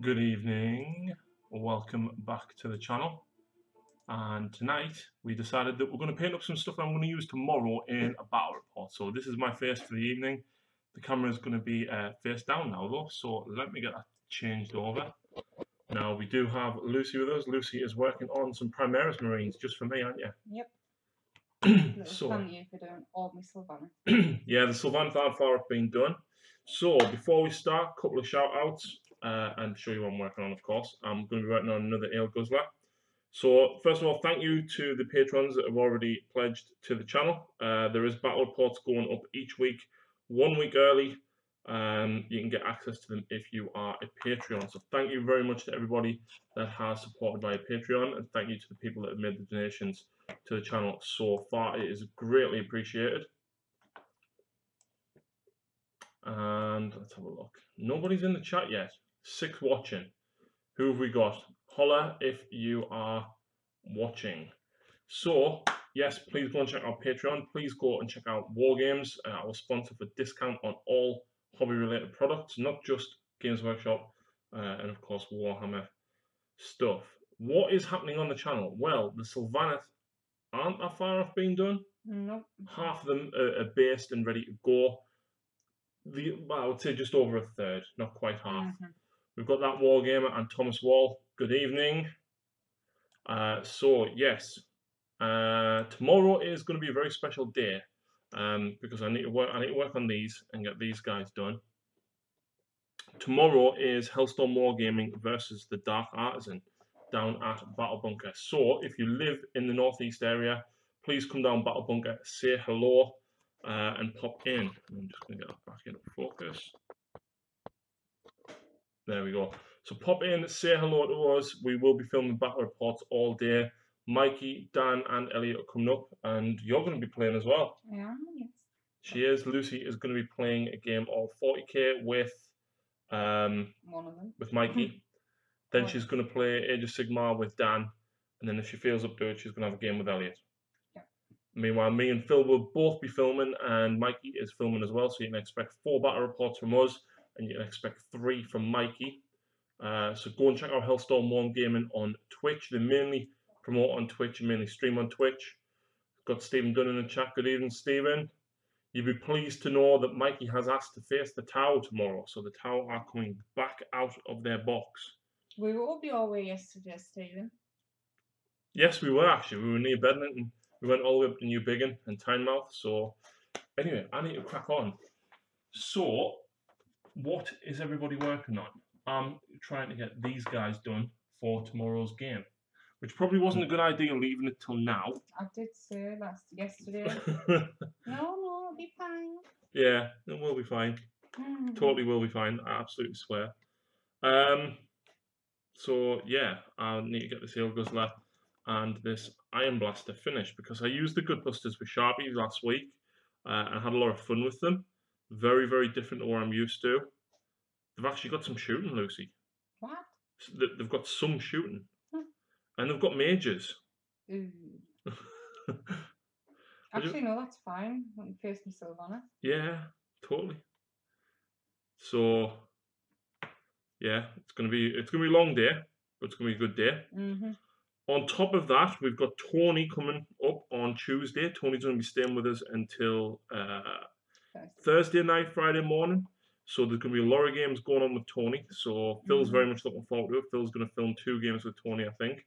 Good evening, welcome back to the channel. And tonight we decided that we're going to paint up some stuff I'm going to use tomorrow in a battle report. So this is my face for the evening. The camera is going to be face down now though, so let me get that changed over. Now we do have Lucy with us. Lucy is working on some Primaris Marines just for me, aren't you? Yep. So Thank you for doing all my Sylvana. yeah, the Sylvaneth aren't far off being done. So before we start, a couple of shout outs and show you what I'm working on, of course. I'm going to be working on another Ale Guzzler. So first of all, thank you to the patrons that have already pledged to the channel. There is battle reports going up each week, 1 week early. You can get access to them if you are a Patreon. So thank you very much to everybody that has supported via Patreon, and thank you to the people that have made the donations to the channel so far. It is greatly appreciated. And let's have a look. Nobody's in the chat yet. 6 watching. Who have we got? Holla if you are watching. So, yes, please go and check out Patreon. Please go and check out Wargames, our sponsor for discount on all hobby-related products, not just Games Workshop and, of course, Warhammer stuff. What is happening on the channel? Well, the Sylvaneth aren't that far off being done. Nope. Half of them are based and ready to go. I would say just over a third, not quite half. We've got that Wargamer and Thomas Wall. Good evening. So yes, tomorrow is going to be a very special day because I need to work on these and get these guys done. Tomorrow is Hellstorm Wargaming versus the Dark Artisan down at Battle Bunker. So if you live in the northeast area, please come down Battle Bunker, say hello, and pop in. I'm just going to get that back into focus. There we go. So pop in, say hello to us. We will be filming battle reports all day. Mikey, Dan, and Elliot are coming up, and you're going to be playing as well. Yeah, yes. She is. Lucy is going to be playing a game of 40k with One of them. with Mikey. Then she's going to play Age of Sigmar with Dan, and then if she feels up to it, she's going to have a game with Elliot. Yeah. Meanwhile, me and Phil will both be filming, and Mikey is filming as well, so you can expect 4 battle reports from us, and you can expect 3 from Mikey. So go and check out Hellstorm Wargaming on Twitch. They mainly promote on Twitch and mainly stream on Twitch. Got Stephen Dunn in the chat. Good evening, Stephen. You'll be pleased to know that Mikey has asked to face the Tau tomorrow. So the Tau are coming back out of their box. We were up your way yesterday, Stephen. Yes, we were actually. We were near Bedlington. We went all the way up to New Biggin and Tynemouth. So anyway, I need to crack on. So what is everybody working on? I'm trying to get these guys done for tomorrow's game, which probably wasn't a good idea leaving it till now. I did say yesterday. No, it'll be fine. Yeah, it will be fine. Totally will be fine. I absolutely swear. So yeah, I need to get this Ale Guzzler and this Iron Blaster finished because I used the Gut Busters with Sharpies last week and had a lot of fun with them. Very, very different to what I'm used to. They've actually got some shooting, Lucy. What? They've got some shooting. And they've got mages. Actually, no, that's fine. I can face myself on it. Yeah, totally. So, yeah, it's gonna be a long day, but it's gonna be a good day. On top of that, we've got Tony coming up on Tuesday. Tony's gonna be staying with us until Thursday night, Friday morning. So there's going to be a lot of games going on with Tony. So Phil's very much looking forward to it. Phil's going to film 2 games with Tony, I think.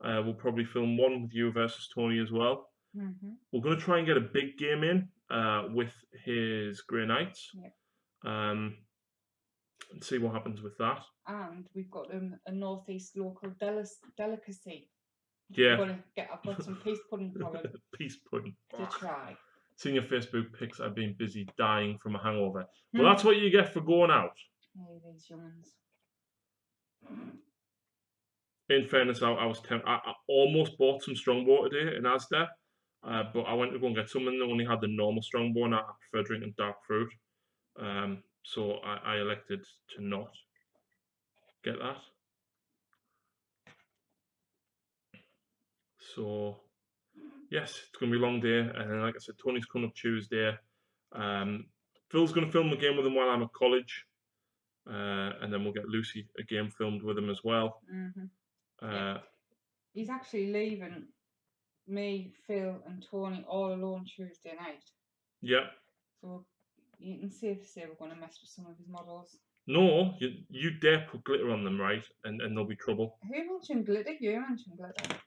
We'll probably film 1 with you versus Tony as well. We're going to try and get a big game in with his Grey Knights. And see what happens with that. And we've got a northeast local delicacy. Yeah. I've got some peace pudding for him. Peace pudding. To try. Seen your Facebook pics, I've been busy dying from a hangover. Well, that's what you get for going out. Hey, these young'uns. In fairness, I was tempted. I almost bought some Strongbow today in Asda, but I went to go and get some and they only had the normal Strongbow and I prefer drinking dark fruit. So I elected to not get that. So yes, it's going to be a long day, and then, like I said, Tony's coming up Tuesday. Phil's going to film the game with him while I'm at college. and then we'll get Lucy a game filmed with him as well. Yeah. He's actually leaving me, Phil, and Tony all alone Tuesday night. Yeah. So you can safely say we're going to mess with some of his models. No, you dare put glitter on them, right? And there'll be trouble. Who mentioned glitter? You mentioned glitter.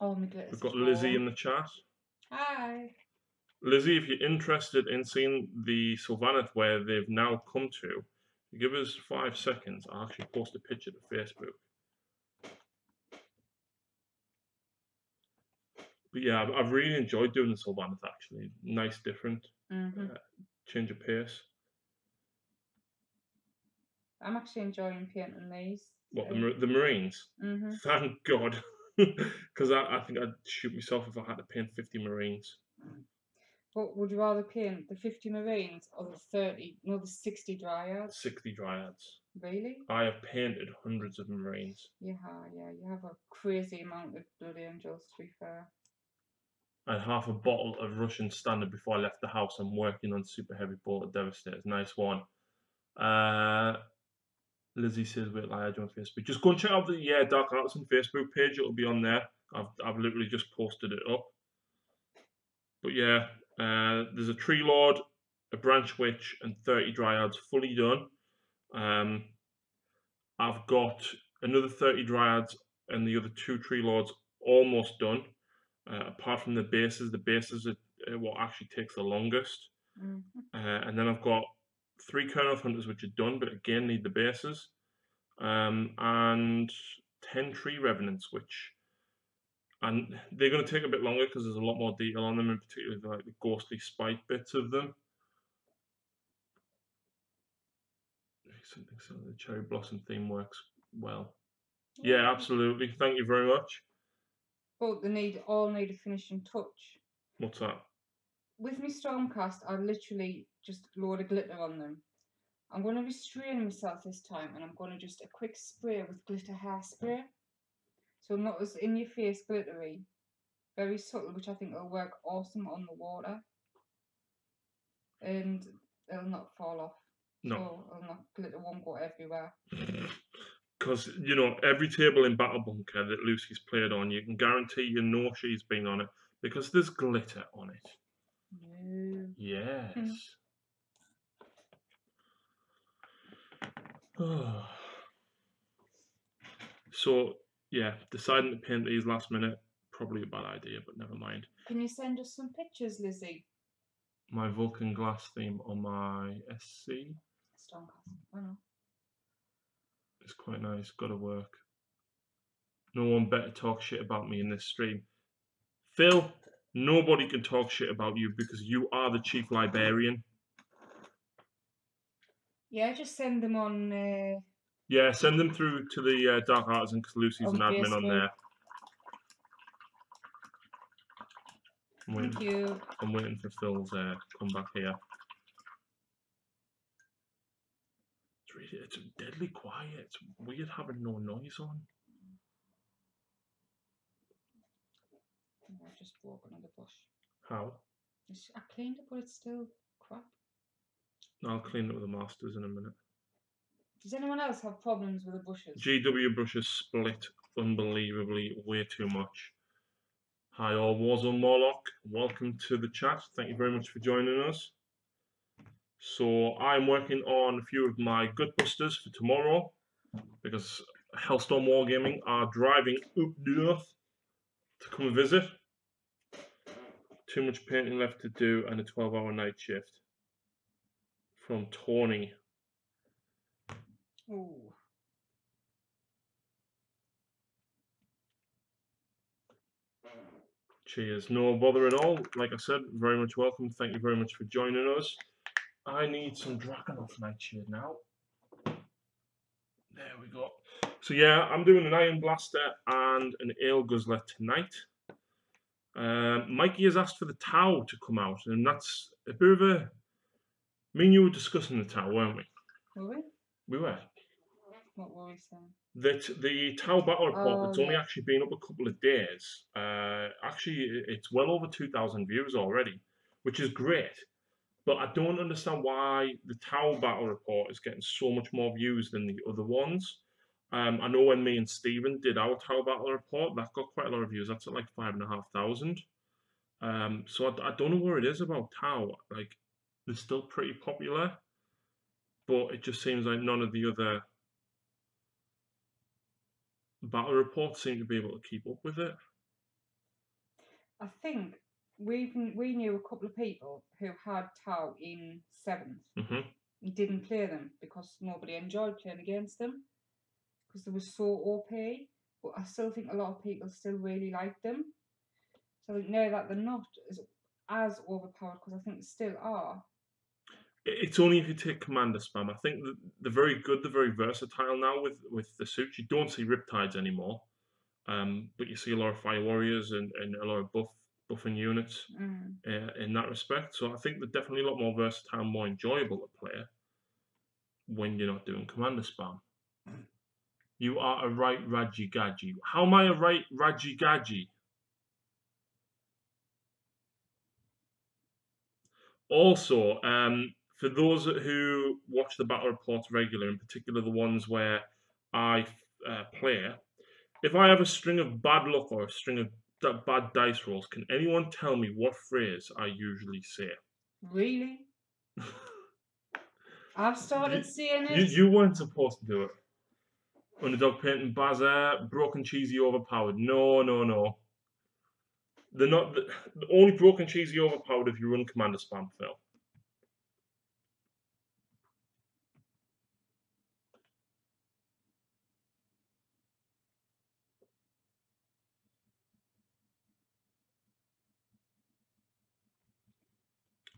Oh, my glitter. We've got Lizzie in the chat. Hi. Lizzie, if you're interested in seeing the Sylvaneth where they've now come to, give us 5 seconds. I'll actually post a picture to Facebook. But yeah, I've really enjoyed doing the Sylvaneth, actually. Nice, different. Change of pace. I'm actually enjoying painting these. What, the Marines? Thank God. Because I think I'd shoot myself if I had to paint 50 Marines. But would you rather paint the 50 Marines or the 30, no, the 60 Dryads? 60 Dryads. Really? I have painted hundreds of Marines. Yeah, you have a crazy amount of Blood Angels, to be fair. I had half a bottle of Russian Standard before I left the house. I'm working on Super Heavy Bolter Devastators. Nice one. Lizzie says, wait, I add you on Facebook. Just go and check out the Dark Artisan Facebook page. It'll be on there. I've literally just posted it up. But yeah, there's a Tree Lord, a Branch Witch, and 30 Dryads fully done. I've got another 30 Dryads and the other 2 Tree Lords almost done. Apart from the bases are what actually takes the longest. And then I've got 3 Kernoth Hunters which are done, but again need the bases. And 10 Tree Revenants, and they're going to take a bit longer because there's a lot more detail on them, and particularly like the ghostly spike bits of them. Something so the Cherry Blossom theme works well. Yeah, absolutely. Thank you very much. But they all need a finishing touch. What's that? With my Stormcast, I literally just load a glitter on them. I'm going to restrain myself this time, and I'm going to just a quick spray with glitter hairspray. So not as in your face glittery, very subtle, which I think will work awesome on the water, and it'll not fall off. No, so glitter won't go everywhere. Because every table in Battle Bunker that Lucy's played on, you can guarantee she's been on it because there's glitter on it. No. Yes. So, yeah, deciding to paint these last minute, probably a bad idea, but never mind. Can you send us some pictures, Lizzie? My Vulcan glass theme on my SC. Stormcast. I know. It's quite nice, gotta work. No one better talk shit about me in this stream. Phil, nobody can talk shit about you because you are the chief librarian. Yeah, just send them on... Yeah, send them through to the Dark Artisan because Lucy's an admin on there. Thank you. I'm waiting for Phil's come back here. It's deadly quiet. It's weird having no noise on. I've just broken on the bush. How? I cleaned it, but it's still crap. I'll clean it with the masters in a minute. Does anyone else have problems with the bushes? GW brushes split unbelievably way too much. Hi all, Warzone Morlock. Welcome to the chat. Thank you very much for joining us. So I'm working on a few of my gut busters for tomorrow because Hellstorm Wargaming are driving up north to come visit. Too much painting left to do and a 12-hour night shift. From Tony. Ooh. Cheers. No bother at all. Like I said, very much welcome. Thank you very much for joining us. I need some Dragonov Nightshade now. There we go. So yeah, I'm doing an Iron Blaster and an Ale Guzzler tonight. Mikey has asked for the Tau to come out, and that's a bit of a... Me and you were discussing the Tau, weren't we? Were we? We were. What were we saying? That the Tau Battle Report, it's only actually been up a couple of days. Actually, it's well over 2,000 views already, which is great. But I don't understand why the Tower Battle Report is getting so much more views than the other ones. I know when me and Stephen did our Tower Battle Report, that got quite a lot of views. That's at like 5,500. So I don't know where it is about Tower. Like, they're still pretty popular, but it just seems like none of the other battle reports seem to be able to keep up with it. I think we knew a couple of people who had Tau in 7th and didn't play them because nobody enjoyed playing against them because they were so OP. But I still think a lot of people still really like them. So I think now that they're not as overpowered, because I think they still are. It's only if you take Commander Spam. I think they're very good. They're very versatile now with the suits. You don't see Riptides anymore, but you see a lot of Fire Warriors and a lot of buffing units in that respect. So I think they're definitely a lot more versatile, more enjoyable to play when you're not doing Commander Spam. You are a right Raji Gaji. How am I a right Raji Gaji? Also, for those who watch the battle reports regularly, in particular the ones where I play, if I have a string of bad luck or a string of bad dice rolls, can anyone tell me what phrase I usually say? Really? I've started seeing it. You weren't supposed to do it. Underdog painting Bazaar, broken cheesy overpowered. No. They're not the only broken cheesy overpowered if you run Commander Spam, Phil.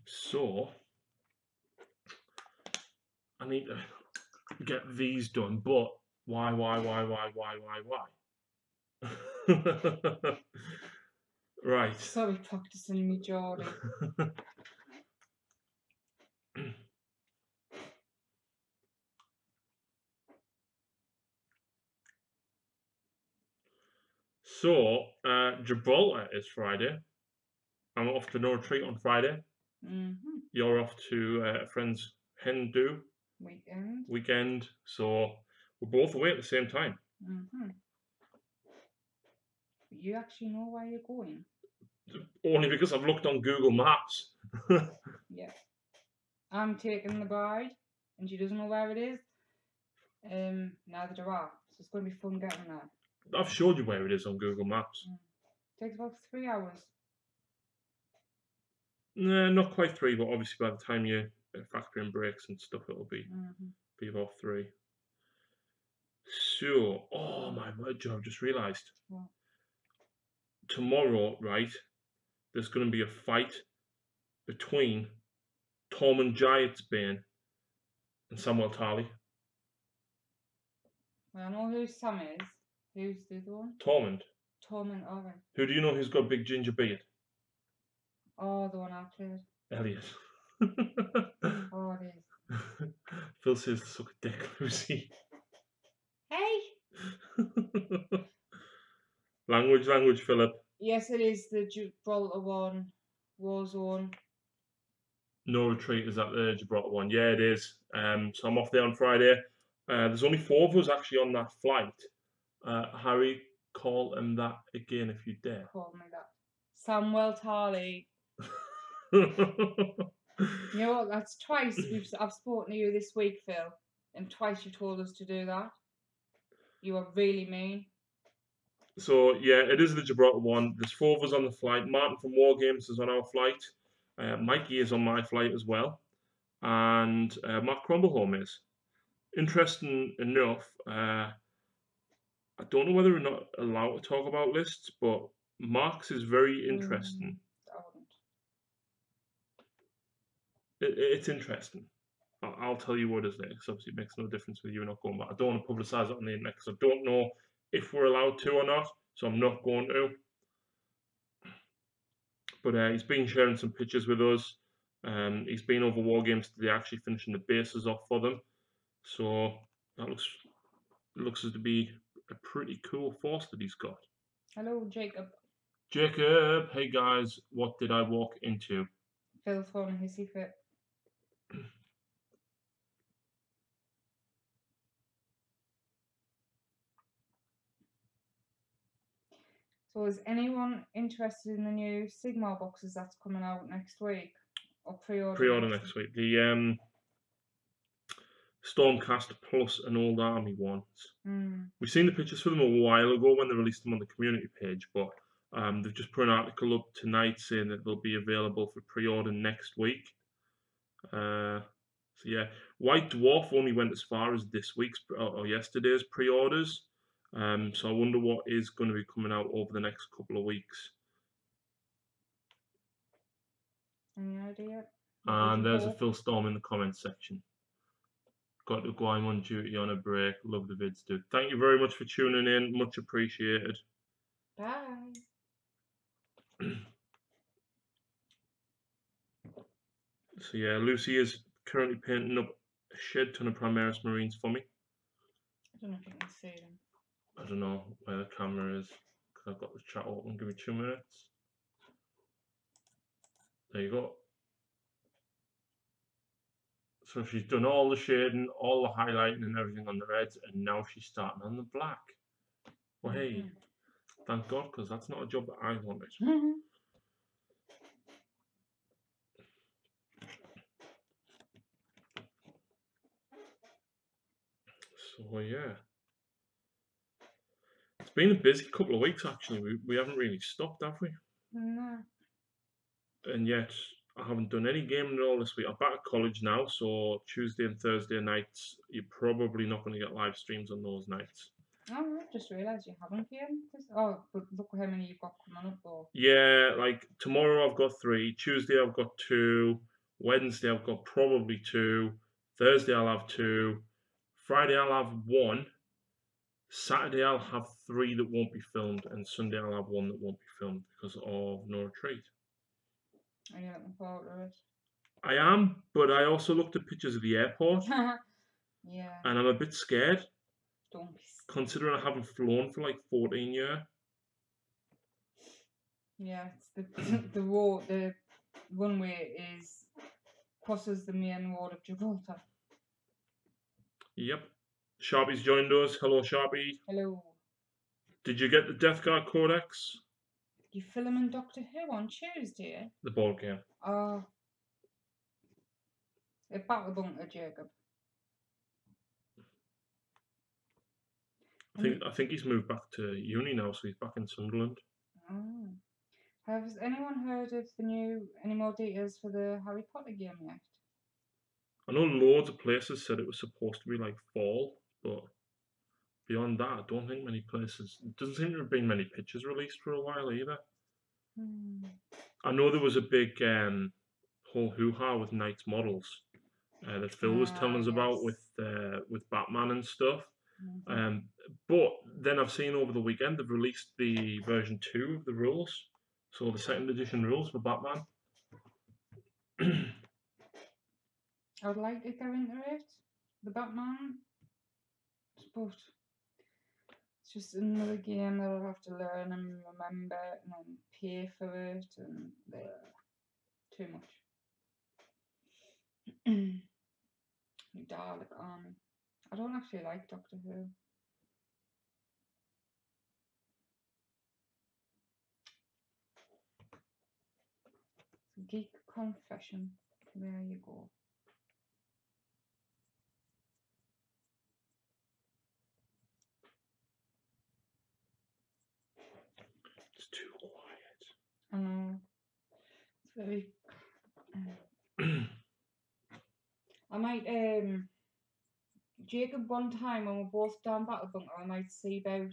So I need to get these done, but why? Right. Sorry, practicing me, Geordie. So, Gibraltar is Friday. I'm off to no retreat on Friday. You're off to a friend's hen do weekend. So we're both away at the same time. You actually know where you're going? Only because I've looked on Google Maps. Yeah. I'm taking the bride, and she doesn't know where it is. Neither do I. So it's going to be fun getting there. I've showed you where it is on Google Maps. Takes about 3 hours. Nah, not quite 3, but obviously by the time you factor in breaks and stuff, it'll be about 3. So, oh my word, Joe, I've just realised. What? Tomorrow, right, there's going to be a fight between Tormund Giantsbane and Samuel Tarly. Well, I know who Sam is. Who's the other one? Tormund. Alright. Who do you know who's got a big ginger beard? Oh, the one I played. Elliot. Oh, it is. Phil says to suck a dick, Lucy. Hey! Language, Philip. Yes, it is the Gibraltar one. Warzone. No retreat is at the Gibraltar one. Yeah, it is. So I'm off there on Friday. There's only 4 of us actually on that flight. Harry, call him that again if you dare. Call me that. Samuel Tarly. You know what? That's twice I've spoken to you this week, Phil, and twice you told us to do that. You are really mean. So yeah, it is the Gibraltar one. There's 4 of us on the flight. Martin from War Games is on our flight. Mikey is on my flight as well, and Mark Crumbleholm is. Interesting enough, I don't know whether we're not allowed to talk about lists, but Mark's is very interesting. It's interesting. I'll tell you what is there, because obviously it makes no difference with you not going, but I don't want to publicise it on the internet, because I don't know if we're allowed to or not, so I'm not going to. But he's been sharing some pictures with us. He's been over War Games today, actually finishing the bases off for them. So that looks as to be a pretty cool force that he's got. Hello, Jacob. Jacob, hey guys, what did I walk into? Phil throwing a hissy fit. So is anyone interested in the new Sigmar boxes that's coming out next week? Or Pre-order next week. The Stormcast Plus and Old Army ones. We've seen the pictures for them a while ago when they released them on the community page, but they've just put an article up tonight saying that they'll be available for pre-order next week. So yeah, White Dwarf only went as far as this week's or yesterday's pre-orders. So I wonder what is going to be coming out over the next couple of weeks. Any idea? And there's a Phil Storm in the comments section. Got to go, I'm on duty on a break. Love the vids, dude. Thank you very much for tuning in. Much appreciated. Bye. So yeah, Lucy is currently painting up a shed ton of Primaris Marines for me. I don't know if you can see them. I don't know where the camera is because I've got the chat open. Give me 2 minutes. There you go. So she's done all the shading, all the highlighting and everything on the reds, and now she's starting on the black. Well, hey, thank God, because that's not a job that I wanted. So yeah, it's been a busy couple of weeks actually. We haven't really stopped, have we? No. And yet I haven't done any gaming at all this week. I'm back at college now, so Tuesday and Thursday nights, you're probably not going to get live streams on those nights. Oh, I just realised you haven't gamed. Oh, but look how many you've got coming up though. Yeah, like tomorrow I've got 3, Tuesday I've got 2, Wednesday I've got probably 2, Thursday I'll have 2, Friday I'll have 1, Saturday I'll have 3 that won't be filmed, and Sunday I'll have 1 that won't be filmed because of no retreat. Are you looking forward to it? I am, but I also looked at pictures of the airport. Yeah. And I'm a bit scared. Don't be scared. Considering I haven't flown for like 14 years. Yeah, it's the road, the runway crosses the main road of Gibraltar. Yep. Sharpie's joined us. Hello, Sharpie. Hello. Did you get the Death Guard Codex? You filming Doctor Who on Tuesday? The board game. Oh. A battle bunker, Jacob. I think he's moved back to uni now, so he's back in Sunderland. Oh. Has anyone heard of any more details for the Harry Potter game yet? I know loads of places said it was supposed to be like fall, but beyond that, I don't think many places. It doesn't seem to have been many pictures released for a while either. I know there was a big whole hoo-ha with Knight's models that Phil was telling us about with Batman and stuff. But then I've seen over the weekend they've released the version 2 of the rules, so the 2nd edition rules for Batman. I would like to go into it, the Batman, but it's just another game that I'll have to learn and remember and then pay for it and too much. Dalek Army. I don't actually like Doctor Who. Geek confession. There you go. It's too quiet. I know. It's very. I might Jacob one time when we're both down Battle Bunker, I might see about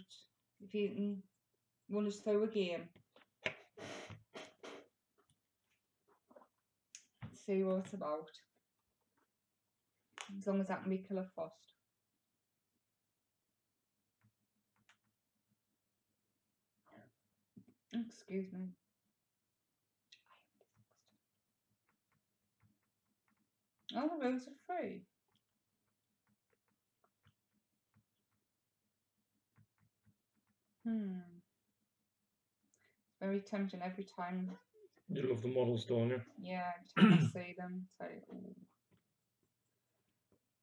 if you can run us through a game. See what it's about. As long as that can be Killer Frost. Excuse me. Oh, the rules are free. Very tempting every time. You love the models, don't you? Yeah, every time I see them, it's like, ooh.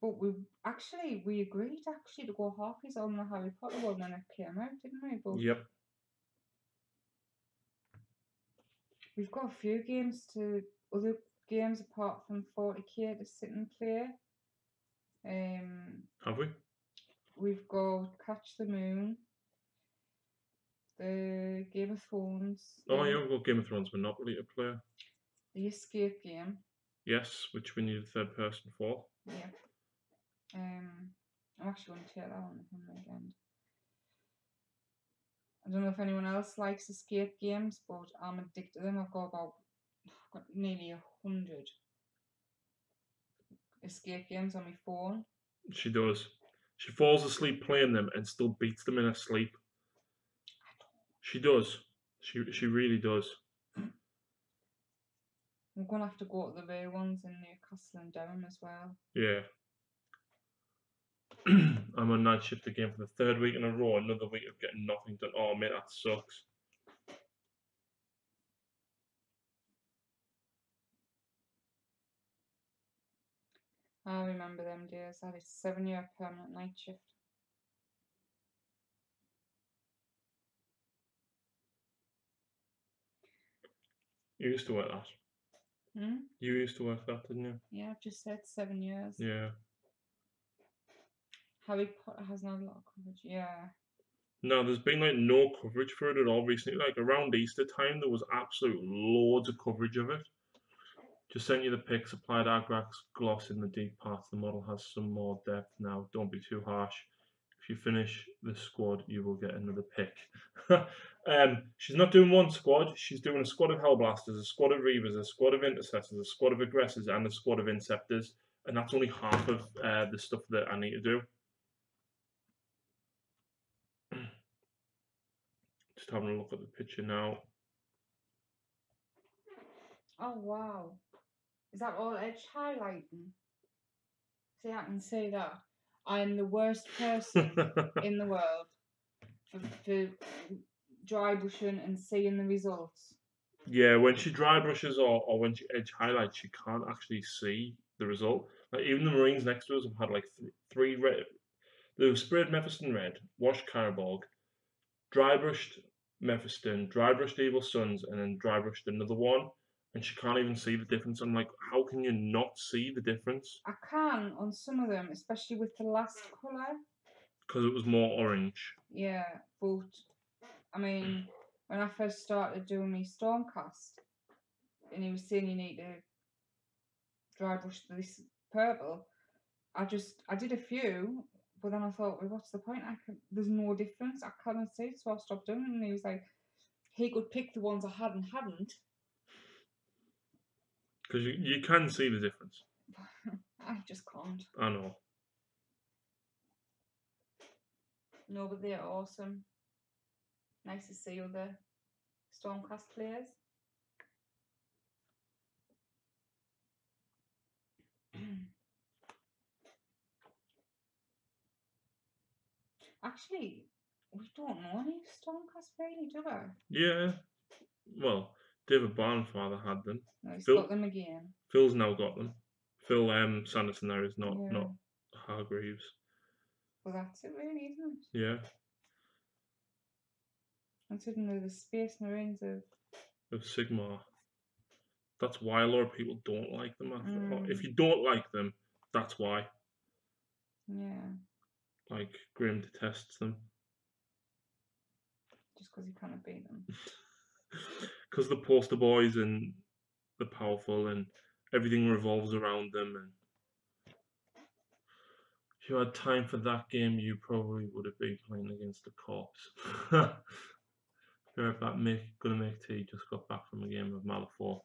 But we agreed actually to go halfies on the Harry Potter one when it came out, didn't we? But Yep. we've got a few other games apart from 40k to sit and play. Have we? We've got Catch the Moon, the Game of Thrones. Oh yeah, we've got Game of Thrones Monopoly to play. The escape game. Yes, which we need a third person for. Yeah. I'm actually going to take that on the weekend. I don't know if anyone else likes escape games, but I'm addicted to them. I've got nearly 100 escape games on my phone. She does. She falls asleep playing them and still beats them in her sleep. She does. She really does. I'm going to have to go to the rare ones in Newcastle and Durham as well. Yeah. I'm on night shift again for the third week in a row. Another week of getting nothing done. Oh, mate, that sucks. I remember them days. I had a 7-year permanent night shift. You used to work that. Hmm? You used to work that, didn't you? Yeah, I've just said 7 years. Yeah. Harry Potter has not a lot of coverage. Yeah. No, there's been like no coverage for it at all recently. Like around Easter time, there was absolute loads of coverage of it. Just sent you the pics. Applied Agrax gloss in the deep parts. The model has some more depth now. Don't be too harsh. If you finish the squad, you will get another pick. She's not doing one squad. She's doing a squad of Hellblasters, a squad of Reavers, a squad of Intercessors, a squad of Aggressors, and a squad of Inceptors. And that's only half of the stuff that I need to do. Just having a look at the picture now. Oh, wow. Is that all edge highlighting? See, I can say that. I'm the worst person in the world for dry brushing and seeing the results. Yeah, when she dry brushes or when she edge highlights, she can't actually see the result. Like even the Marines next to us have had like three red. They've sprayed Mephiston red, washed Caraborg, dry brushed Mephiston, dry brushed Evil Sons, and then dry brushed another one. And she can't even see the difference. I'm like, how can you not see the difference? I can on some of them, especially with the last colour. Because it was more orange. Yeah, but I mean, when I first started doing my Stormcast, and he was saying you need to dry brush this purple, I did a few, but then I thought, well, what's the point? There's no difference. I can't see it, so I stopped doing it. And he was like, he could pick the ones I had and hadn't. Because you can see the difference. I just can't. I know. No, but they're awesome. Nice to see other Stormcast players. Actually, we don't know any Stormcast really, do we? Yeah. Well, David Barnfather had them. No, he's got them again. Phil's now got them. Phil Sanderson there is not Hargreaves. Well, that's it really, isn't it? Yeah. Considering the Space Marines of Sigmar. That's why a lot of people don't like them. If you don't like them, that's why. Yeah. Like, Graham detests them. Just because you can't beat them. Because the poster boys and the powerful and everything revolves around them. And if you had time for that game, you probably would have been playing against the Corps. Fair that gonna make tea. Just got back from a game of Malifaux.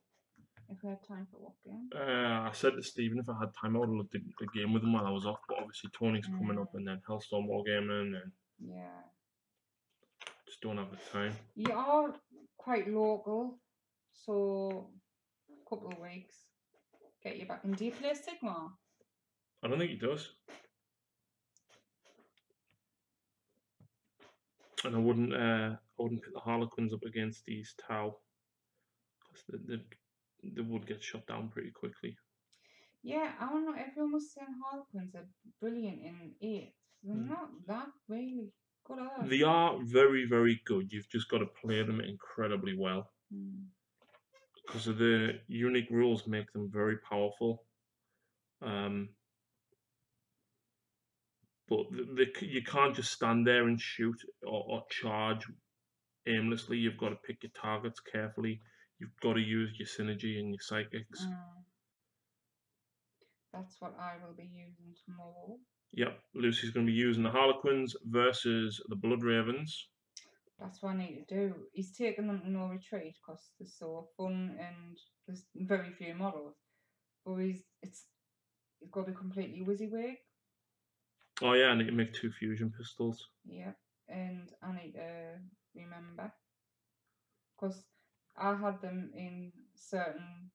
If we had time for what game? I said to Stephen if I had time I would have looked at the game with him while I was off, but obviously Tony's coming up and then Hellstorm Wargaming and just don't have the time. You are quite local, so a couple of weeks get you back. And do you play Sigmar? I don't think he does. And I wouldn't put the Harlequins up against these Tau because they would get shut down pretty quickly. Yeah, I don't know. Everyone was saying Harlequins are brilliant in 8th. They're not that really good at it. They are very, very good. You've just got to play them incredibly well. Because of the unique rules make them very powerful. But you can't just stand there and shoot or charge aimlessly. You've got to pick your targets carefully. You've got to use your synergy and your psychics. That's what I will be using tomorrow. Yep, Lucy's going to be using the Harlequins versus the Blood Ravens. That's what I need to do. He's taking them to no retreat because they're so fun and there's very few models. But he's got to be completely WYSIWYG. Oh yeah, I need to make 2 fusion pistols. Yep, and I need to remember because I had them in certain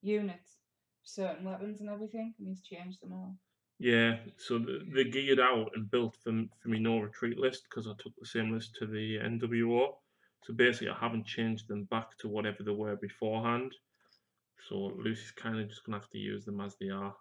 units, certain weapons and everything, and he's changed them all. Yeah, so they're geared out and built for me no retreat list because I took the same list to the NWO. So basically, I haven't changed them back to whatever they were beforehand. So Lucy's kind of just going to have to use them as they are.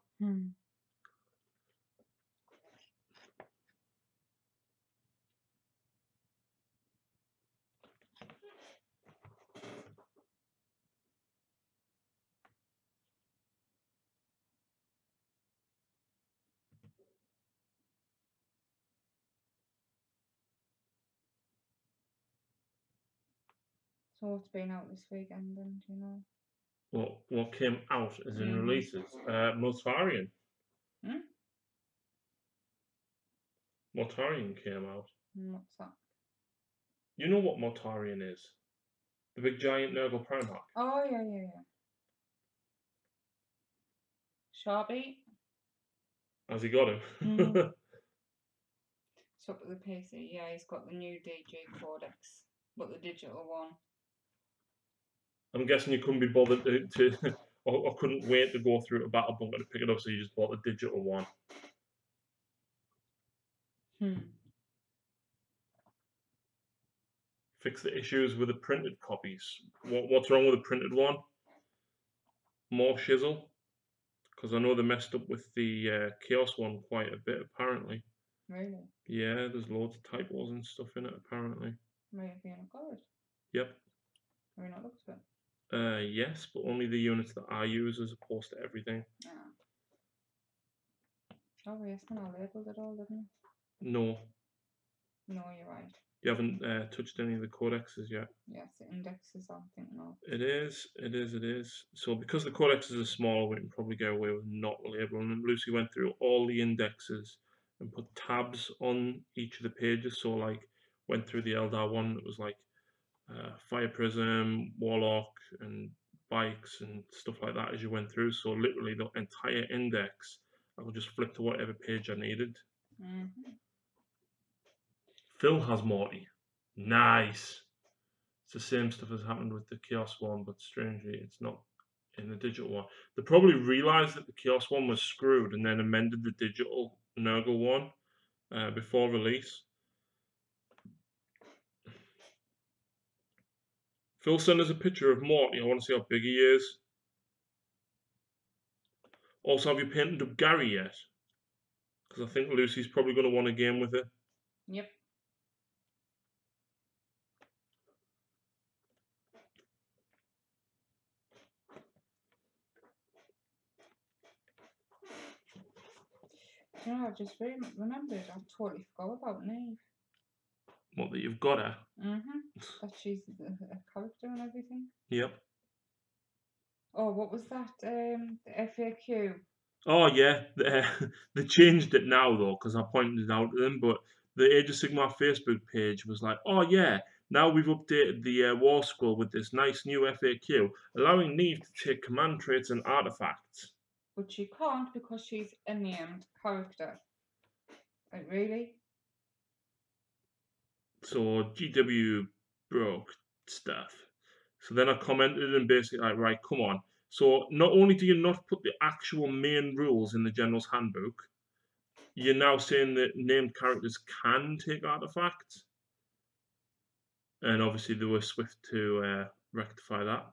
So what's been out this weekend then, do you know? What came out as in releases? Mortarion. Mortarion came out. What's that? You know what Mortarion is? The big giant Nurgle Primarch. Oh, yeah. Sharpie? Has he got him? Top of the PC, yeah, he's got the new DJ Codex, but the digital one. I'm guessing you couldn't be bothered to or couldn't wait to go through a battle bunker to pick it up, so you just bought the digital one. Fix the issues with the printed copies. What's wrong with the printed one? More shizzle? Because I know they messed up with the Chaos one quite a bit, apparently. Really? Yeah, there's loads of typos and stuff in it, apparently. May have been a code. Yep. Have you not looked at it? Yes, but only the units that I use as opposed to everything. Oh, yes, I labelled it all, didn't you? No. No, you're right. You haven't touched any of the codexes yet? Yes, the indexes, I'm thinking of. It is. So because the codexes are small, we can probably get away with not labeling them. Lucy went through all the indexes and put tabs on each of the pages. So like went through the Eldar one that was like Fire Prism, Warlock, and bikes and stuff like that as you went through. So literally the entire index, I could just flip to whatever page I needed. Phil has Morty. Nice. It's the same stuff as happened with the Chaos one, but strangely, it's not in the digital one. They probably realised that the Chaos one was screwed and then amended the digital Nurgle one before release. Phil sent us a picture of Morty. I want to see how big he is. Also, have you painted up Gary yet? Because I think Lucy's probably going to want a game with it. Yep. You know, I just remembered. I totally forgot about Neve. What, that you've got her? That she's a character and everything. Yep. Oh, what was that? The FAQ. Oh yeah, they changed it now though because I pointed it out to them. But the Age of Sigmar Facebook page was like, "Oh yeah, now we've updated the War Scroll with this nice new FAQ, allowing Neve to take command traits and artifacts." But she can't because she's a named character. Like really? So GW broke stuff. So then I commented and basically like, right, come on. So not only do you not put the actual main rules in the General's Handbook, you're now saying that named characters can take artifacts. And obviously they were swift to rectify that.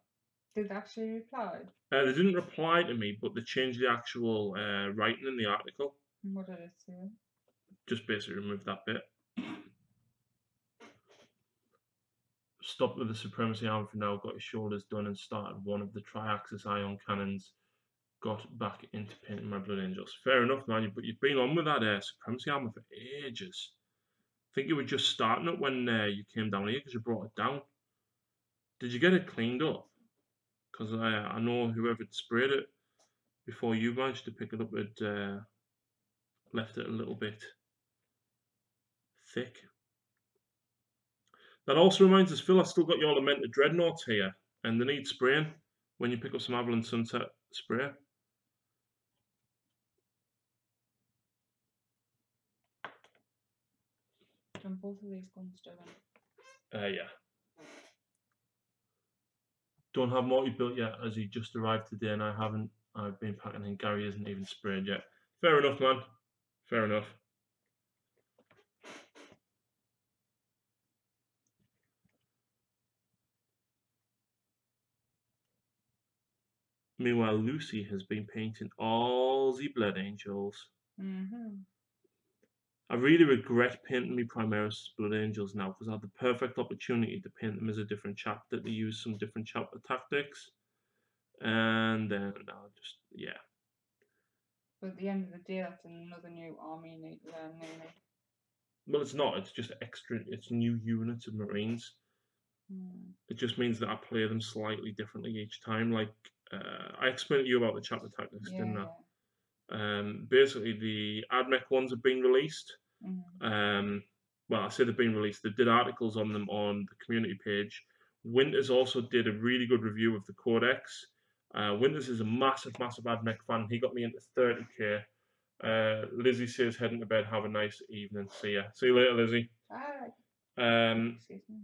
Did they actually reply? They didn't reply to me, but they changed the actual writing in the article. What did it say? Just basically removed that bit. Stopped with the Supremacy Armor for now, got his shoulders done and started one of the tri-axis ion cannons. Got back into painting my Blood Angels. Fair enough, man, but you've been on with that Supremacy Armor for ages. I think you were just starting it when you came down here because you brought it down. Did you get it cleaned up? Because I know whoever sprayed it before you managed to pick it up had left it a little bit thick. That also reminds us, Phil, I've still got your Lamented Dreadnoughts here, and they need spraying when you pick up some Avalon Sunset spray. And both of these guns doing. Yeah. Don't have Morty built yet, as he just arrived today, and I haven't. I've been packing, and Gary isn't even sprayed yet. Fair enough, man. Fair enough. Meanwhile, Lucy has been painting all the Blood Angels. I really regret painting me Primaris Blood Angels now, because I had the perfect opportunity to paint them as a different chapter, to use some different chapter tactics. And then I'll just, yeah. But at the end of the day, that's another new army you need to learn, nearly. Well, it's not. It's just extra. It's new units of Marines. It just means that I play them slightly differently each time. Like, I explained to you about the chapter tactics, didn't I? Basically, the AdMech ones have been released. Well, I say they've been released. They did articles on them on the community page. Winters also did a really good review of the Codex. Winters is a massive AdMech fan. He got me into 30k. Lizzie says, heading to bed, have a nice evening. See ya. See you later, Lizzie. Bye.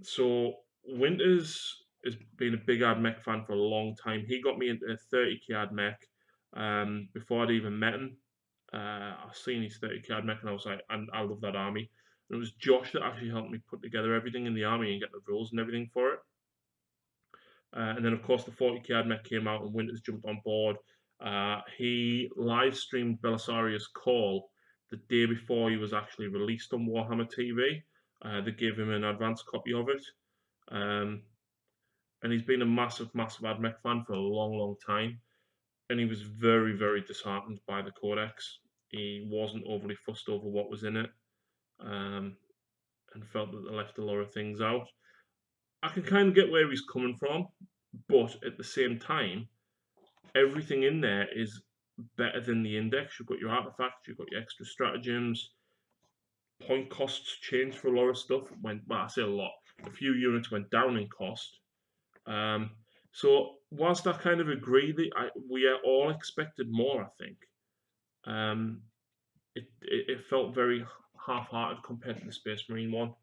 So Winters has been a big AdMech fan for a long time. He got me into 30k AdMech before I'd even met him. I've seen his 30k AdMech and I was like, I love that army. And it was Josh that actually helped me put together everything in the army and get the rules and everything for it. And then, of course, the 40k AdMech came out and Winters jumped on board. He live streamed Belisarius' Call the day before he was actually released on Warhammer TV. They gave him an advanced copy of it. And he's been a massive AdMech fan for a long time. And he was very, very disheartened by the Codex. He wasn't overly fussed over what was in it. And felt that they left a lot of things out. I can kind of get where he's coming from, but at the same time, everything in there is better than the index. You've got your artifacts, you've got your extra stratagems. Point costs changed for a lot of stuff. Well, I say a lot. A few units went down in cost. So whilst I kind of agree that we are all expected more, I think, it felt very half-hearted compared to the Space Marine one.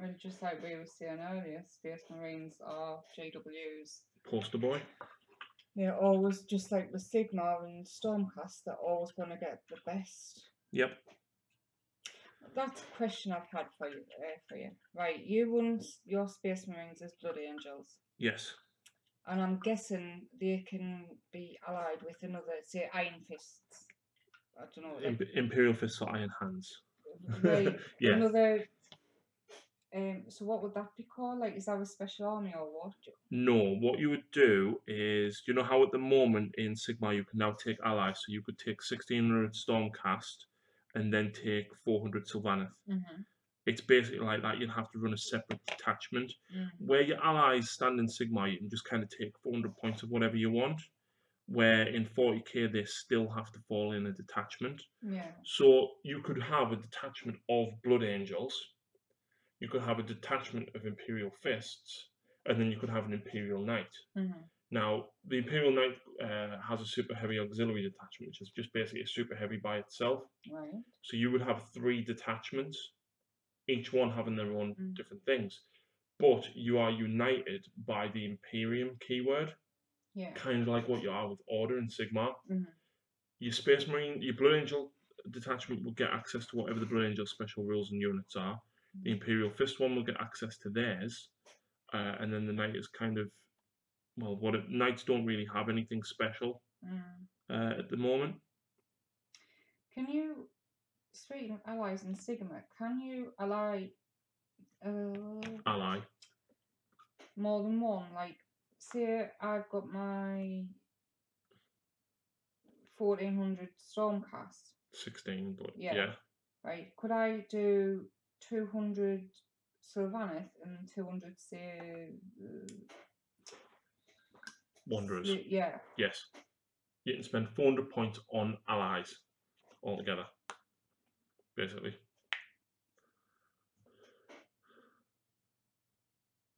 Well, just like we were saying earlier, Space Marines are JWs. Poster boy. They're always, just like the Sigma and Stormcast, they're always going to get the best. Yep. That's a question I've had for you. Right, you run your Space Marines as Blood Angels. Yes. And I'm guessing they can be allied with another, say, Iron Fists. I don't know. Like, Imperial Fists or Iron Hands. Right. Yeah. Another. So what would that be called? Like, is that a special army or what? No, what you would do is, you know how at the moment in Sigmar you can now take allies, so you could take 1600 Stormcast and then take 400 Sylvaneth. It's basically like that. You'd have to run a separate detachment. Where your allies stand in Sigmar, you can just kind of take 400 points of whatever you want. Where in 40k they still have to fall in a detachment. Yeah. So you could have a detachment of Blood Angels. You could have a detachment of Imperial Fists, and then you could have an Imperial Knight. Now, the Imperial Knight has a super heavy auxiliary detachment, which is just basically a super heavy by itself. Right. So you would have 3 detachments, each one having their own different things. But you are united by the Imperium keyword. Yeah. Kind of like what you are with Order and Sigmar. Your Space Marine, your Blood Angel detachment will get access to whatever the Blood Angel special rules and units are. The Imperial Fist one will get access to theirs, and then the knight is kind of, well, knights don't really have anything special at the moment. Can you, speaking of allies and Sigma, can you ally more than one? Like, say I've got my 1400 Stormcast. 16, but yeah. Right. Could I do 200 Sylvaneth and 200 say Wanderers? Yeah. Yes. You can spend 400 points on allies altogether, basically.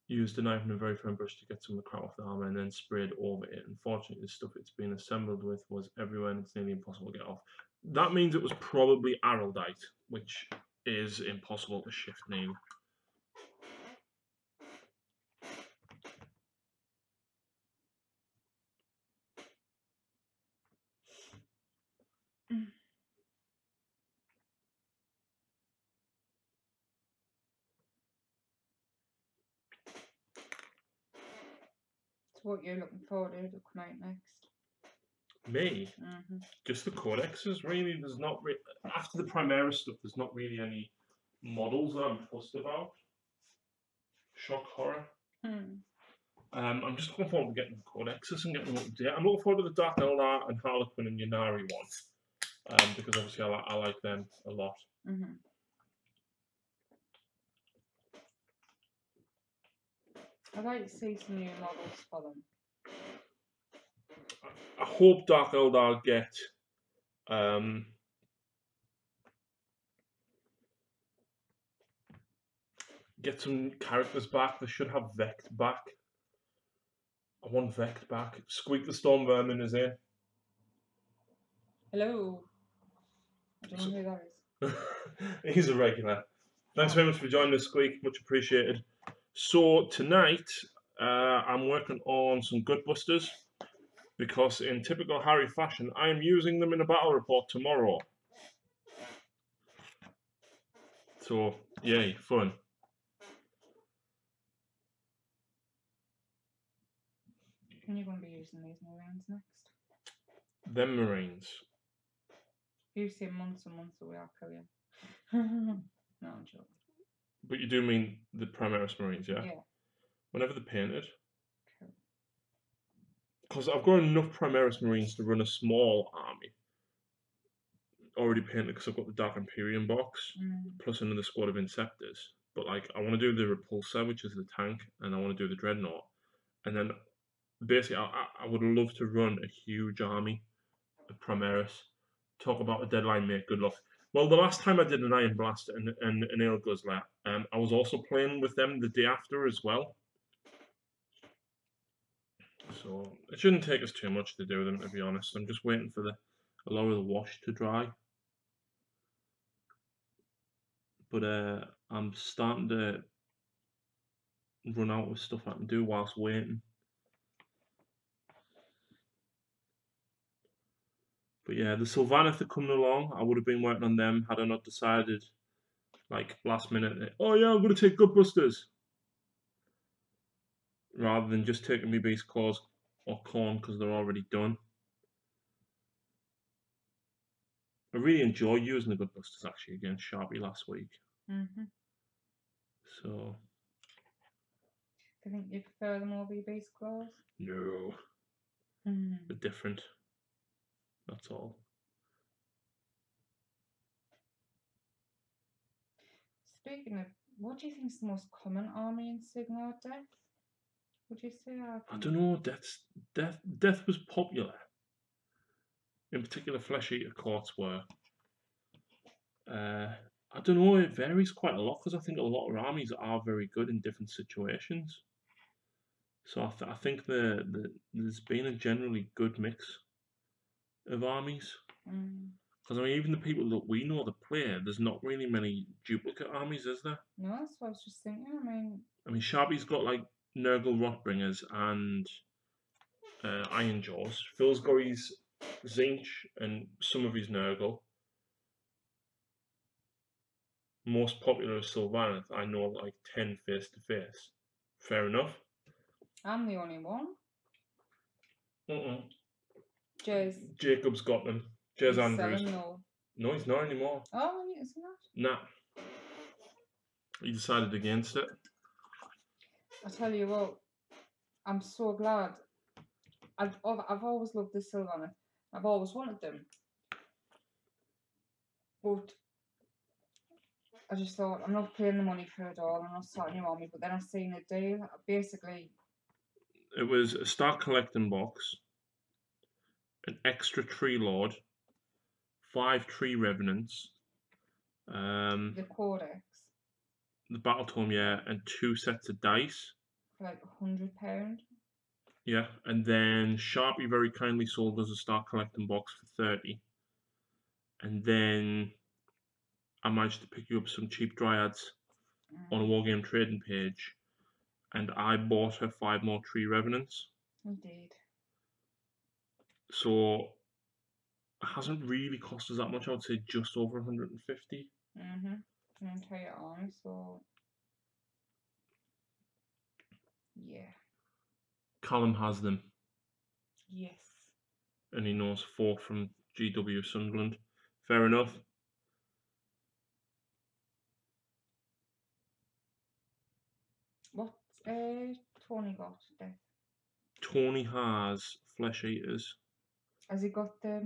Used a knife and a very firm brush to get some of the crap off the armor and then sprayed over it. Unfortunately, the stuff it's been assembled with was everywhere and it's nearly impossible to get off. That means it was probably araldite, which is impossible to shift nearly. So what you're looking forward to come out next? Me? Just the codexes, really. There's not after the Primera stuff, there's not really any models that I'm fussed about. Shock horror. I'm just looking forward to getting the codexes and getting them up to date. I'm looking forward to the Dark Eldar and Harlequin and Yannari one, because obviously I like them a lot. I'd like to see some new models for them. I hope Dark Eldar get some characters back. They should have Vect back. I want Vect back. Squeak the Storm Vermin is in. Hello. I don't know who that is. He's a regular. Thanks very much for joining us, Squeak. Much appreciated. So tonight, I'm working on some Gutbusters because in typical Harry fashion, I am using them in a battle report tomorrow. So, yay, fun. And you're going to be using these Marines next? Them Marines. You say months and months away, I'll kill you. No, I'm joking. But you do mean the Primaris Marines, yeah? Yeah. Whenever they're painted. Cool. Because I've got enough Primaris Marines to run a small army. Already painted because I've got the Dark Imperium box, plus another squad of Inceptors. But like, I want to do the Repulsor, which is the tank, and I want to do the Dreadnought. And then, basically, I would love to run a huge army of Primaris. Talk about a deadline, mate. Good luck. Well, the last time I did an Iron Blast and an Ale Guzzler, I was also playing with them the day after as well. So it shouldn't take us too much to do them, to be honest. I'm just waiting for a lot of the wash to dry. But I'm starting to run out of stuff I can do whilst waiting. But yeah, the Sylvaneth are coming along. I would have been working on them had I not decided, like, last minute, oh yeah, I'm going to take Gutbusters. Rather than just taking me Beast Claws or Corn because they're already done. I really enjoy using the Gutbusters actually against Sharpie last week. So. Do you think you prefer them over your Beast Claws? No. They're different. That's all. Speaking of, what do you think is the most common army in Sigmar? Death? Would you say? I don't know. Death was popular. In particular, Flesh Eater Courts were. I don't know. It varies quite a lot because I think a lot of armies are very good in different situations. So I think there's been a generally good mix of armies. Because I mean, even the people that we know that play, there's not really many duplicate armies, is there? No, that's what I was just thinking. I mean, Sharpie's got like Nurgle Rotbringers and Iron Jaws. Phil's got his Zinch and some of his Nurgle. Most popular is Sylvaneth. I know like 10 face to face. Fair enough. I'm the only one. Jez. Jacob's got them. Jez Andrews. No, he's not anymore. Oh, is he not? Nah. He decided against it. I tell you what, I'm so glad. I've always loved the Sylvanas. I've always wanted them. But I just thought, I'm not paying the money for it all, I'm not starting you on me. But then I seen a deal. Basically, it was a Start Collecting box, an extra Tree Lord, 5 Tree Revenants, the Codex, the Battle Tome, yeah, and 2 sets of dice. For like £100. Yeah, and then Sharpie very kindly sold us a Start Collecting box for 30. And then I managed to pick you up some cheap Dryads on a Wargame trading page, and I bought her 5 more Tree Revenants. Indeed. So it hasn't really cost us that much. I would say just over 150. An entire army, so yeah. Callum has them. Yes. And he knows 4 from GW Sunderland. Fair enough. What's Tony got there? Tony has Flesh Eaters. Has he got the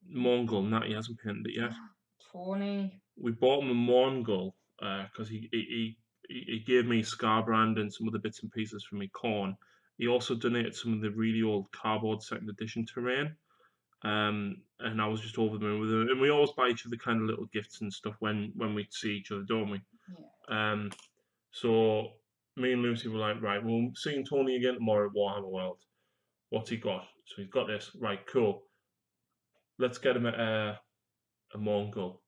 Mongol? No, he hasn't painted it yet. Tony. We bought him a Mongol because he gave me Scarbrand and some other bits and pieces from me corn. He also donated some of the really old cardboard 2nd edition terrain. And I was just over the moon with him. And we always buy each other kind of little gifts and stuff when we see each other, don't we? Yeah. So me and Lucy were like, right, we'll see Tony again tomorrow at Warhammer World. What's he got? So he's got this. Right, cool. Let's get him a Mongol.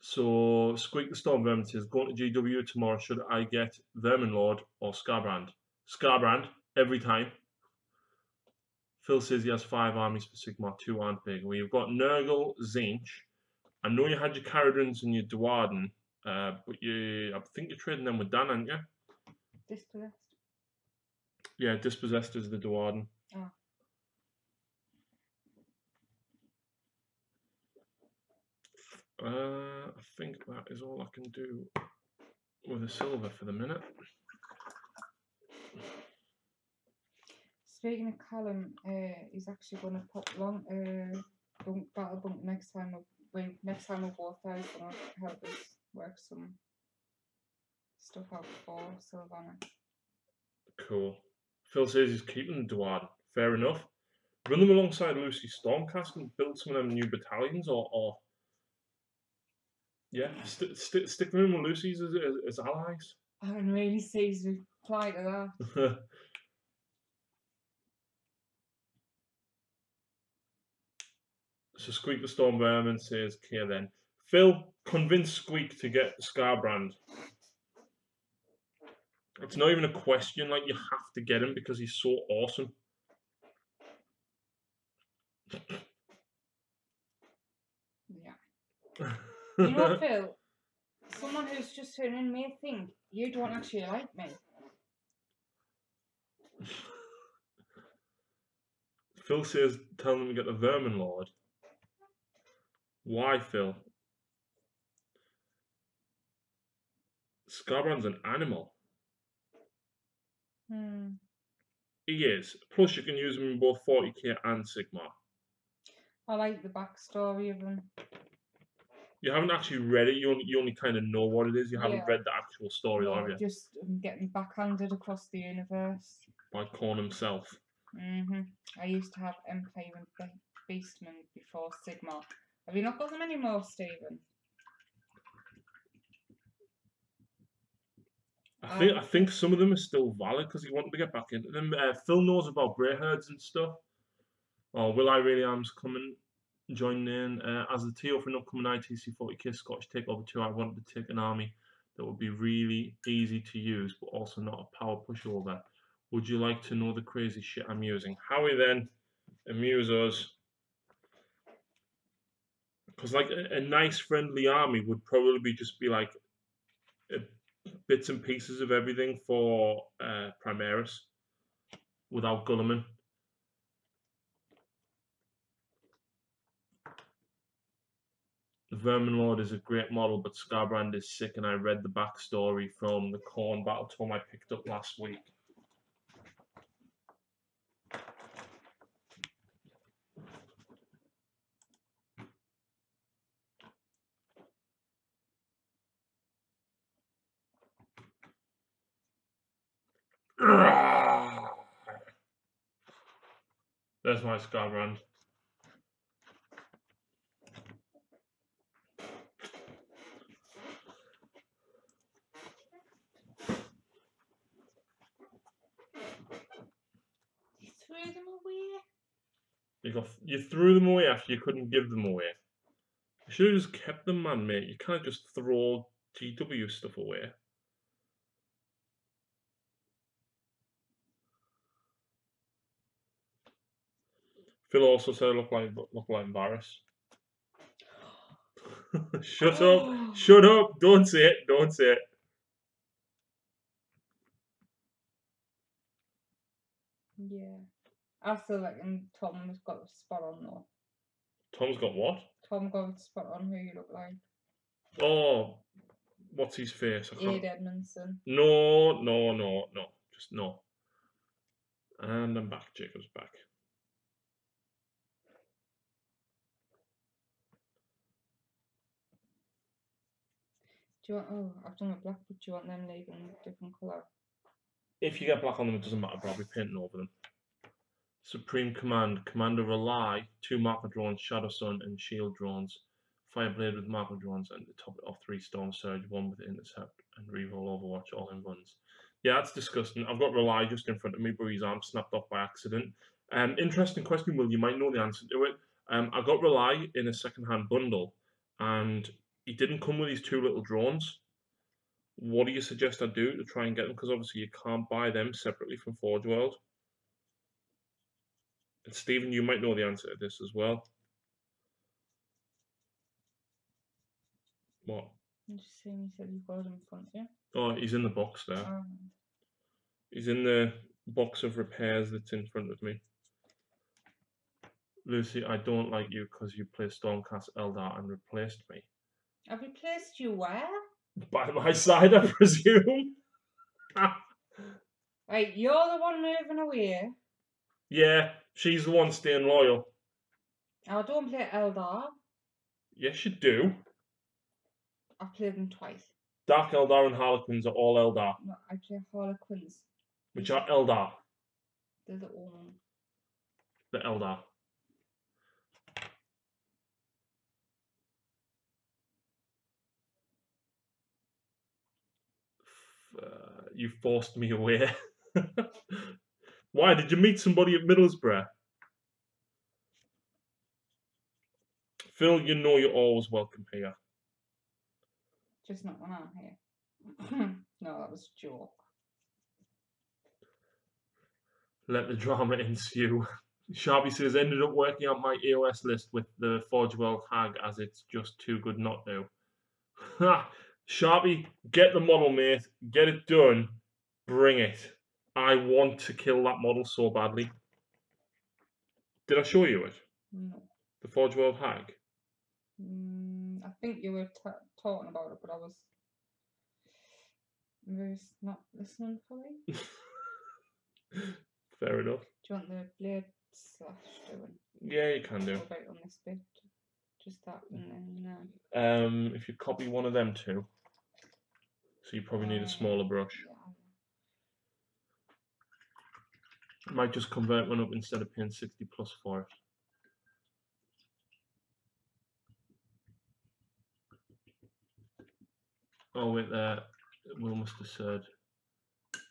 So Squeak the Storm Vermin says, going to GW tomorrow, should I get Vermin Lord or Scarbrand? Scarbrand, every time. Phil says he has 5 armies for Sigmar, 2 aren't big. We've got Nurgle, Zinch. I know you had your Caradons and your Duarden, but I think you're trading them with Dan, aren't you? Dispossessed. Yeah, Dispossessed is the Duarden. Oh. I think that is all I can do with a silver for the minute. Speaking of Callum, he's actually going to pop along Battle Bunk next time. Next time we'll both out, going to help us work some stuff out for Sylvana. Cool. Phil says he's keeping the Duarden. Fair enough. Run them alongside Lucy Stormcast and build some of them new battalions, or yeah, stick them in with Lucy's as allies. I can really see his reply to that. So Squeak the Storm Vermin says, okay then. Phil, convince Squeak to get Scarbrand. It's not even a question, like you have to get him because he's so awesome. Yeah. You know, Phil, someone who's just tuning in may think you don't actually like me. Phil says, tell them to get the Vermin Lord. Why, Phil? Scarbrand's an animal. He is. Plus, you can use him in both 40k and Sigmar. I like the backstory of him. You haven't actually read it. You only kind of know what it is. You haven't read the actual story, have you? Just getting backhanded across the universe. By Korn himself. I used to have Enclave and Beastman before Sigmar. Have you not got them anymore, Stephen? I think some of them are still valid because he wanted to get back into them. Phil knows about Grey Herds and stuff. Oh, Will I Really Am's coming, joining in. As the TO for an upcoming ITC 40k Scottish Takeover 2, I wanted to take an army that would be really easy to use, but also not a power pushover. Would you like to know the crazy shit I'm using? Howie then, amuse us. Because like a nice friendly army would probably just be like bits and pieces of everything for Primaris without Gulliman. The Vermin Lord is a great model, but Scarbrand is sick, and I read the backstory from the Khorne Battle Tome I picked up last week. There's my Scarbrand. You threw them away? You threw them away after you couldn't give them away. You should have just kept them, man, mate. You can't just throw GW stuff away. Phil also said I look like Varys. Shut up! Shut up! Don't say it! Don't say it! Yeah. I feel like Tom has got a spot on though. Tom's got what? Tom got a spot on who you look like. Oh, what's his face? Ade Edmondson. No. Just no. And I'm back. Jacob's back. Do you want? Oh, I've done a black, but do you want them leaving a different colour? If you get black on them, it doesn't matter, but I'll be painting over them. Supreme Command. Commander Rely, 2 marker drones, Shadow Sun, and Shield drones. Fireblade with marker drones, and the top it off 3 Storm Surge, 1 with Intercept, and reroll Overwatch, all in runs. Yeah, that's disgusting. I've got Rely just in front of me, but his arm snapped off by accident. Interesting question, Will. You might know the answer to it. I got Rely in a second-hand bundle, and he didn't come with these 2 little drones. What do you suggest I do to try and get them? Because obviously you can't buy them separately from Forge World. And Stephen, you might know the answer to this as well. What? I'm just saying you said you've got it in front of you. Oh, he's in the box there. Oh. He's in the box of repairs that's in front of me. Lucy, I don't like you because you played Stormcast Eldar and replaced me. I've replaced you where? By my side, I presume. Right, you're the one moving away. Yeah, she's the one staying loyal. I don't play Eldar. Yes, you do. I've played them twice. Dark Eldar and Harlequins are all Eldar. No, I play Harlequins. Which are Eldar. They're the old. The Eldar. You forced me away. Why? Did you meet somebody at Middlesbrough? Phil, you know you're always welcome here. Just not when I'm here. No, that was a joke. Let the drama ensue. Sharpie says, ended up working out my EOS list with the Forge World Hag as it's just too good not to. Ha! Sharpie, get the model, mate. Get it done. Bring it. I want to kill that model so badly. Did I show you it? No. The Forge World Hag? I think you were talking about it, but I was not listening fully. Fair enough. Do you want the blade slash doing? Yeah, you can do. Right on this bit. Just that and then If you copy one of them two, so you probably need a smaller brush. Yeah. Might just convert one up instead of paying 60 plus for it. Oh wait, there. Will must have said.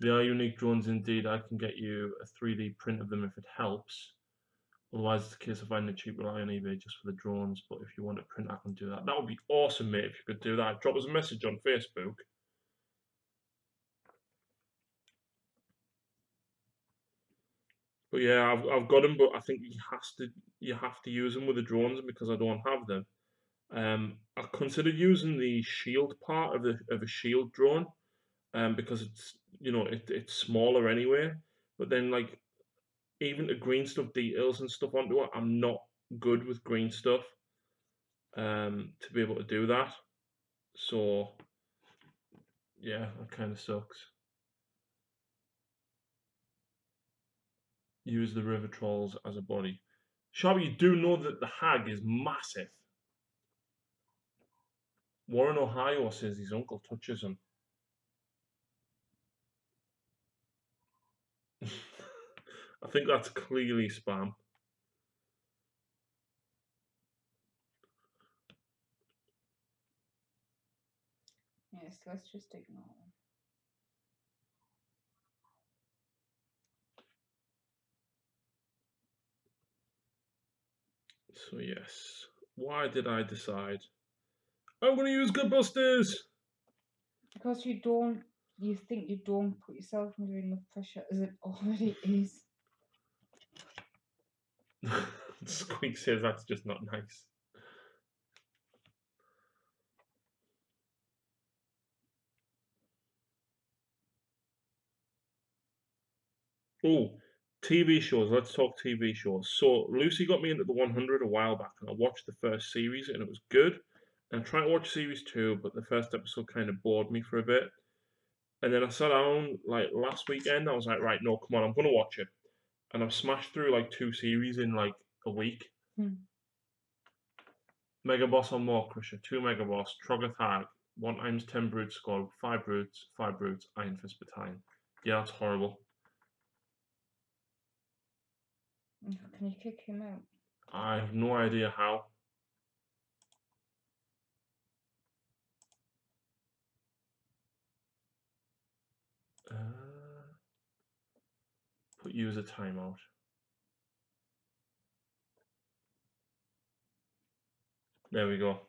They are unique drones indeed. I can get you a 3D print of them if it helps. Otherwise, it's a case of finding a cheap Rely on eBay just for the drones. But if you want a print, I can do that. That would be awesome, mate, if you could do that. Drop us a message on Facebook. But yeah, I've got them, but I think you have to use them with the drones because I don't have them. I considered using the shield part of a shield drone, because it's it's smaller anyway. But then like even the green stuff details and stuff onto it, I'm not good with green stuff to be able to do that. So yeah, that kind of sucks. Use the river trolls as a body. Shabby, you do know that the hag is massive. Warren, Ohio says his uncle touches him. I think that's clearly spam. Yes, let's just ignore them. So yes, why did I decide I'm going to use Ghostbusters? Because you think you don't put yourself under enough pressure as it already is. Squeak says that's just not nice. Oh, TV shows. Let's talk TV shows. So Lucy got me into the 100 a while back, and I watched the first series, and it was good. And I tried to watch series 2, but the first episode kind of bored me for a bit. And then I sat down like last weekend. I was like, right, no, come on, I'm gonna watch it. And I've smashed through like 2 series in like a week. Mega Boss on More Crusher, 2 Mega Boss, Trogger Hag, 1 times 10 Brute Squad, 5 Brutes, Iron Fist Battalion. Yeah, that's horrible. Can you kick him out? I have no idea how. Put user timeout. There we go.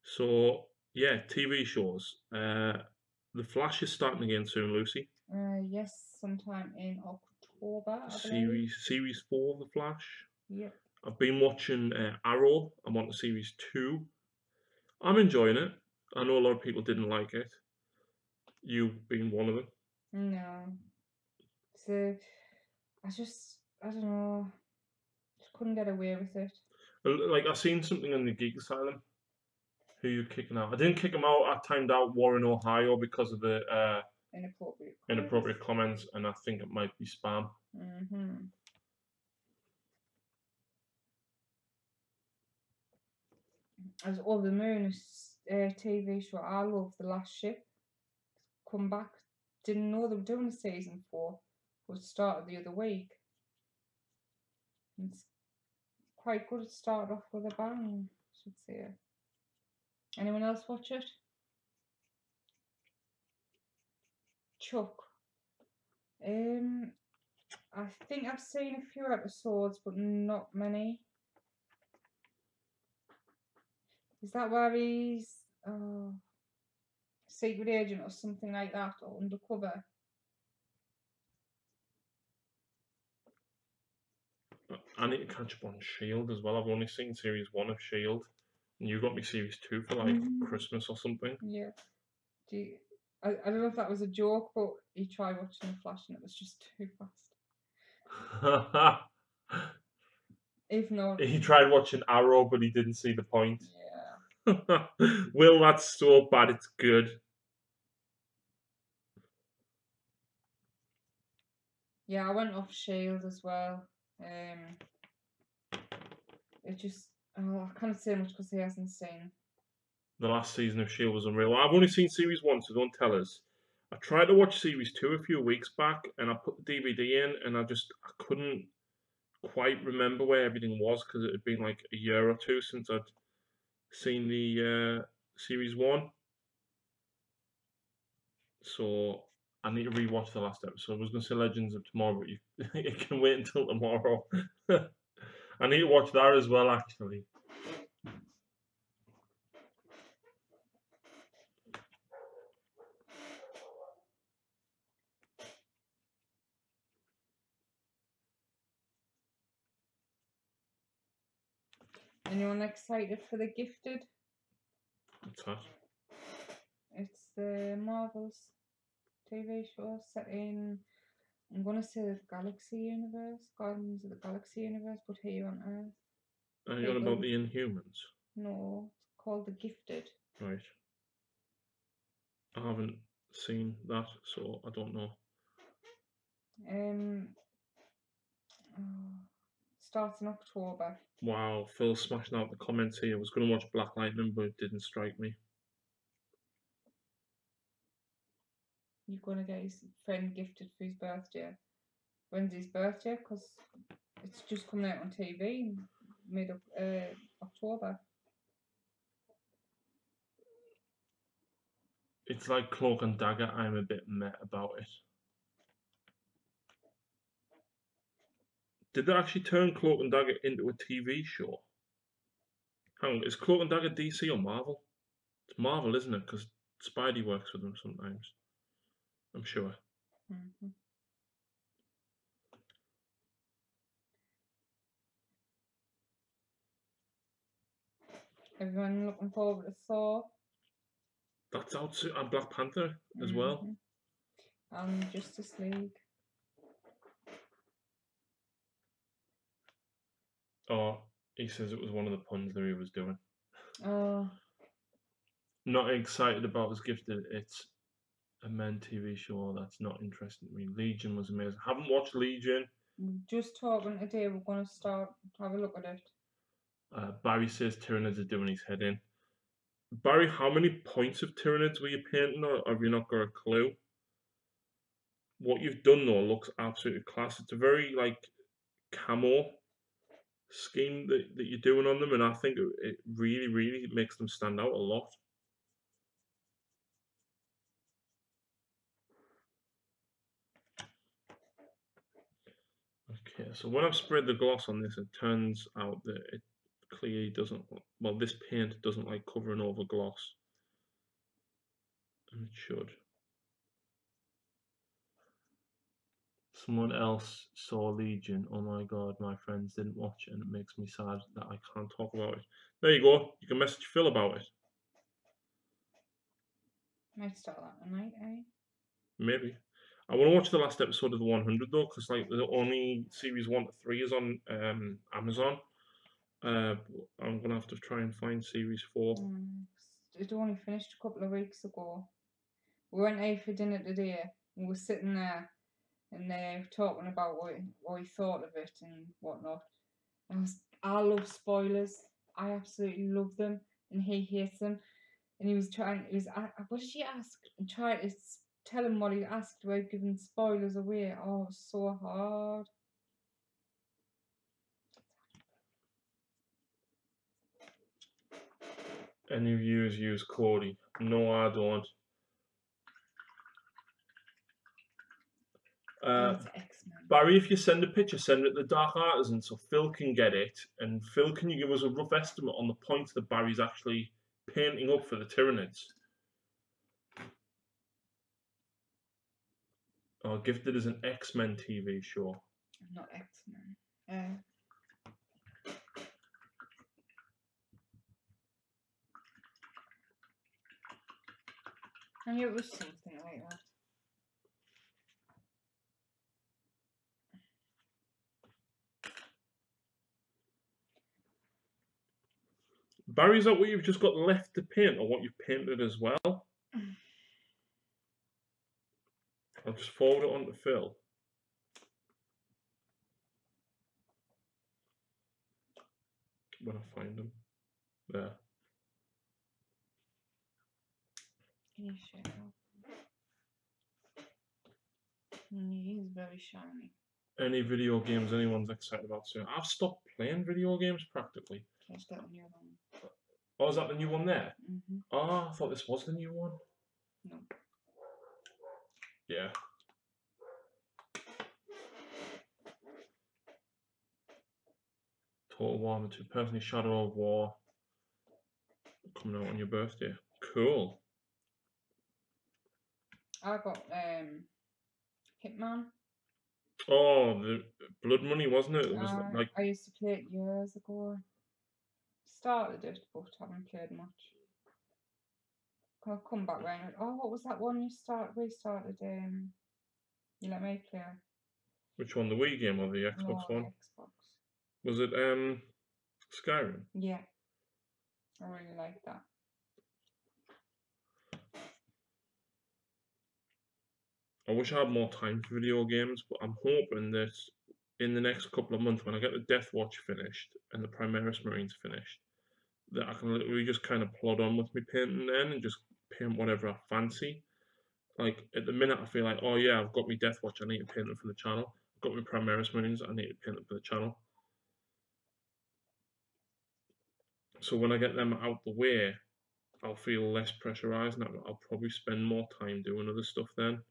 So yeah, TV shows. The Flash is starting again soon, Lucy. Yes, sometime in October, I believe. Series 4 of The Flash. Yep. I've been watching Arrow. I'm on to series 2. I'm enjoying it. I know a lot of people didn't like it. You being one of them. No. So I don't know. Just couldn't get away with it. Like I seen something on the Geek Asylum. Who you kicking out? I didn't kick him out. I timed out Warren, Ohio because of the inappropriate comments, and I think it might be spam. As Over the Moon, TV show I love, The Last Ship. Come back. Didn't know they were doing a season 4, but it started the other week. It's quite good. It started off with a bang, I should say. Anyone else watch it? Chuck. I think I've seen a few episodes, but not many. Is that where he's secret agent or something like that, or undercover? I need to catch up on Shield as well. I've only seen series 1 of Shield, and you got me series 2 for like Christmas or something. Yeah. I don't know if that was a joke, but he tried watching The Flash and it was just too fast. If not, he tried watching Arrow, but he didn't see the point. Yeah. Will, that's so bad. It's good. Yeah, I went off Shield as well. It just I can't say much because he hasn't seen. The last season of Shield was unreal. I've only seen series 1, so don't tell us. I tried to watch series 2 a few weeks back, and I put the DVD in, and I couldn't quite remember where everything was because it had been like a year or 2 since I'd seen the series 1. So I need to rewatch the last episode. I was going to say Legends of Tomorrow, but you can wait until tomorrow. I need to watch that as well, actually. Anyone excited for The Gifted? What's that? It's the Marvels TV show set in, I'm going to say the Galaxy Universe, Guardians of the Galaxy Universe, but here on Earth. Are you on about the Inhumans? No, it's called The Gifted. Right. I haven't seen that, so I don't know. Starts in October. Wow, Phil's smashing out the comments here. I was going to watch Black Lightning, but it didn't strike me. You're going to get his friend gifted for his birthday. When's his birthday? Because it's just coming out on TV mid October. It's like Cloak and Dagger. I'm a bit meh about it. Did they actually turn Cloak and Dagger into a TV show? Hang on, is Cloak and Dagger DC or Marvel? It's Marvel, isn't it? Because Spidey works with them sometimes. I'm sure. Mm-hmm. Everyone looking forward to Thor. That's out soon, and Black Panther as well. And Justice League. Oh, he says it was one of the puns that he was doing. Oh. Not excited about his Gifted. It's a men TV show that's not interesting to me. Legion was amazing. Haven't watched Legion. Just talking today, we're going to start, have a look at it. Barry says Tyranids are doing his head in. Barry, how many points of Tyranids were you painting, or have you not got a clue? What you've done though looks absolutely class. It's a very like camo scheme that you're doing on them, and I think it really, really makes them stand out a lot. Okay, so when I've sprayed the gloss on this, it turns out that it clearly doesn't, well, this paint doesn't like covering over gloss. And it should. Someone else saw Legion. Oh my god, my friends didn't watch it, and it makes me sad that I can't talk about it. There you go. You can message Phil about it. Might start that tonight, eh? Maybe. I want to watch the last episode of the 100 though, because like the only series 1 to 3 is on Amazon. I'm gonna have to try and find series 4. It only finished a couple of weeks ago. We went out for dinner today. We were sitting there, and they're talking about what he thought of it and whatnot. I love spoilers. I absolutely love them, and he hates them. And he was trying. What did she ask? And try to tell him what he asked without giving spoilers away. Oh, it was so hard. Any of you use Cody? No, I don't. Barry, if you send a picture, send it to Dark Artisan so Phil can get it. And Phil, can you give us a rough estimate on the points that Barry's actually painting up for the Tyranids? Oh, Gifted is an X-Men TV show. Not X-Men. I knew it was something like that. Barry, is that what you've just got left to paint, or what you've painted as well? I'll just forward it on to Phil. When I find them. There. Can you show it off? He is very shiny. Any video games anyone's excited about soon? I've stopped playing video games practically. Is that the new one? Oh, is that the new one there? Mm-hmm. Oh, I thought this was the new one. No. Yeah. Total War 2, personally Shadow of War coming out on your birthday. Cool. I got Hitman. Oh, the Blood Money, wasn't it? It was like I used to play it years ago. started it, but haven't played much. I'll come back round. Oh, what was that one you restarted? You let me play. Which one, the Wii game or the Xbox No, one? Xbox. Was it Skyrim? Yeah, I really like that. I wish I had more time for video games, but I'm hoping that in the next couple of months, when I get the Death Watch finished and the Primaris Marines finished, that I can literally just kind of plod on with my painting then and just paint whatever I fancy. Like, at the minute, I feel like, oh yeah, I've got my Death Watch, I need to paint it for the channel. I've got my Primaris Marines, I need to paint it for the channel. So when I get them out the way, I'll feel less pressurized and I'll probably spend more time doing other stuff then.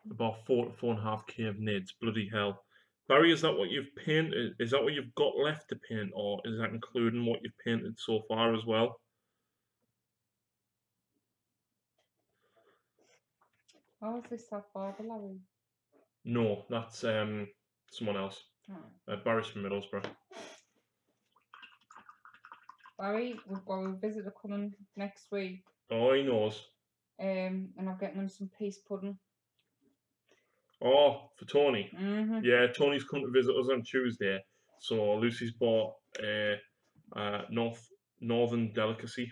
About 4 to 4.5k of nids, bloody hell. Barry, is that what you've painted? Is that what you've got left to paint, or is that including what you've painted so far as well? Oh, is this that Barbara Larry? No, that's someone else. Oh. Barry's from Middlesbrough. Barry, we've got a visitor coming next week. Oh, he knows. And I'm getting him some peace pudding. Oh, for Tony. Mm-hmm. Yeah, Tony's come to visit us on Tuesday. So Lucy's bought a northern delicacy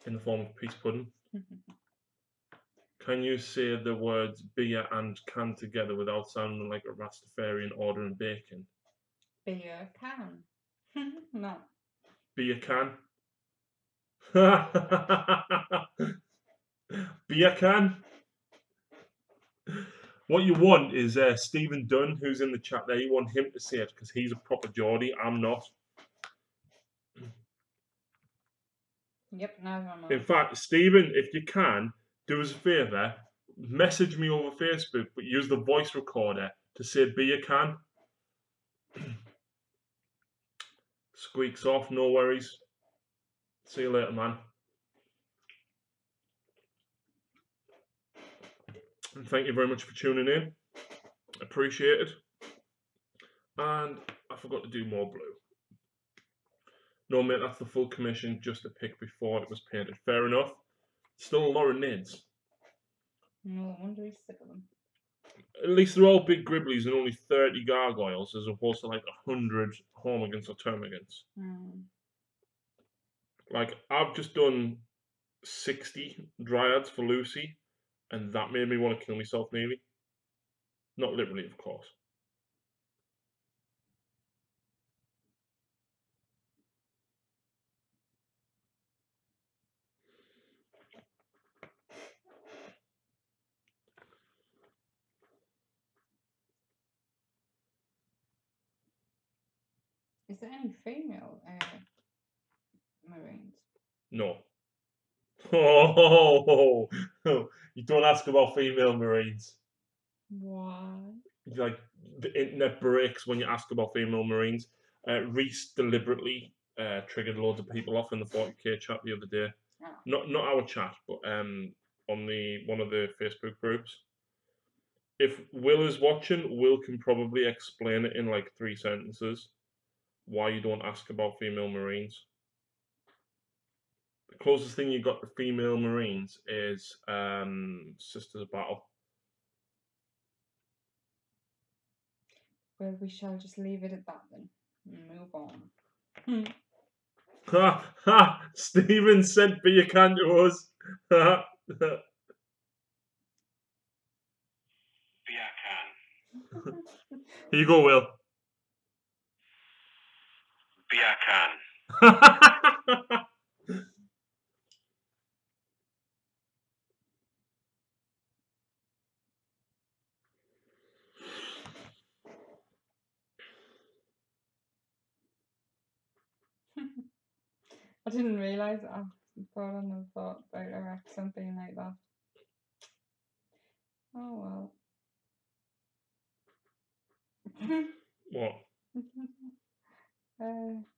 in the form of peace pudding. Can you say the words beer and can together without sounding like a Rastafarian ordering bacon? Beer can. No. Beer can. Beer can. What you want is Stephen Dunn, who's in the chat there. You want him to say it because he's a proper Geordie. I'm not. Yep, no, I'm not. In fact, Stephen, if you can, do us a favour, message me over Facebook, but use the voice recorder to say beer can. Squeaks off, no worries. See you later, man. And thank you very much for tuning in. Appreciate it. And I forgot to do more blue. No, mate, that's the full commission, just a pick before it was painted. Fair enough. Still a lot of nids. No wonder he's sick of them. At least they're all big gribblies and only 30 gargoyles as opposed to like 100 hormigans or termagants. Like, I've just done 60 dryads for Lucy, and that made me want to kill myself nearly. Not literally, of course. Is there any female Marines? No. Oh, you don't ask about female Marines. Why? Like, the internet breaks when you ask about female Marines. Reese deliberately triggered loads of people off in the 40k chat the other day. Oh. Not our chat, but on one of the Facebook groups. If Will is watching, Will can probably explain it in like 3 sentences why you don't ask about female Marines. The closest thing you got to female Marines is Sisters of Battle. Well, we shall just leave it at that then and move on. Ha ha! Stephen sent beer can to us. Beer can. Here you go, Will. Beer can. I didn't realise it. Oh, God, I never thought about her accent being like that. Oh well. What?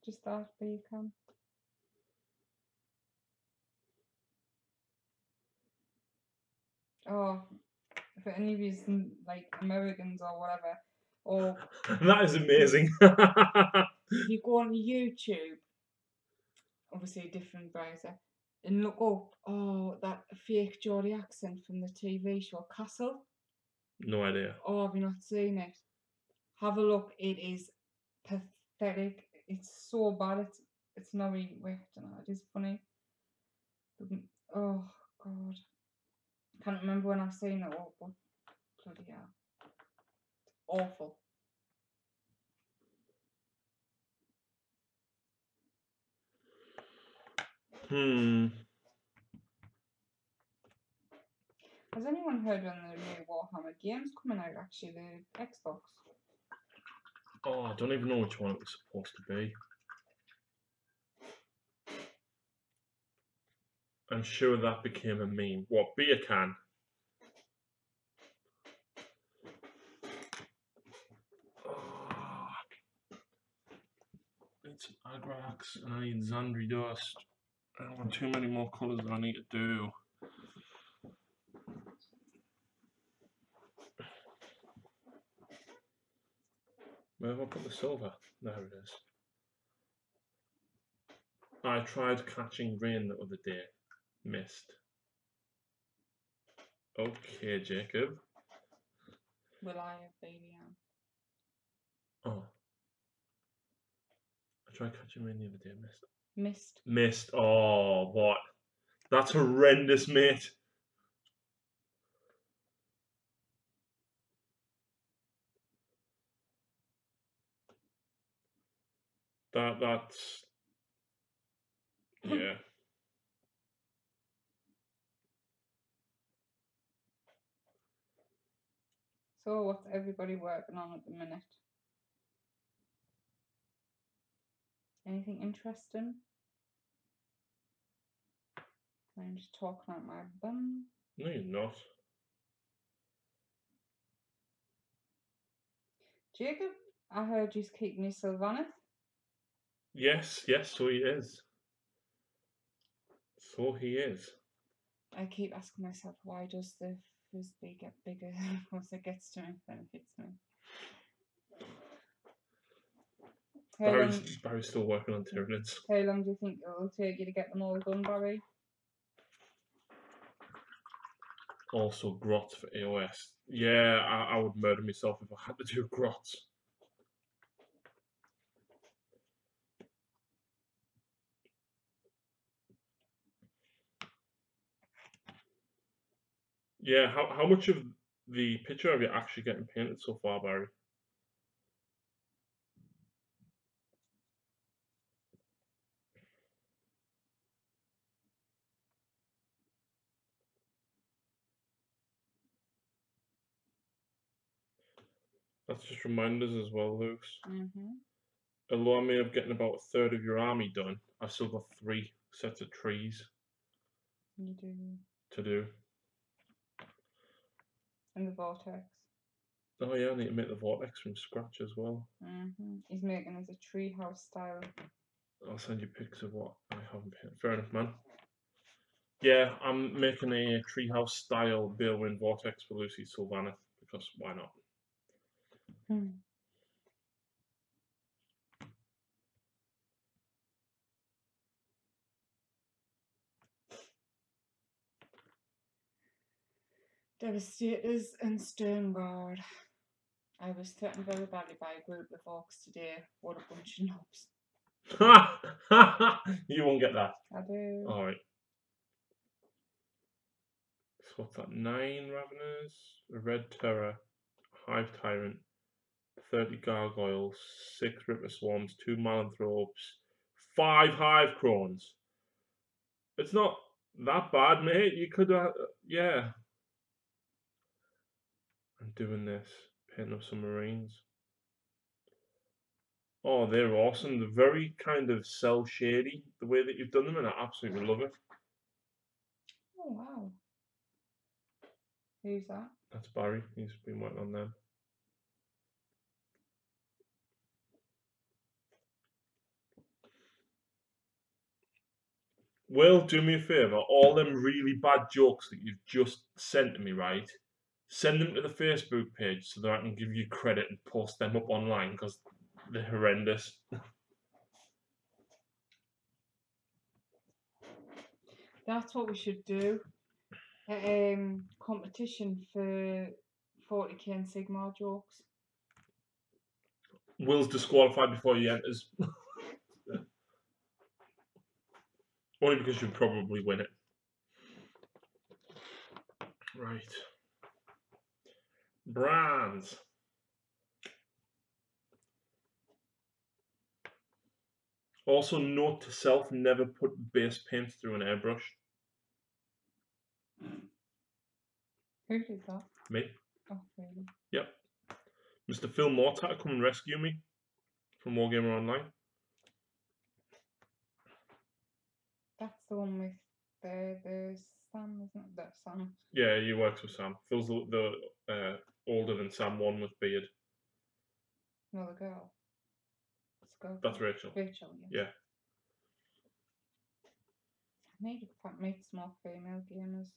Just that, but you can. Oh, for any reason, like Americans or whatever, or That is amazing. if you go on YouTube, obviously a different browser, and look up, that fake Geordie accent from the TV show Castle. No idea. Oh, have you not seen it? Have a look. It is pathetic. It's so bad. It's not really. Wait, I don't know. It is funny. Oh God, can't remember when I've seen it. Oh, but bloody hell, awful. Has anyone heard when the new Warhammer game's coming out? Actually, the Xbox. Oh, I don't even know which one it was supposed to be. I'm sure that became a meme. What, beer can? Oh, it's Agrax and I need Zandri Dust. I don't want too many more colours than I need to do. Where have I put the silver? There it is. I tried catching rain the other day. Missed. Okay, Jacob. Will I have baby Anne? Oh. I tried catching rain the other day. Missed. Missed. Missed. Oh, what? That's horrendous, mate. That's yeah. So what's everybody working on at the minute? Anything interesting? I'm just talking out my bum. No, you're not. Jacob, I heard you's keeping your Sylvaneth. Yes, so he is. So he is. I keep asking myself, why does the frisbee get bigger once it gets to me, then it hits me? Barry's still working on Tyranids. How long do you think it'll take you to get them all done, Barry? Also, grots for AOS. Yeah, I would murder myself if I had to do grots. Yeah, how much of the picture have you actually getting painted so far, Barry? That's just reminders as well, Luke. Although I may have gotten about a third of your army done, I've still got 3 sets of trees You do. to do. And the vortex. Oh yeah, I need to make the vortex from scratch as well. He's making us a treehouse style. I'll send you pics of what I haven't painted. Fair enough, man. Yeah, I'm making a treehouse style Balewind vortex for Lucy Sylvaneth because why not? Devastators and Sternguard. I was threatened very badly by a group of orcs today. What a bunch of knobs. You won't get that. I do. Alright. So what's that? 9 Raveners, a Red Terror, Hive Tyrant, 30 Gargoyles, 6 Ripper Swarms, 2 Malanthropes, 5 Hive Crones. It's not that bad, mate. You could, yeah. I'm doing this, painting up some Marines. Oh, they're awesome. They're very kind of cell shady, the way that you've done them, and I absolutely love it. Oh, wow. Who's that? That's Barry. He's been working on them. Will, do me a favour. All them really bad jokes that you've just sent to me, right? Send them to the Facebook page so that I can give you credit and post them up online because they're horrendous. That's what we should do. Competition for 40k and Sigmar jokes. Will's disqualified before he enters. Only because you'd probably win it. Right. Brands. Also, note to self: never put base paint through an airbrush. Who did that? Me. Oh, really? Yep. Mr. Phil Mortar to come and rescue me from Wargamer Online. That's the one with the Sam, isn't it? That Sam. Yeah, he works with Sam. Phil's the older than Sam one with beard. No, the girl. What's the girl That's called? Rachel. Rachel, yes. Yeah. I need to meet some more female gamers.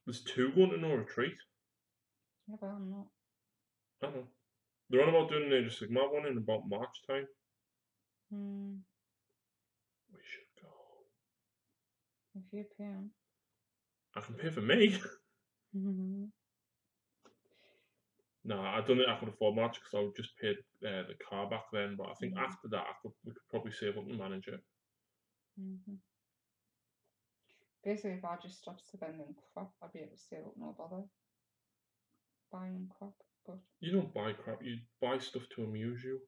There's 2 going to no retreat. Yeah, but I'm not. I know. They're on about doing an Age of Sigmar one in about March time. We should go. If you pay on. I can pay for me. No, I don't think I could afford March because I would just pay the car back then. But I think after that, we could probably save up and manage it. Basically, if I just stopped spending crap, I'd be able to save up, no bother buying crap. But you don't buy crap. You buy stuff to amuse you.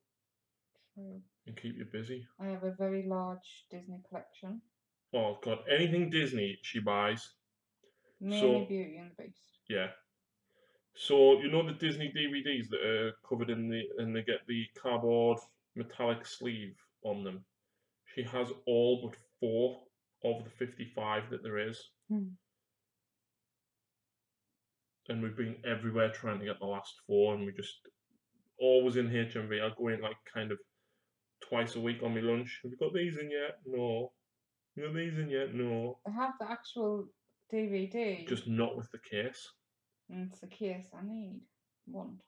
True. And keep you busy. I have a very large Disney collection. Oh God, anything Disney she buys. Mainly Beauty and the Beast. Yeah. So you know the Disney DVDs that are covered in and they get the cardboard metallic sleeve on them. She has all but 4 of the 55 that there is. And we've been everywhere trying to get the last 4, and we just always in HMV. I go in like kind of twice a week on my lunch. Have you got these in yet? No. You got these in yet? No. I have the actual DVD. Just not with the case. And it's the case I need. Want.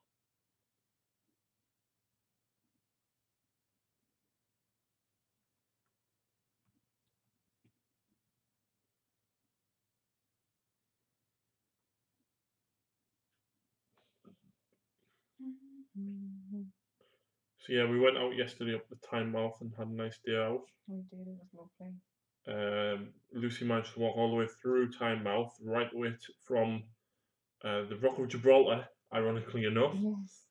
So yeah, we went out yesterday up the Tynemouth and had a nice day out. We did, it was lovely. Lucy managed to walk all the way through Tynemouth, right away from the Rock of Gibraltar, ironically enough, yes.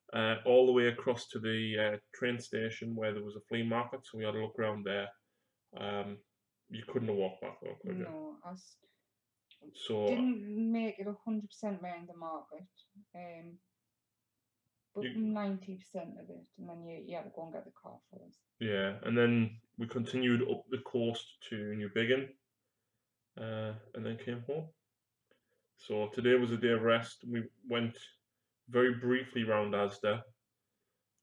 all the way across to the train station where there was a flea market, so we had a look around there. You couldn't have walked back though, could you? No, So didn't make it 100% around the market. But 90% of it, and then you had to go and get the car first. Yeah, and then we continued up the coast to New Biggin, and then came home. So today was a day of rest. We went very briefly round Asda,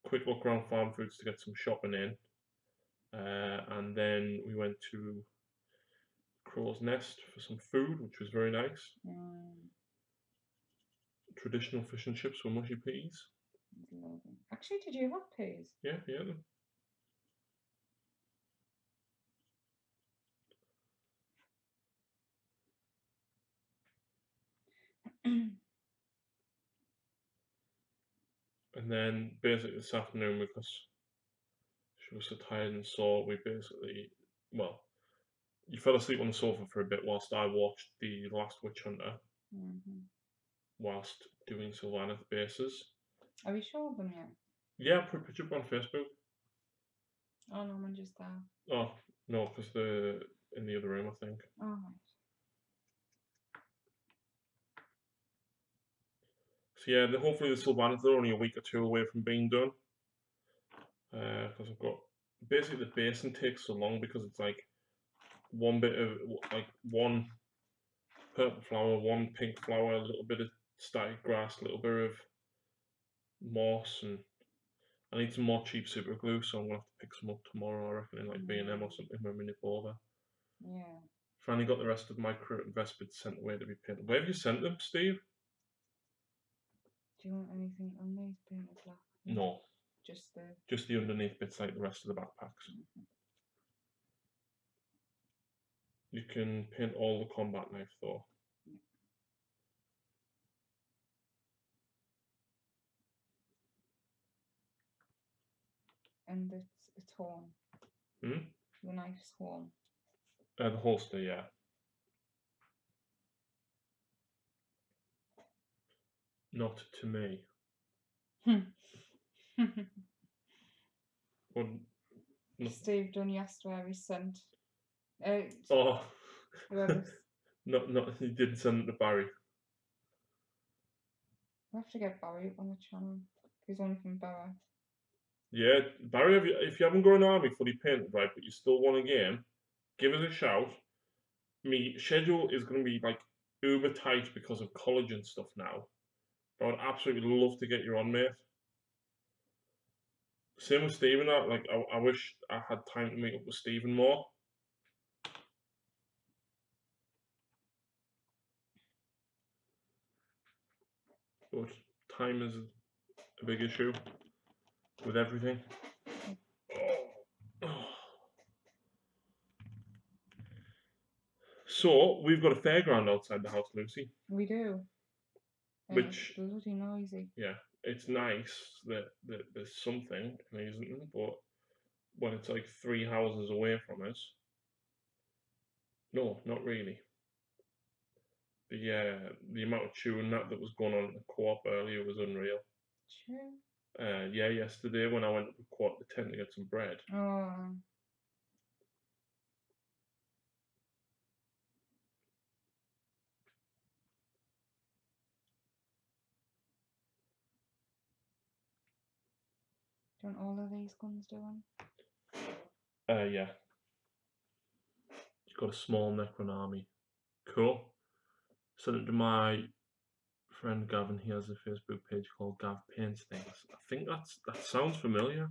quick look around Farm Foods to get some shopping in, and then we went to Crow's Nest for some food, which was very nice. Traditional fish and chips with mushy peas. Actually, did you have peas? Yeah, yeah. And then basically this afternoon, because she was so tired and sore, we basically, well, you fell asleep on the sofa for a bit whilst I watched The Last Witch Hunter, whilst doing Sylvaneth bases. Have you showed them yet? Yeah, I put a picture up on Facebook. Oh no, I'm just there. Oh, no, because they're in the other room, I think. Oh, right. So yeah, hopefully the Sylvaneth, they're only a week or 2 away from being done. Because I've got, basically the basin takes so long because it's like one bit of, like one purple flower, one pink flower, a little bit of static grass, a little bit of moss, and I need some more cheap super glue, so I'm going to have to pick some up tomorrow, I reckon, in like B&M or something when we nip over. Yeah. Finally got the rest of my Vespid sent away to be painted. Where have you sent them, Steve? Do you want anything on these painted black? No. Just the underneath bits like the rest of the backpacks. You can paint all the combat knife though. Yeah. And it's torn. Hmm? The knife's torn. The holster, yeah. Not to me. What? Steve done yesterday. He sent. Oh. Whoever's. Not. He didn't send it to Barry. We'll have to get Barry up on the channel. He's on from Barry. Yeah, Barry, if you haven't got an army fully painted, right, but you still want a game, give us a shout. Me schedule is going to be like uber tight because of college and stuff now. But I would absolutely love to get you on, mate. Same with Stephen. Like, I wish I had time to meet up with Stephen more. But time is a big issue with everything. So, we've got a fairground outside the house, Lucy. We do. Which, it's bloody noisy. Yeah, it's nice that there's something amazing, but when it's like 3 houses away from us, no, not really. The amount of chewing that was going on in the co-op earlier was unreal. True. Yeah, yesterday when I went to the co-op to tent to get some bread. Oh. Do you want all of these guns doing? Yeah. You've got a small Necron army. Cool. Sent it to my friend Gavin. He has a Facebook page called Gav Paints Things. I think that sounds familiar.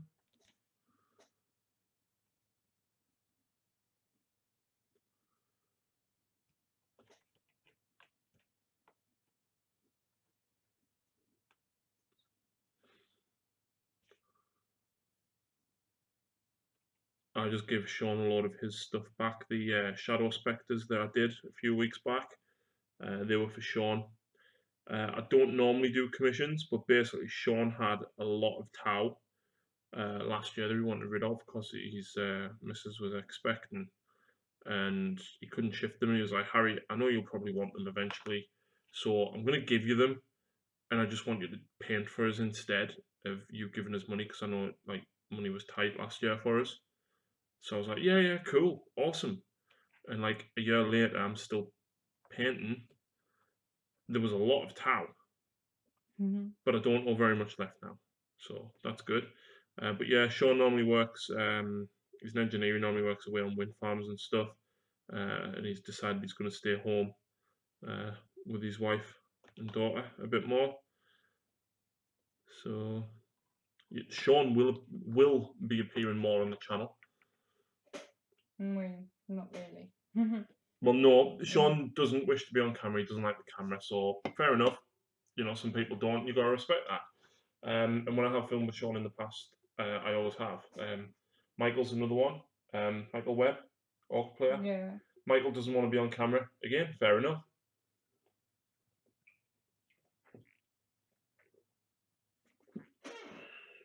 I just gave Sean a lot of his stuff back. The Shadow Spectres that I did a few weeks back, they were for Sean. I don't normally do commissions, but basically Sean had a lot of Tau last year that he wanted rid of because his missus was expecting, and he couldn't shift them. He was like, Harry, I know you'll probably want them eventually, so I'm going to give you them, and I just want you to paint for us instead of you giving us money, because I know like money was tight last year for us. So I was like, yeah, cool, awesome. And like a year later, I'm still painting. There was a lot of Tau, but I don't know very much left now, so that's good. But yeah, Sean normally works. He's an engineer. He normally works away on wind farms and stuff, and he's decided he's going to stay home with his wife and daughter a bit more. So Sean will be appearing more on the channel. Not really. Well, no, Sean doesn't wish to be on camera. He doesn't like the camera, so fair enough. You know, some people don't. You got to respect that. And when I have filmed with Sean in the past, I always have. Michael's another one. Michael Webb, Orc player. Yeah. Michael doesn't want to be on camera. Again, fair enough.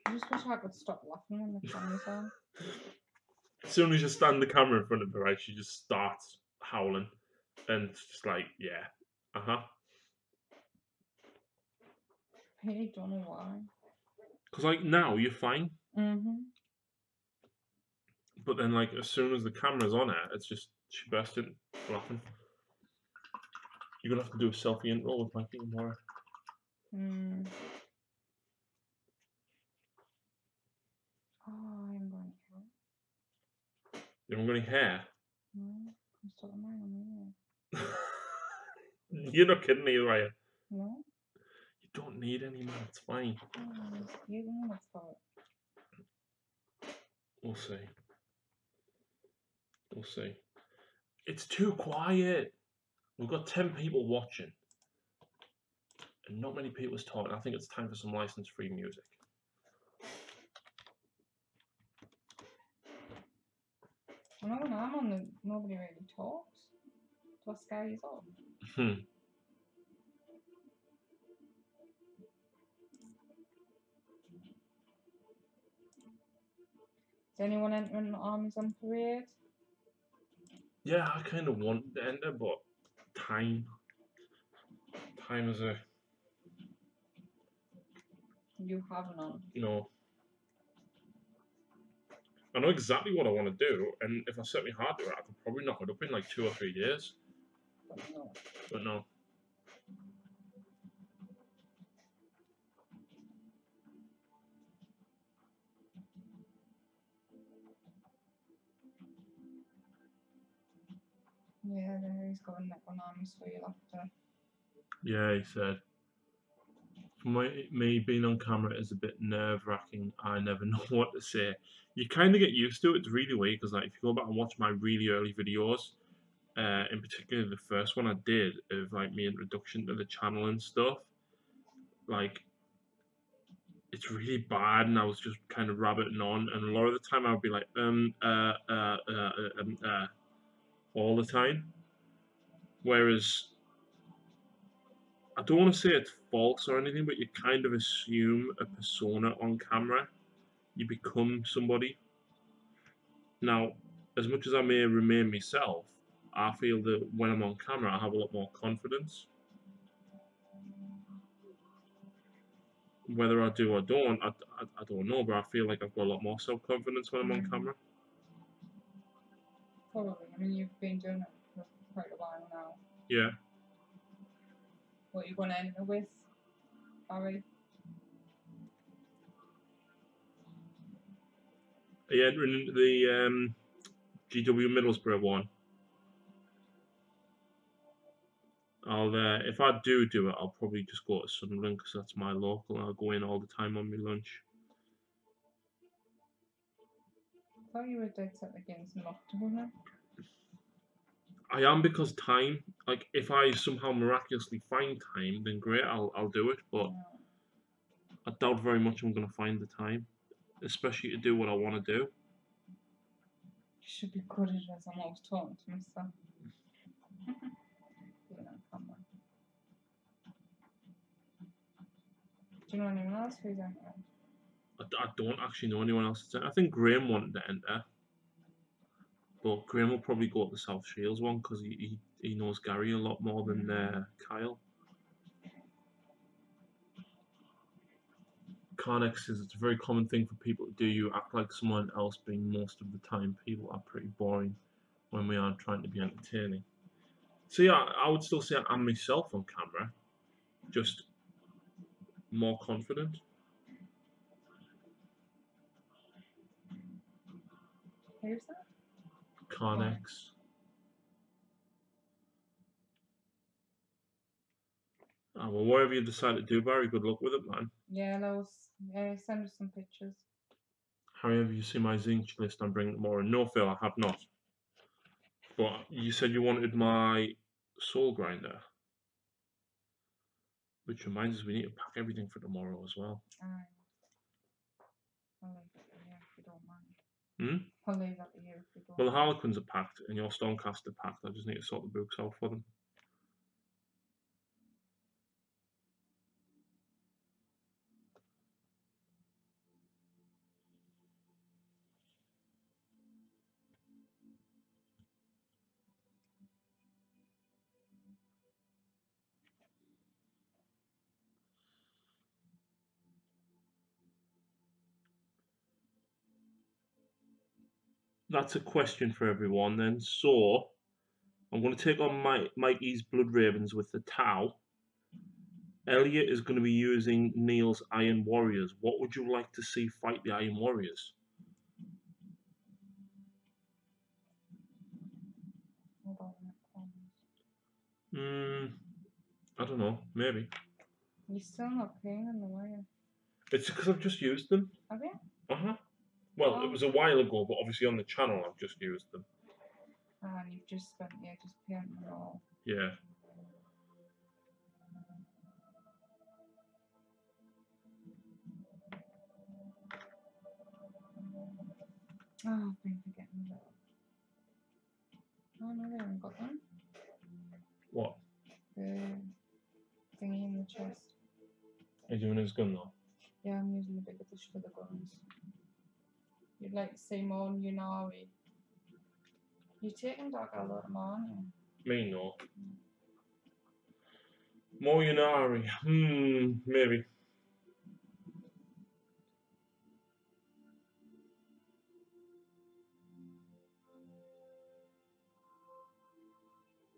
I just wish I could stop laughing when the camera's on. As soon as you stand the camera in front of her, right, she just starts howling. And it's just like, yeah, I really don't know why. Because, like, now you're fine. But then, like, as soon as the camera's on her, it's just, she bursts into laughing. You're going to have to do a selfie intro with Mikey tomorrow. Oh, I haven't got any hair. You haven't got any hair? No, I'm still mine on my hair. You're not kidding either, are you? No. You don't need any, man. It's fine. You know what's for it. We'll see. We'll see. It's too quiet. We've got 10 people watching. And not many people is talking. I think it's time for some license-free music. I know when I'm on nobody really talks. Plus guy is up. Is anyone entering armies on parade? Yeah, I kind of want to enter, but time is a... You have none. No. I know exactly what I want to do, and if I set my heart to it, I could probably knock it up in like 2 or 3 days. But no. Yeah, he's got a neck on armies for you after. Yeah, he said. For me, being on camera is a bit nerve-wracking. I never know what to say. You kind of get used to it. It's really weird because, like, if you go back and watch my really early videos, in particular the first one I did of like my introduction to the channel and stuff, like, it's really bad, and I was just kind of rabbiting on, and a lot of the time I would be like, all the time. Whereas I don't want to say it's false or anything, but you kind of assume a persona on camera. You become somebody. Now, as much as I may remain myself, I feel that when I'm on camera, I have a lot more confidence. Whether I do or don't, I don't know, but I feel like I've got a lot more self-confidence when I'm on camera. Probably. I mean, you've been doing it for quite a while now. Yeah. What are you going to enter with, Barry? Are you entering into the GW Middlesbrough one? If I do it, I'll probably just go to Sunderland because that's my local. I'll go in all the time on my lunch. I thought you were dead set against not doing it. I am, because time. Like, if I somehow miraculously find time, then great, I'll do it. But I doubt very much I'm gonna find the time, especially to do what I want to do. You should be good at it, as I'm always talking to myself. Do you know anyone else who's entering? I don't actually know anyone else. I think Graham wanted to enter, but Graham will probably go to the South Shields one because he knows Gary a lot more than Kyle. Carnex says it's a very common thing for people to do. You act like someone else being most of the time. People are pretty boring when we are trying to be entertaining. So yeah, I would still say I'm myself on camera, just more confident. Who's that? Carnex. Oh, well, whatever you decide to do, Barry, good luck with it, man. Yeah, send us some pictures. Harry, have you seen my zinc list? I'm bringing more in. No, Phil, I have not. But you said you wanted my soul grinder. Which reminds us, we need to pack everything for tomorrow as well. I'll leave it to you if you don't mind. I'll leave that to you if you don't. Well, the Harlequins are packed and your Stormcast are packed. I just need to sort the books out for them. That's a question for everyone then. So, I'm going to take on Mikey's Blood Ravens with the Tau. Elliot is going to be using Neil's Iron Warriors. What would you like to see fight the Iron Warriors? I don't know. Maybe. You're still not paying them, are you? It's because I've just used them. Have you? Well, it was a while ago, but obviously on the channel I've just used them. And you've just spent just painting it all. Yeah. Oh, I've been forgetting that. Oh no, they haven't got them. What? The thingy in the chest. Are you doing his gun though? Yeah, I'm using the bigger bush for the guns. You'd like to see more Yunari. You're taking Dark a lot more, aren't you? Me, no. More Yunari. Maybe.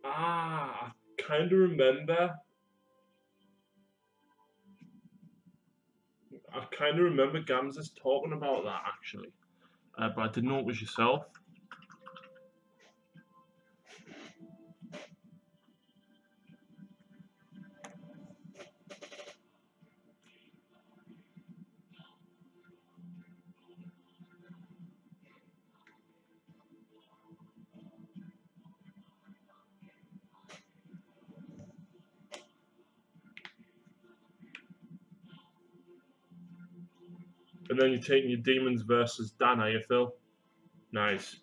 I kind of remember. I kind of remember Gamzes talking about that actually, but I didn't know it was yourself. And then you're taking your demons versus Dan, are you, Phil? Nice.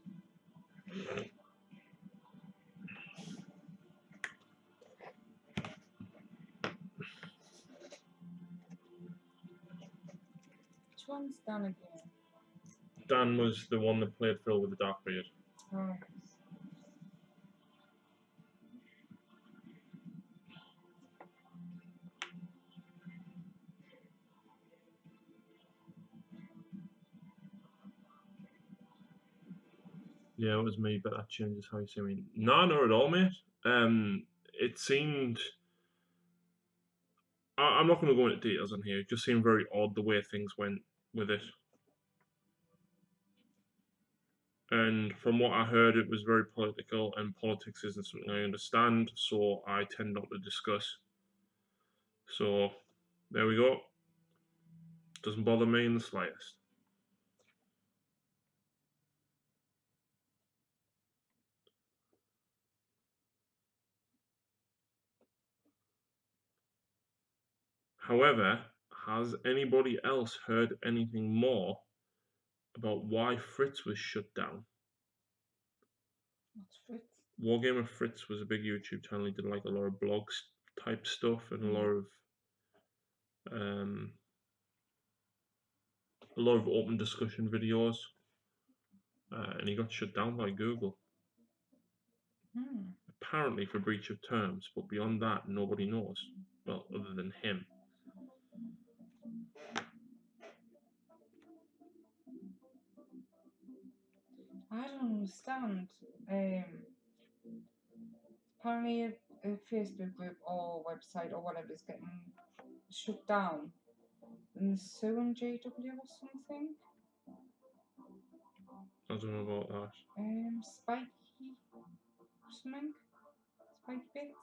Which one's Dan again? Dan was the one that played Phil with the dark beard. Oh. Yeah, it was me, but that changes how you see me. No, not at all, mate. It seemed. I'm not going to go into details on here. It just seemed very odd the way things went with it. And from what I heard, it was very political, and politics isn't something I understand, so I tend not to discuss. So, there we go. Doesn't bother me in the slightest. However, has anybody else heard anything more about why Fritz was shut down? What's Fritz? Wargamer Fritz was a big YouTube channel. He did like a lot of blogs type stuff and a lot of open discussion videos. And he got shut down by Google. Apparently for breach of terms, but beyond that, nobody knows. Well, other than him. I don't understand. Apparently a Facebook group or website or whatever is getting shut down. And they're suing JW or something. I don't know about that. Spiky something? Spiky bits?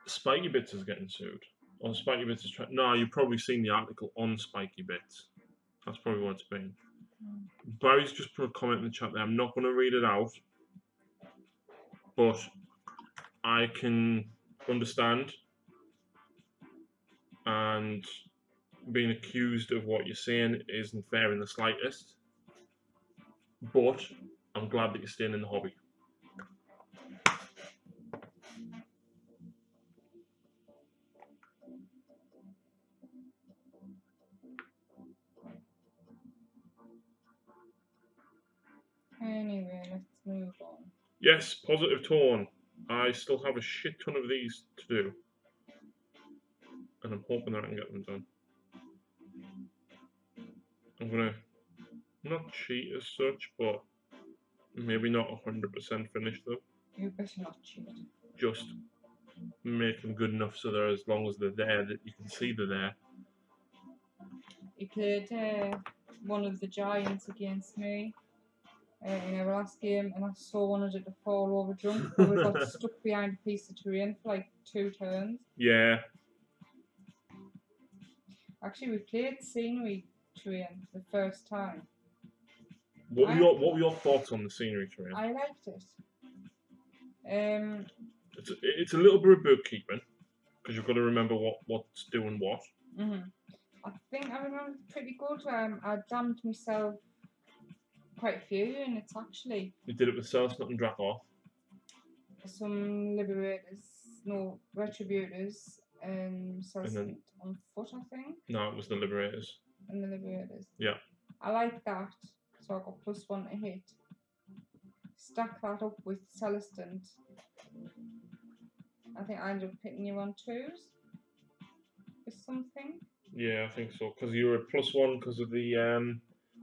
Spiky Bits is getting sued. Or Spiky Bits is trying. No, you've probably seen the article on Spiky Bits. That's probably what it's been. Barry's just put a comment in the chat there. I'm not going to read it out, but I can understand. And being accused of what you're saying isn't fair in the slightest. But I'm glad that you're staying in the hobby. Anyway, let's move on. Yes, positive tone. I still have a shit ton of these to do. And I'm hoping that I can get them done. I'm going to not cheat as such, but maybe not 100% finish them. You better not cheat. Just make them good enough so they're, as long as they're there, that you can see they're there. He played one of the giants against me in our last game, and I so wanted it to fall over drunk, but we got stuck behind a piece of terrain for like 2 turns. Yeah. Actually, we played scenery terrain for the first time. What were your thoughts on the scenery terrain? I liked it. It's a little bit of bookkeeping because you've got to remember what's doing what. I think I remember pretty good. I damned myself quite a few units actually. You did it with Cells, and Dracoth. Some liberators, no retributors, and Celestant on foot, I think. No, it was the Liberators. And the liberators. Yeah. I like that. So I got +1 to hit. Stack that up with Celestant. I think I ended up hitting you on 2s with something. Yeah, I think so. Because you were at +1 because of the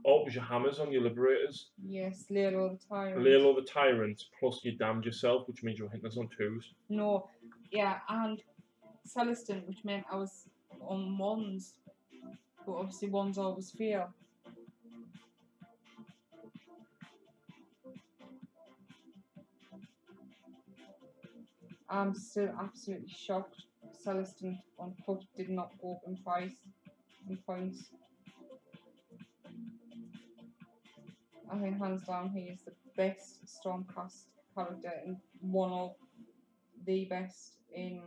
it was your hammers on your Liberators. Yes, Lalo the Tyrant. Lalo the Tyrant, plus you damned yourself, which means you were hitting us on 2s. No, yeah, and Celestant, which meant I was on 1s. But obviously 1s always fail. I'm still absolutely shocked. Celestant on foot did not go up in price and points. I think hands down he is the best Stormcast character and one of the best in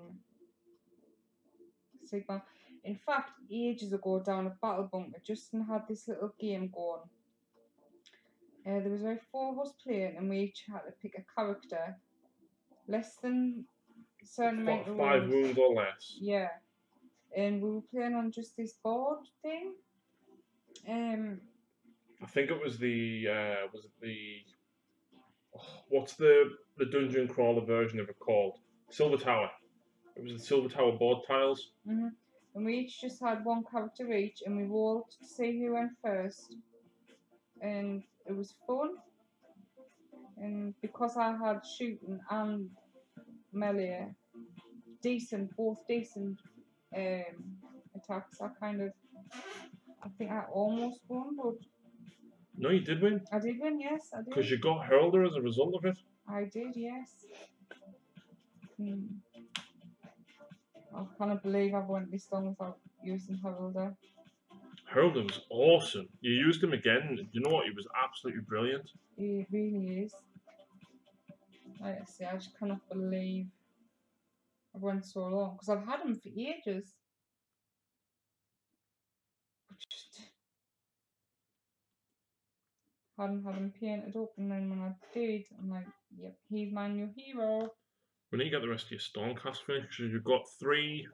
Sigma. In fact, ages ago down at Battle Bunker, Justin had this little game going. There was about 4 of us playing and we each had to pick a character less than a certain amount of 5 wounds or less. Yeah. And we were playing on just this board thing. I think it was what's the dungeon crawler version of it called? Silver Tower. It was the Silver Tower board tiles. And we each just had 1 character each and we rolled to see who went first. And it was fun. And because I had shooting and melee, both decent attacks, I think I almost won, but... No, you did win. I did win, yes, I did. Because you got Heralder as a result of it. I did, yes. I can't believe I've went this long without using Heralder. Heralder was awesome. You used him again. You know what? He was absolutely brilliant. He really is. Like I say, I just cannot believe I've went so long. Because I've had him for ages. But just hadn't had him painted up. And then when I did, I'm like, yep, he's my new hero. We need to get the rest of your Stormcast finished. You've got 3...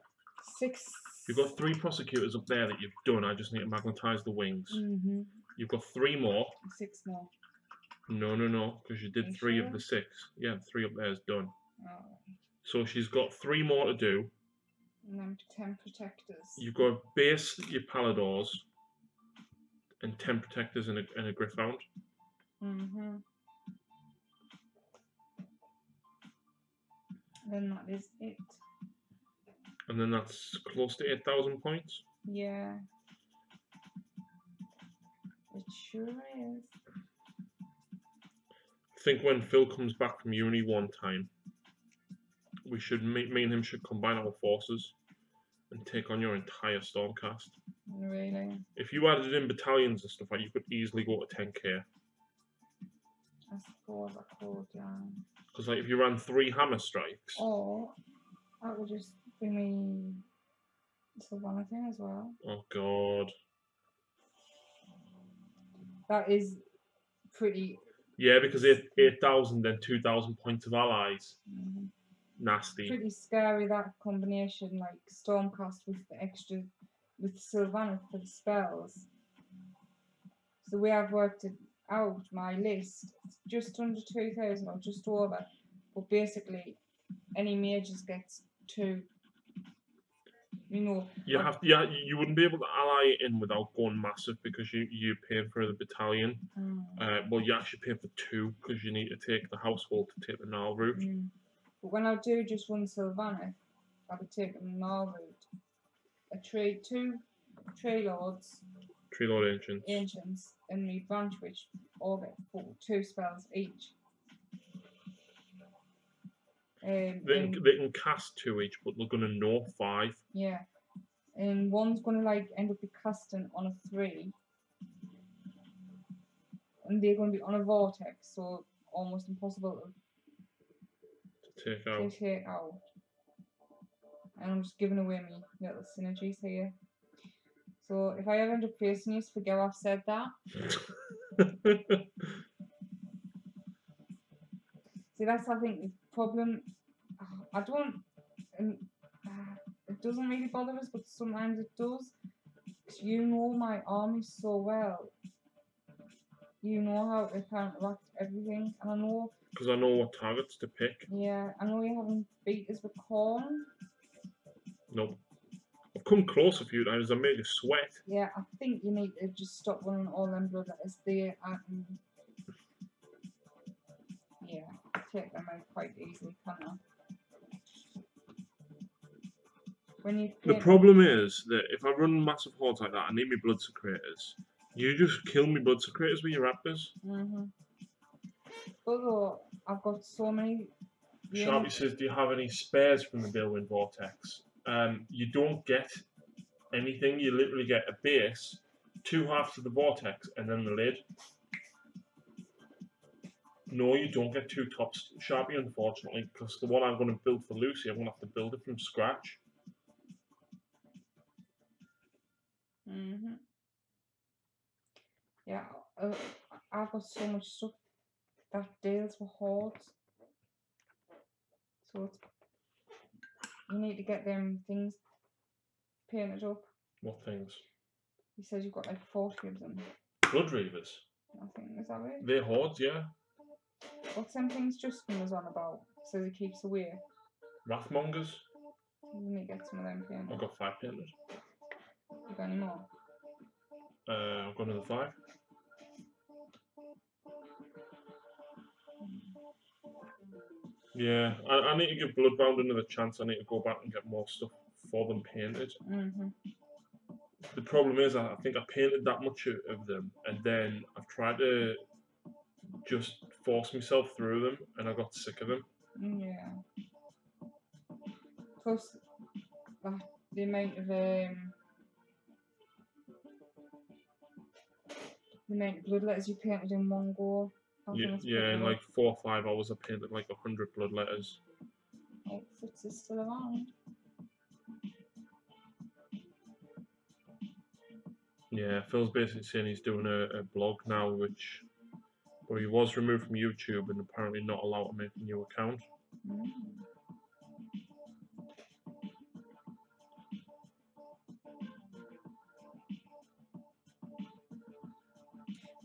6. You've got 3 prosecutors up there that you've done. I just need to magnetise the wings. You've got 3 more. 6 more. No, because you did 3 of the 6. Yeah, 3 up there is done. Oh. So she's got 3 more to do. And then 10 protectors. You've got to base your Paladors and 10 protectors and a Gryph-hound. Then that is it. And then that's close to 8,000 points. Yeah. It sure is. I think when Phil comes back from uni one time, we should me and him should combine our forces and take on your entire Stormcast. Really? If you added in battalions and stuff like, you could easily go to 10k. I suppose I could, yeah. Because like if you ran 3 hammer strikes. Or that would just bring me Sylvana thing as well. Oh god. That is pretty. Yeah, because 8,000 then 2,000 points of allies. Nasty. Pretty scary, that combination, like Stormcast with the extra, with Sylvana for the spells. So the way I've worked it out, my list, it's just under 2,000 or just over. But basically, any mages gets 2. You know. You wouldn't be able to ally in without going massive because you pay for the battalion. Well, you actually pay for 2 because you need to take the household to take the Nile route. But when I do just one Sylvana, I would take the Nile route. 2 Tree Lords. Tree Lord Ancients. Ancients and the Branch Witch all get 2 spells each. They can cast 2 each, but they're going to know 5. Yeah. and one's going to like end up be casting on a 3, and they're going to be on a vortex, so almost impossible to take out. And I'm just giving away my little synergies here. So if I ever end up facing you, forget I've said that. See, that's I think the problem. I don't. It doesn't really bother us, but sometimes it does. 'Cause you know my army so well. You know how to counteract everything, and I know. Because I know what targets to pick. Yeah, I know you haven't beat us with corn. Nope. I've come close a few times. I made you sweat. Yeah, I think you need to just stop running all them blood letters there. Yeah, take them out quite easily, can't I? The problem is that if I run massive hordes like that, I need my blood secretors. You just kill me blood secretors with your raptors. Although I've got so many. Sharpie says, "Do you have any spares from the Balewind Vortex?" You don't get anything. You literally get a base, 2 halves of the vortex, and then the lid. No, you don't get 2 tops, Sharpie, unfortunately, because the one I'm going to build for Lucy, I'm going to have to build it from scratch. Yeah, I've got so much stuff that deals with hordes. So you need to get them things painted up. What things? He says you've got like 40 of them. Blood Reavers. I think, is that right? They're hordes, yeah. What's them things Justin was on about? Says he keeps away. Wrathmongers. You need to get some of them painted. I've got 5 painted. You got any more? I've got another 5. Yeah, I need to give Bloodbound another chance. I need to go back and get more stuff for them painted. The problem is, I think I painted that much of them, and then I've tried to just force myself through them, and I got sick of them. Yeah. Plus, the amount of blood letters you painted in one go. Yeah, in like 4 or 5 hours, I painted like 100 blood letters. Oh, Fritz is still around. Yeah, Phil's basically saying he's doing a blog now, but he was removed from YouTube and apparently not allowed to make a new account.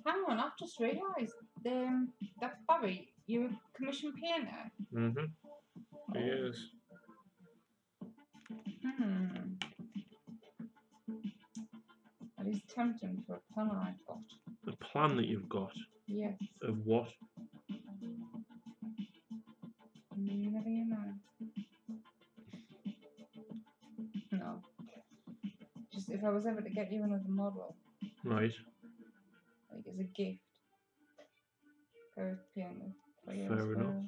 Hang on, I've just realised that Barry, you're a commission painter. He is. That is tempting for a plan I've got. The plan that you've got? Yes. Of what? Never you know. No. Just if I was ever to get you another model. Right. Like as a gift. Painter. Fair enough.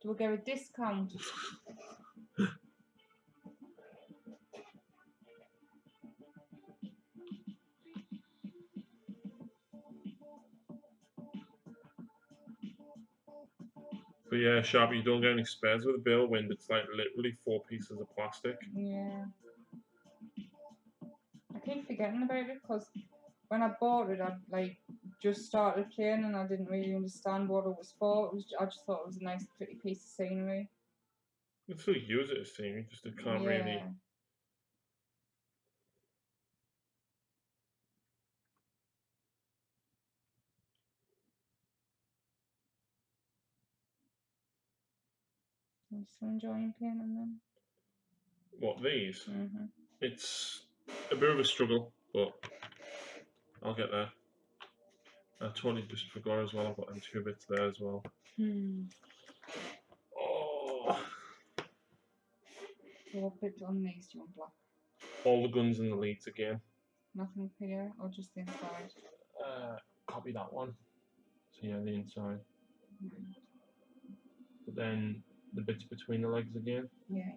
Do we get a discount? But yeah, Sharpie, you don't get any spares with the Balewind. It's like literally 4 pieces of plastic. Yeah. I keep forgetting about it because when I bought it, I like just started playing and I didn't really understand what it was for. I just thought it was a nice, pretty piece of scenery. You can still use it as scenery, just it can't really. I'm still enjoying painting them. What, these? It's a bit of a struggle, but I'll get there. I totally just forgot as well. I've got them 2 bits there as well. Oh. What bit on these do you want black? All the guns and the leads again. Nothing here, or just the inside? Copy that one. So yeah, the inside. But then the bits between the legs again. Yeah.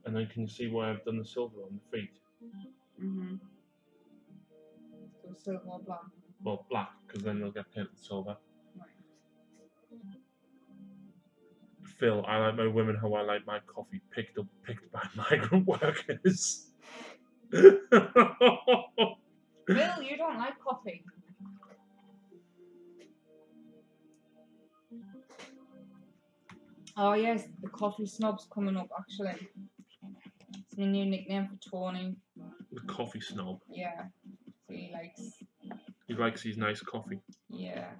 And then can you see why I've done the silver on the feet? Mhm. So silver or black. Well, black, because then they'll get painted silver. Right. Phil, I like my women how I like my coffee picked by migrant workers. Bill, you don't like coffee. Oh yes, the coffee snob's coming up actually. It's my new nickname for Tony. The coffee snob. Yeah. So He likes his nice coffee. Yeah.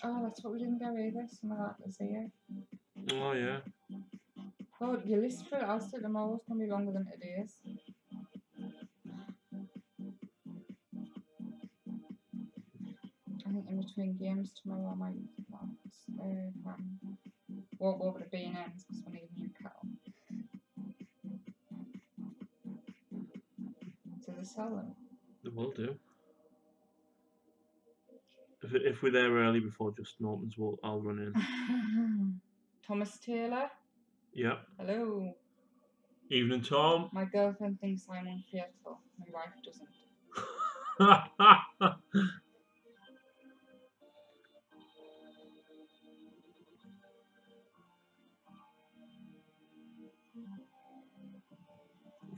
Oh, that's what we didn't go either. Some of that was here. Oh yeah. Oh, your list for I'll say tomorrow's gonna be longer than today's. I think in between games tomorrow I might walk over to B&M's because we need a new kettle. Do they sell them? They will do. If we're there early before Justin opens, I'll run in. Thomas Taylor. Yep. Hello. Evening, Tom. My girlfriend thinks I'm unfaithful. My wife doesn't.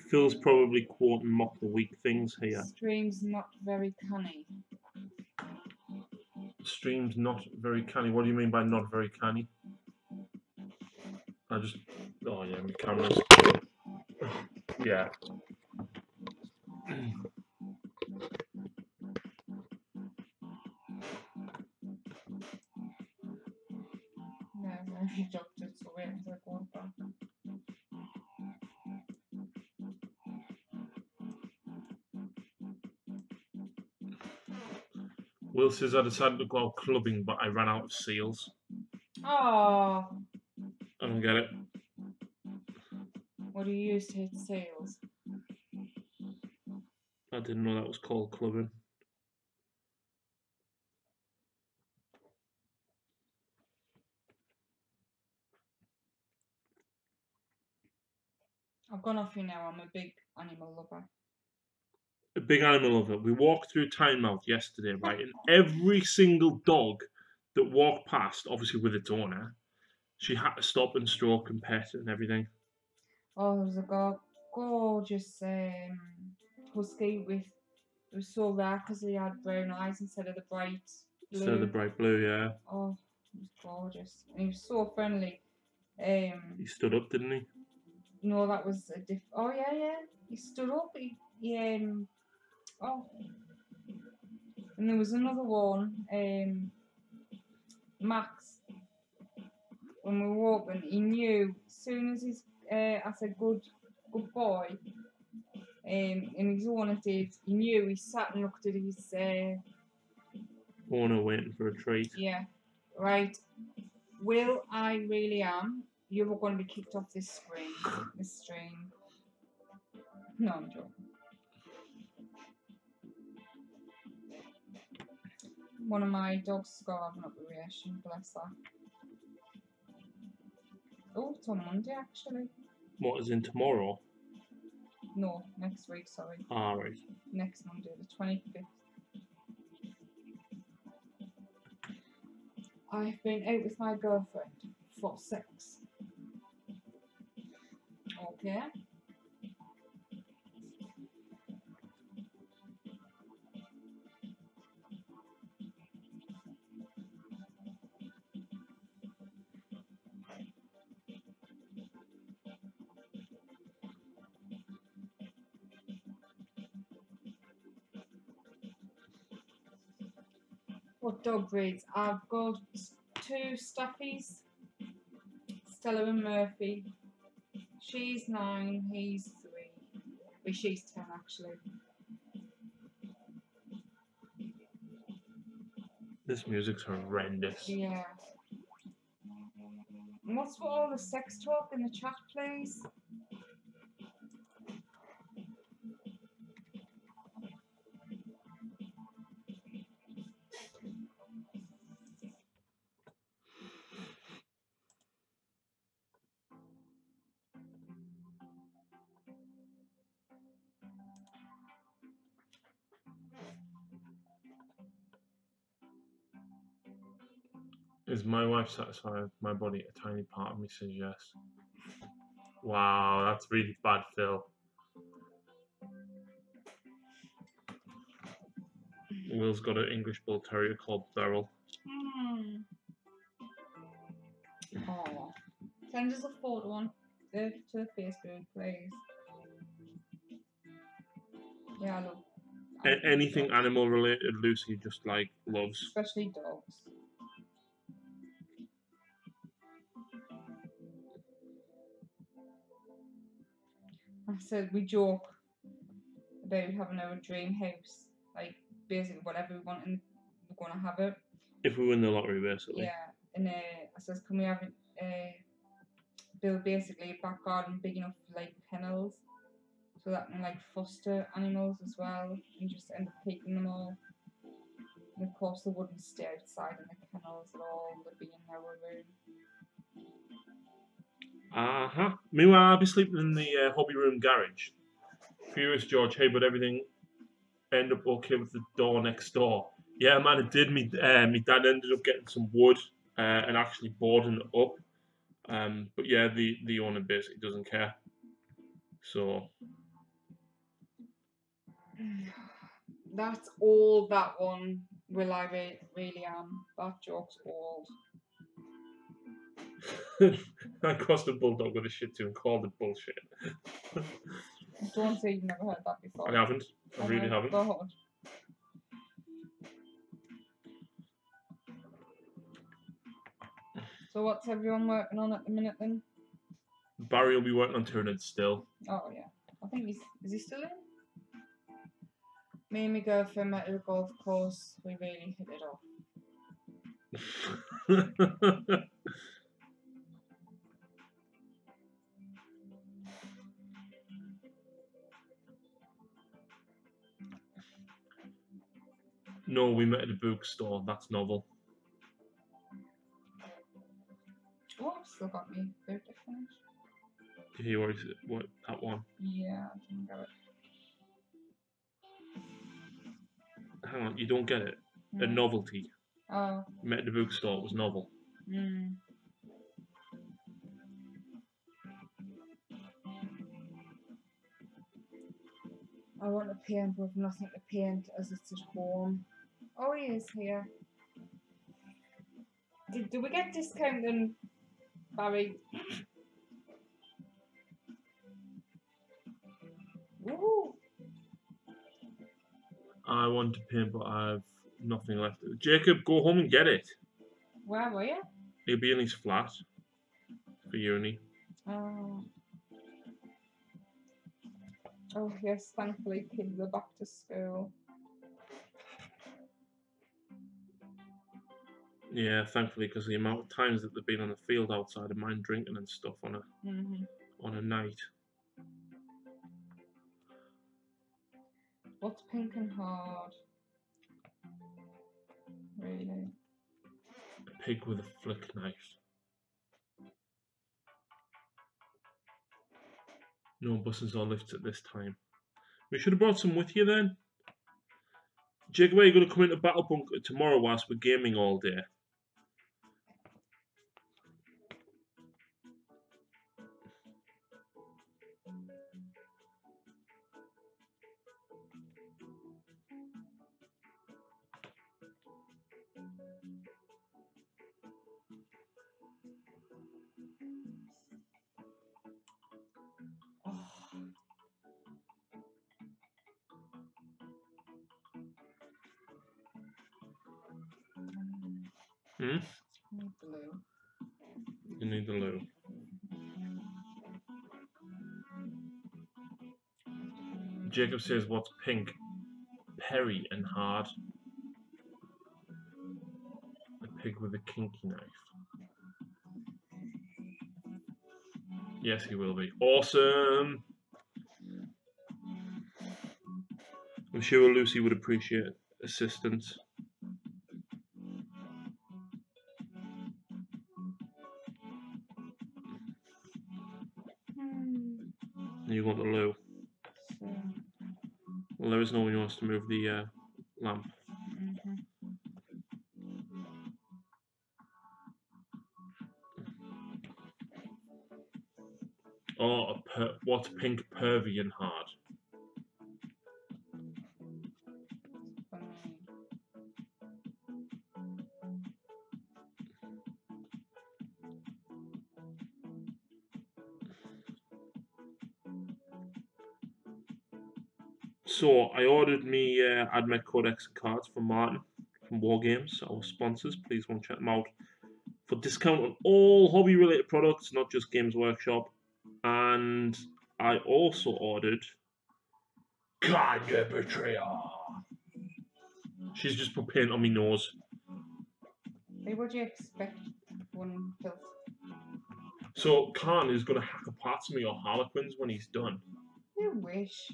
Phil's probably quoting mock the week things here. Stream's not very canny. Stream's not very canny. What do you mean by not very canny? Oh yeah, my cameras. Yeah. No, he dropped it, so wait until it goes back. Will says I decided to go out clubbing, but I ran out of seals. Oh. I don't get it. What do you use to hit seals? I didn't know that was called clubbing. I've gone off you now. I'm a big animal lover. A big animal lover. We walked through Tynemouth yesterday, right? And every single dog that walked past, obviously with its owner, she had to stop and stroke and pet and everything. Oh, there was a gorgeous husky with. It was so rare because he had brown eyes instead of the bright blue. Instead of the bright blue, yeah. Oh, it was gorgeous. And he was so friendly. He stood up, didn't he? No, that was a diff. Oh yeah. He stood up. Oh. And there was another one. Max. When we were walking, he knew as soon as I said good boy. And his owner did. He knew. He sat and looked at his owner waiting for a treat. Yeah. Right. Will, I really am. You were going to be kicked off this stream. No, I'm joking. One of my dogs got an operation, bless her. Oh, it's on Monday actually. What, is in tomorrow? No, next week, sorry. Ah, right. Next Monday, the 25th. I've been out with my girlfriend for sex. Okay. What dog breeds? I've got 2 Staffies, Stella and Murphy. She's 9, he's 3. Well, she's 10 actually. This music's horrendous. Yeah. And what's with all the sex talk in the chat, please? Is my wife satisfied with my body? A tiny part of me says yes. Wow, that's really bad, Phil. Will's got an English Bull Terrier called Beryl. Oh, send us a photo on to the Facebook, please. Yeah, look. Anything animal related, Lucy just like loves. Especially dogs. I said we joke about having our dream house, like basically whatever we want, and we're gonna have it. If we win the lottery, basically. Yeah, and I says, can we have build basically a back garden big enough for like kennels, so that can like foster animals as well, and just end up keeping them all. And of course, they wouldn't stay outside in the kennels at all; they'd be in our room. Meanwhile, I'll be sleeping in the hobby room garage. Furious George, hey, but everything end up okay with the door next door? Yeah, man, it did. Me dad ended up getting some wood and actually boarding it up. But yeah, the owner basically doesn't care. So that's all that one. Will I really am? That joke's old. I crossed a bulldog with a shih tzu and called it bullshit. Don't say you've never heard that before. I haven't. I really haven't. God. So what's everyone working on at the minute then? Barry will be working on Tyranid still. Oh yeah. I think is he still in? Me and my girlfriend met at a golf course. We really hit it off. No, we met at a bookstore. That's novel. Oh, I've still got me book to finish. Did you already what that one? Yeah, I didn't get it. Hang on, you don't get it. A novelty. Oh. Met at the bookstore. It was novel. I want to paint, but I've nothing to paint as it's at home. Oh, he is here. Did we get discount then, Barry? Woohoo! I want to paint, but I have nothing left. Jacob, go home and get it. Where were you? He'll be in his flat for uni. Oh. Oh yes, thankfully kids are back to school. Yeah, thankfully, because the amount of times that they've been on the field outside of mine drinking and stuff on a night. What's pink and hard? Really? A pig with a flick knife. No buses or lifts at this time. We should have brought some with you then. Jacob, are you going to come into Battle Bunker tomorrow whilst we're gaming all day? Need blue. You need the loo. Jacob says, what's pink? Perry and hard. A pig with a kinky knife. Yes, he will be. Awesome! I'm sure Lucy would appreciate assistance. You want the loo? Well, there is no one who wants to move the lamp. Oh, what's pink, pervy, and hard? So I ordered me Admech Codex cards from Martin from War Games, our sponsors. Please go and check them out for discount on all hobby-related products, not just Games Workshop. And I also ordered Kanya Betrayer. She's just put paint on my nose. Hey, what do you expect? One filth. So Khan is going to hack apart some of your Harlequins when he's done. You wish.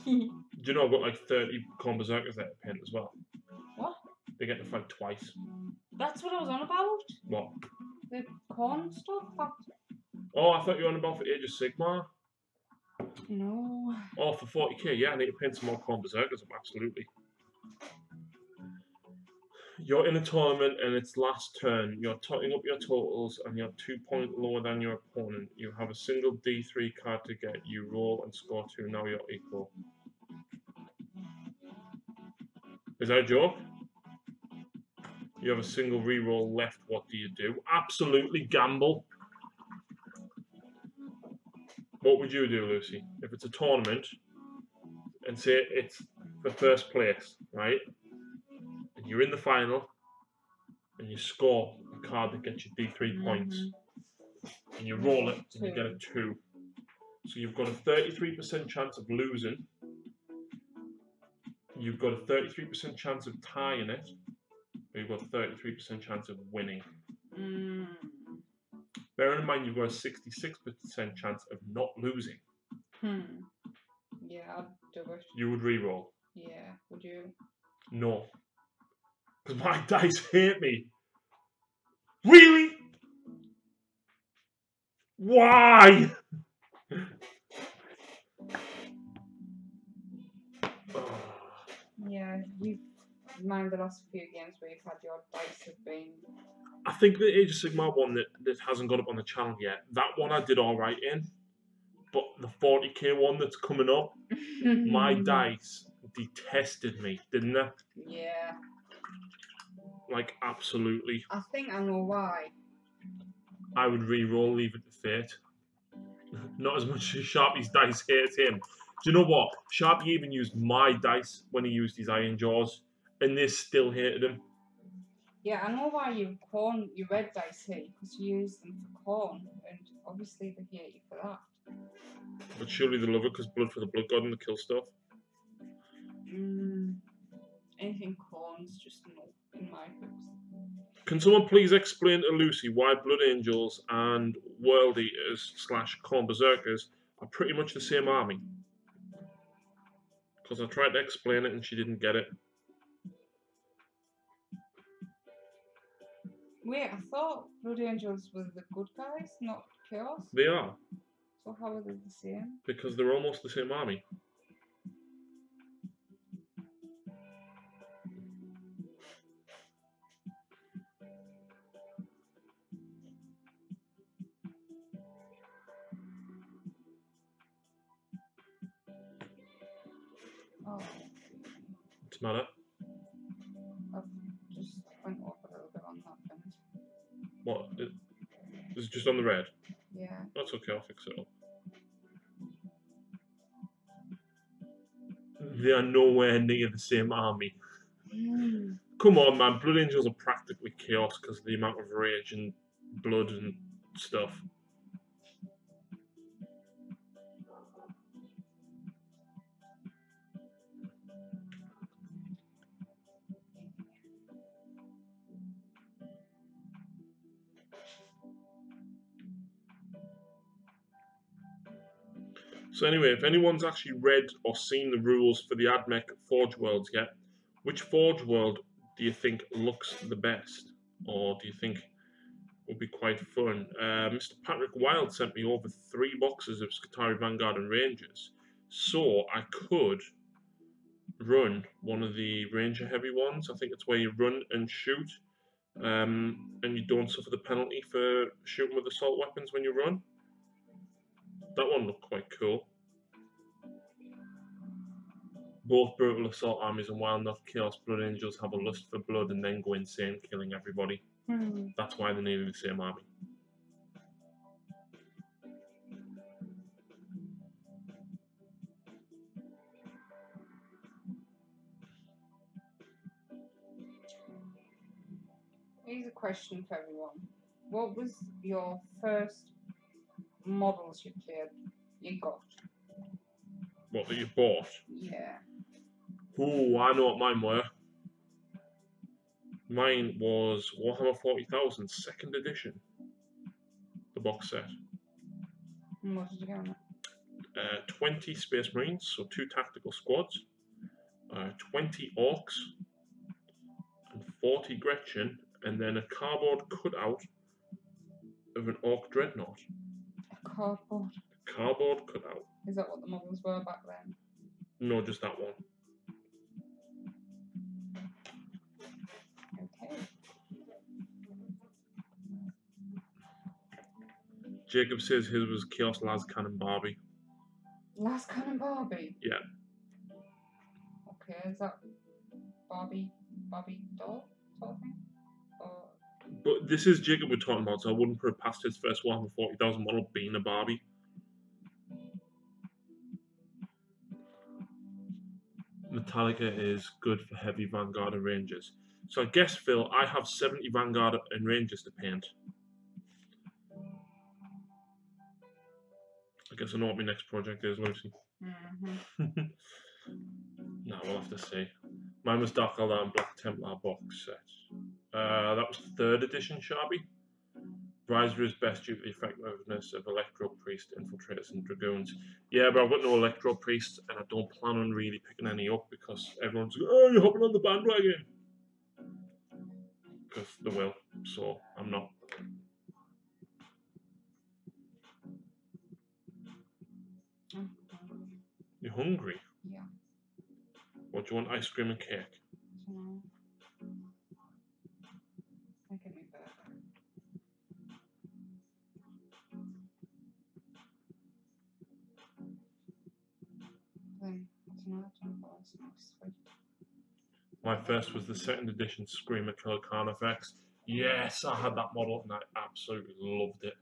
Do you know I've got like 30 Berserkers there to paint as well? What? They get to fight twice. That's what I was on about. What? The corn stuff. Oh, I thought you were on about for Age of Sigmar. No. Oh, for 40k, yeah, I need to paint some more Corn Berserkers up, absolutely. You're in a tournament and it's last turn. You're totting up your totals and you're 2 points lower than your opponent. You have a single D3 card to get. You roll and score 2. Now you're equal. Is that a joke? You have a single reroll left. What do you do? Absolutely gamble. What would you do, Lucy? If it's a tournament and say it's the first place, right? And you're in the final and you score a card that gets you D3 points and you roll it and you get a 2. So you've got a 33% chance of losing. You've got a 33% chance of tying it. Or you've got a 33% chance of winning. Bearing in mind you've got a 66% chance of not losing. Yeah, I'd do it. You would re-roll? Yeah, would you? No. Because my dice hate me. Really? Why? Yeah, you've mind the last few games where you've had your dice have been. I think the Age of Sigmar one that hasn't got up on the channel yet, that one I did alright in. But the 40k one that's coming up, my dice detested me, didn't they? Yeah. Like, absolutely. I think I know why. I would re-roll, leave it to fate. Not as much as Sharpie's dice hates him. Do you know what? Sharpie even used my dice when he used his Iron Jaws, and they still hated him. Yeah, I know why you red dice hate, because you use them for corn, and obviously they hate you for that. But surely they love it because blood for the blood god and the kill stuff. Anything corn's just no in my books. Can someone please explain to Lucy why Blood Angels and World Eaters / Corn Berserkers are pretty much the same army? Because I tried to explain it and she didn't get it. Wait, I thought Blood Angels were the good guys, not Chaos? They are. So how are they the same? Because they're almost the same army. Oh. What's the matter? I've just went off a little bit on that thing. What? Is it just on the red? Yeah. That's okay, I'll fix it up. They are nowhere near the same army. Come on, man. Blood Angels are practically chaos because of the amount of rage and blood and stuff. So anyway, if anyone's actually read or seen the rules for the Admech Forge Worlds yet, which Forge World do you think looks the best? Or do you think would be quite fun? Mr. Patrick Wilde sent me over 3 boxes of Skitarii Vanguard and Rangers. So I could run one of the Ranger heavy ones. I think it's where you run and shoot. and you don't suffer the penalty for shooting with assault weapons when you run. That one looked quite cool. Both brutal assault armies and wild North Chaos Blood Angels have a lust for blood and then go insane, killing everybody. That's why they're nearly the same army. Here's a question for everyone. What was your first models you got? What, that you bought? Yeah. Oh, I know what mine were. Mine was Warhammer 40,000 2nd edition. The box set. And what did you get on it? 20 Space Marines, so 2 tactical squads. 20 Orcs. And 40 Gretchen. And then a cardboard cutout of an Orc Dreadnought. A cardboard? Cardboard cutout. Is that what the models were back then? No, just that one. Okay. Jacob says his was Chaos Las Cannon Barbie. Las Cannon Barbie? Yeah. Okay, is that Barbie doll sort of thing? Or... But this is Jacob we're talking about, so I wouldn't put it past his first Warhammer 40,000 model being a Barbie. Metallica is good for heavy Vanguard and Rangers. So I guess, Phil, I have 70 Vanguard and Rangers to paint. I guess I know what my next project is, Lucy. Now we'll have to see. Mine was Dark Artisan and Black Templar box set. That was 3rd edition Sharpie. Riser is best due to the effectiveness of Electro Priest, Infiltrators, and Dragoons. Yeah, but I've got no Electro Priest, and I don't plan on really picking any up because everyone's like, oh, you're hopping on the bandwagon. Because they will, so I'm not. You're hungry? Yeah. What, do you want ice cream and cake? No. I get me burger. Then, I don't know, it's not sweet. My first was the 2nd edition Screamer Killer Carnifex. Yes, I had that model and I absolutely loved it.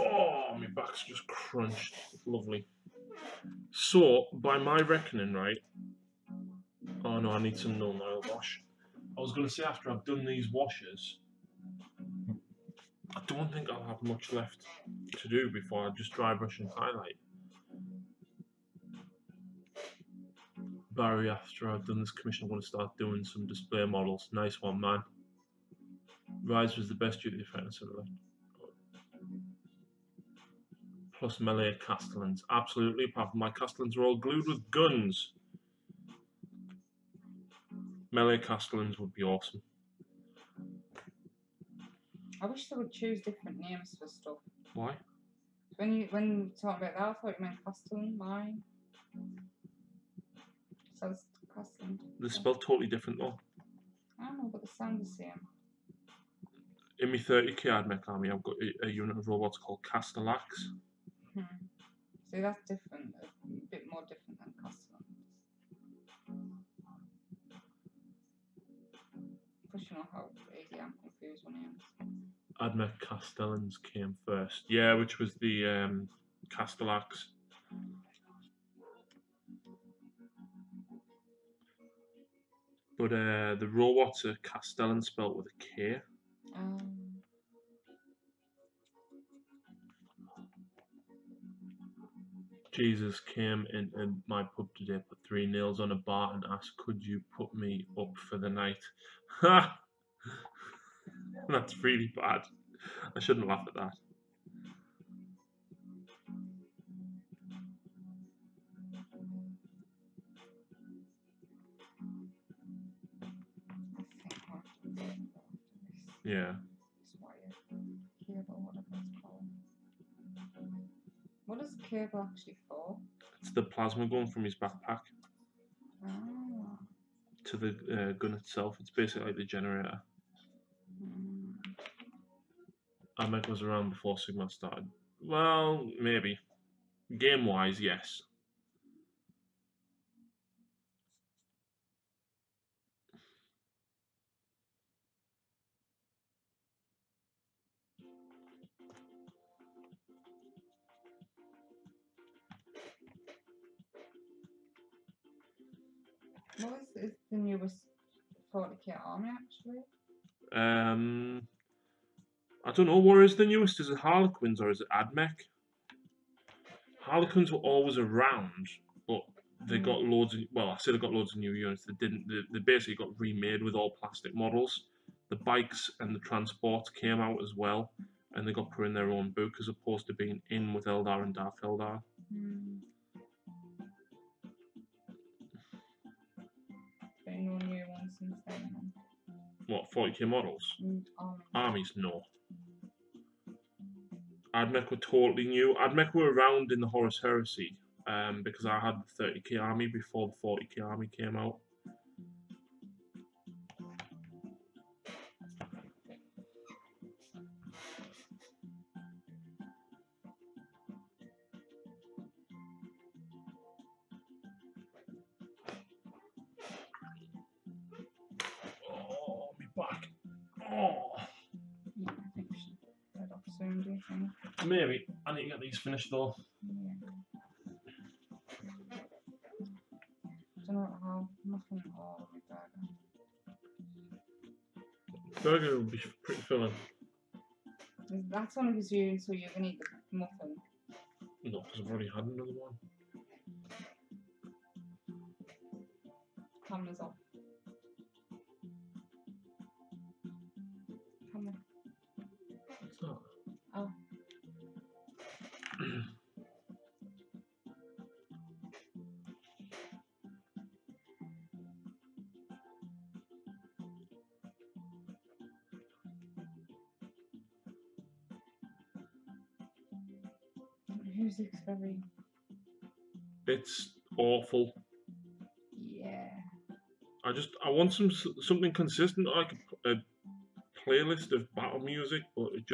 Oh, my back's just crunched. Lovely. So, by my reckoning, right? Oh no, I need some null oil wash. I was going to say after I've done these washes, I don't think I'll have much left to do before I just dry brush and highlight. Barry, after I've done this commission, I'm going to start doing some display models. Nice one, man. Rise was the best due to the effectiveness of it. Plus melee Castellans. Absolutely, apart from my Castellans are all glued with guns. Melee Castellans would be awesome. I wish they would choose different names for stuff. Why? When you talk about that, I thought you meant Castellan, mine. So it's Castellan. They're spelled totally different though. I don't know, but they sound the same. In my 30k Admech army, I've got a unit of robots called Castellax. See, that's different. A bit more different than Castellan. Because you know how easy I'm confused when I am. Admech Castellans came first. Yeah, which was the Castellax. But the robots are Castellan spelled with a K. Jesus came into my pub today, put 3 nails on a bar and asked, could you put me up for the night? Ha! That's really bad. I shouldn't laugh at that. Yeah. What is the cable actually for? It's the plasma going from his backpack Ah. to the gun itself. It's basically like the generator. Admech was around before Sigma started. Well, maybe. Game-wise, yes. What is the newest 40k army actually? I don't know. What is the newest? Is it Harlequins or is it Admech? Harlequins were always around, but they got loads of. Well, I say they got loads of new units. They didn't. They basically got remade with all plastic models. The bikes and the transports came out as well, and they got put in their own book as opposed to being in with Eldar and Dark Eldar. But no new ones since then. What, 40k models? Armies, no. Admech were totally new. Admech were around in the Horus Heresy, because I had the 30k army before the 40k army came out. Oh, me back. Oh. Yeah, I think we should head off soon, do you think? Maybe. I need to get these finished though. Yeah. I don't know how muffin or burger. Burger would be pretty filling. That's only because you, so you're gonna eat the muffin. No, because I've already had another one. Camera's off. Camera. What's that? Oh. Music's very. It's awful. Yeah. I want something consistent, like a playlist of battle music, but it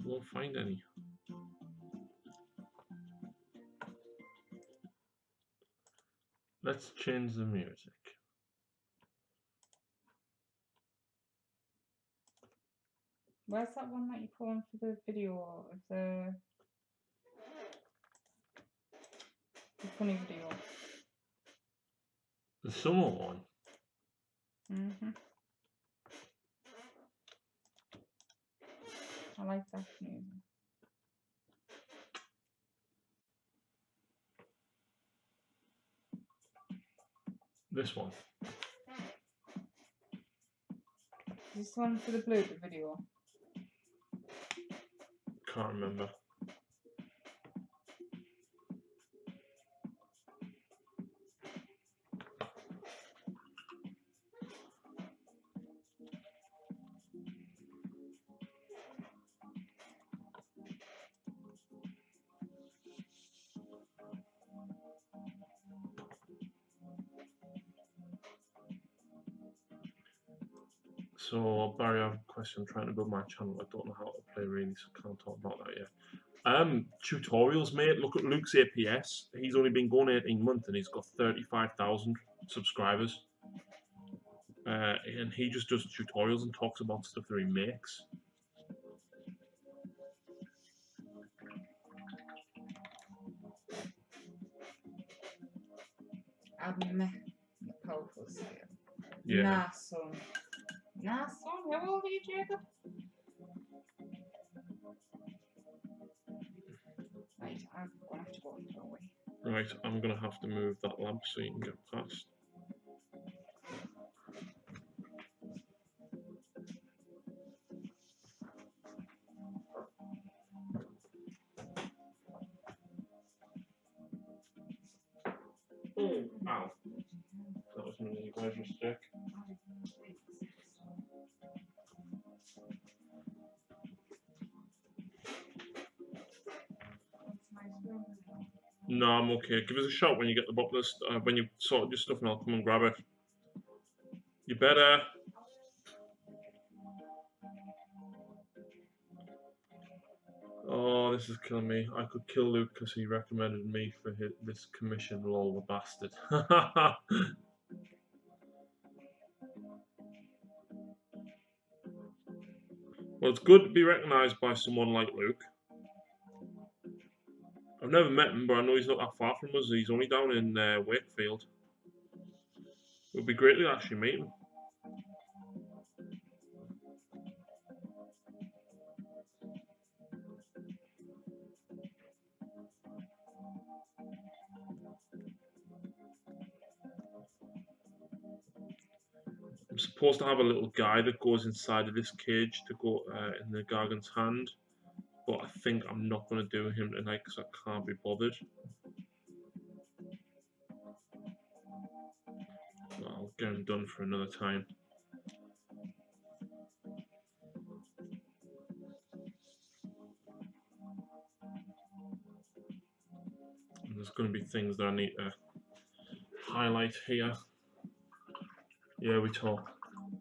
won't find any. Let's change the music. Where's that one that you put on for the video of the funny video? The summer one. I like that music. This one. Is this one for the blooper video? Can't remember. So, Barry, I have a question. I'm trying to build my channel. I don't know how to play really, so I can't talk about that yet. Tutorials, mate. Look at Luke's APS. He's only been going 18 months and he's got 35,000 subscribers. And he just does tutorials and talks about stuff that he makes. Powerful skill. Yeah. Nah, son. Nah, son. How old are you, Jacob? Right, I'm gonna have to go and throw away. Right, I'm gonna have to move that lamp so you can get past. Oh, ow. That was me, where's your stick? No, I'm okay. Give us a shout when you get the bottle list, when you've sorted your stuff, and I'll come and grab it. You better. Oh, this is killing me. I could kill Luke because he recommended me for this commission, lol, the bastard. Well, it's good to be recognised by someone like Luke. I've never met him, but I know he's not that far from us. He's only down in Wakefield. It would be great to actually meet him. I'm supposed to have a little guy that goes inside of this cage to go in the Gargan's hand, but I think I'm not going to do him tonight because I can't be bothered. I'll get him done for another time. And there's going to be things that I need to highlight here. Yeah, we talk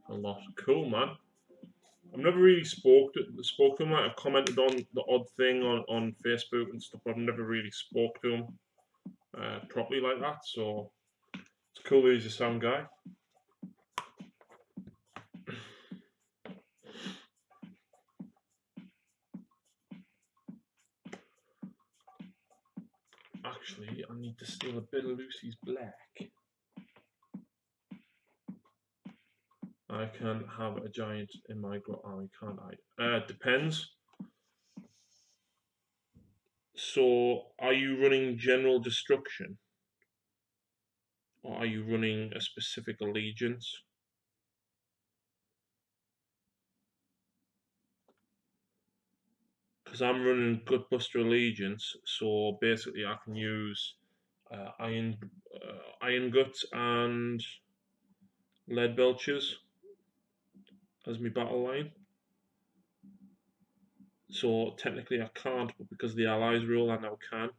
a lot. Cool, man. I've never really spoke to him. Like, I've commented on the odd thing on Facebook and stuff, but I've never really spoke to him properly like that. So it's cool that he's a sound guy. Actually, I need to steal a bit of Lucy's black. I can have a giant in my army, can't I? Depends. So, are you running general destruction? Or are you running a specific allegiance? Because I'm running Gutbuster Allegiance, so basically I can use Iron Guts and Lead Belchers as my battle line. So technically I can't, but because of the Allies rule I now can.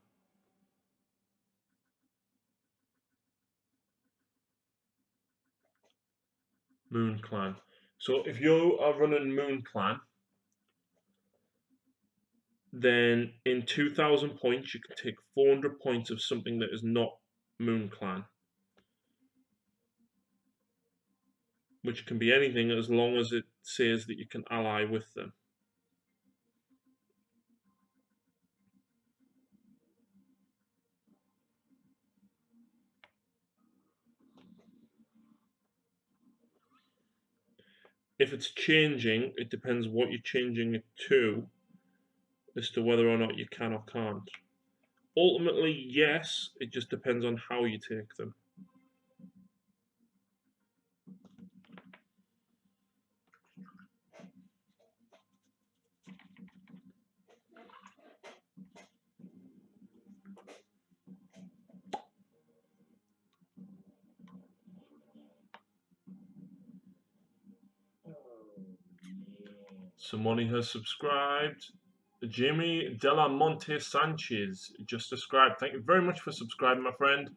Moon Clan. So if you are running Moon Clan, then in 2,000 points you can take 400 points of something that is not Moon Clan. Which can be anything as long as it says that you can ally with them. If it's changing, it depends what you're changing it to as to whether or not you can or can't. Ultimately, yes, it just depends on how you take them. Somebody has subscribed. Jimmy Delamonte Sanchez just subscribed. Thank you very much for subscribing, my friend.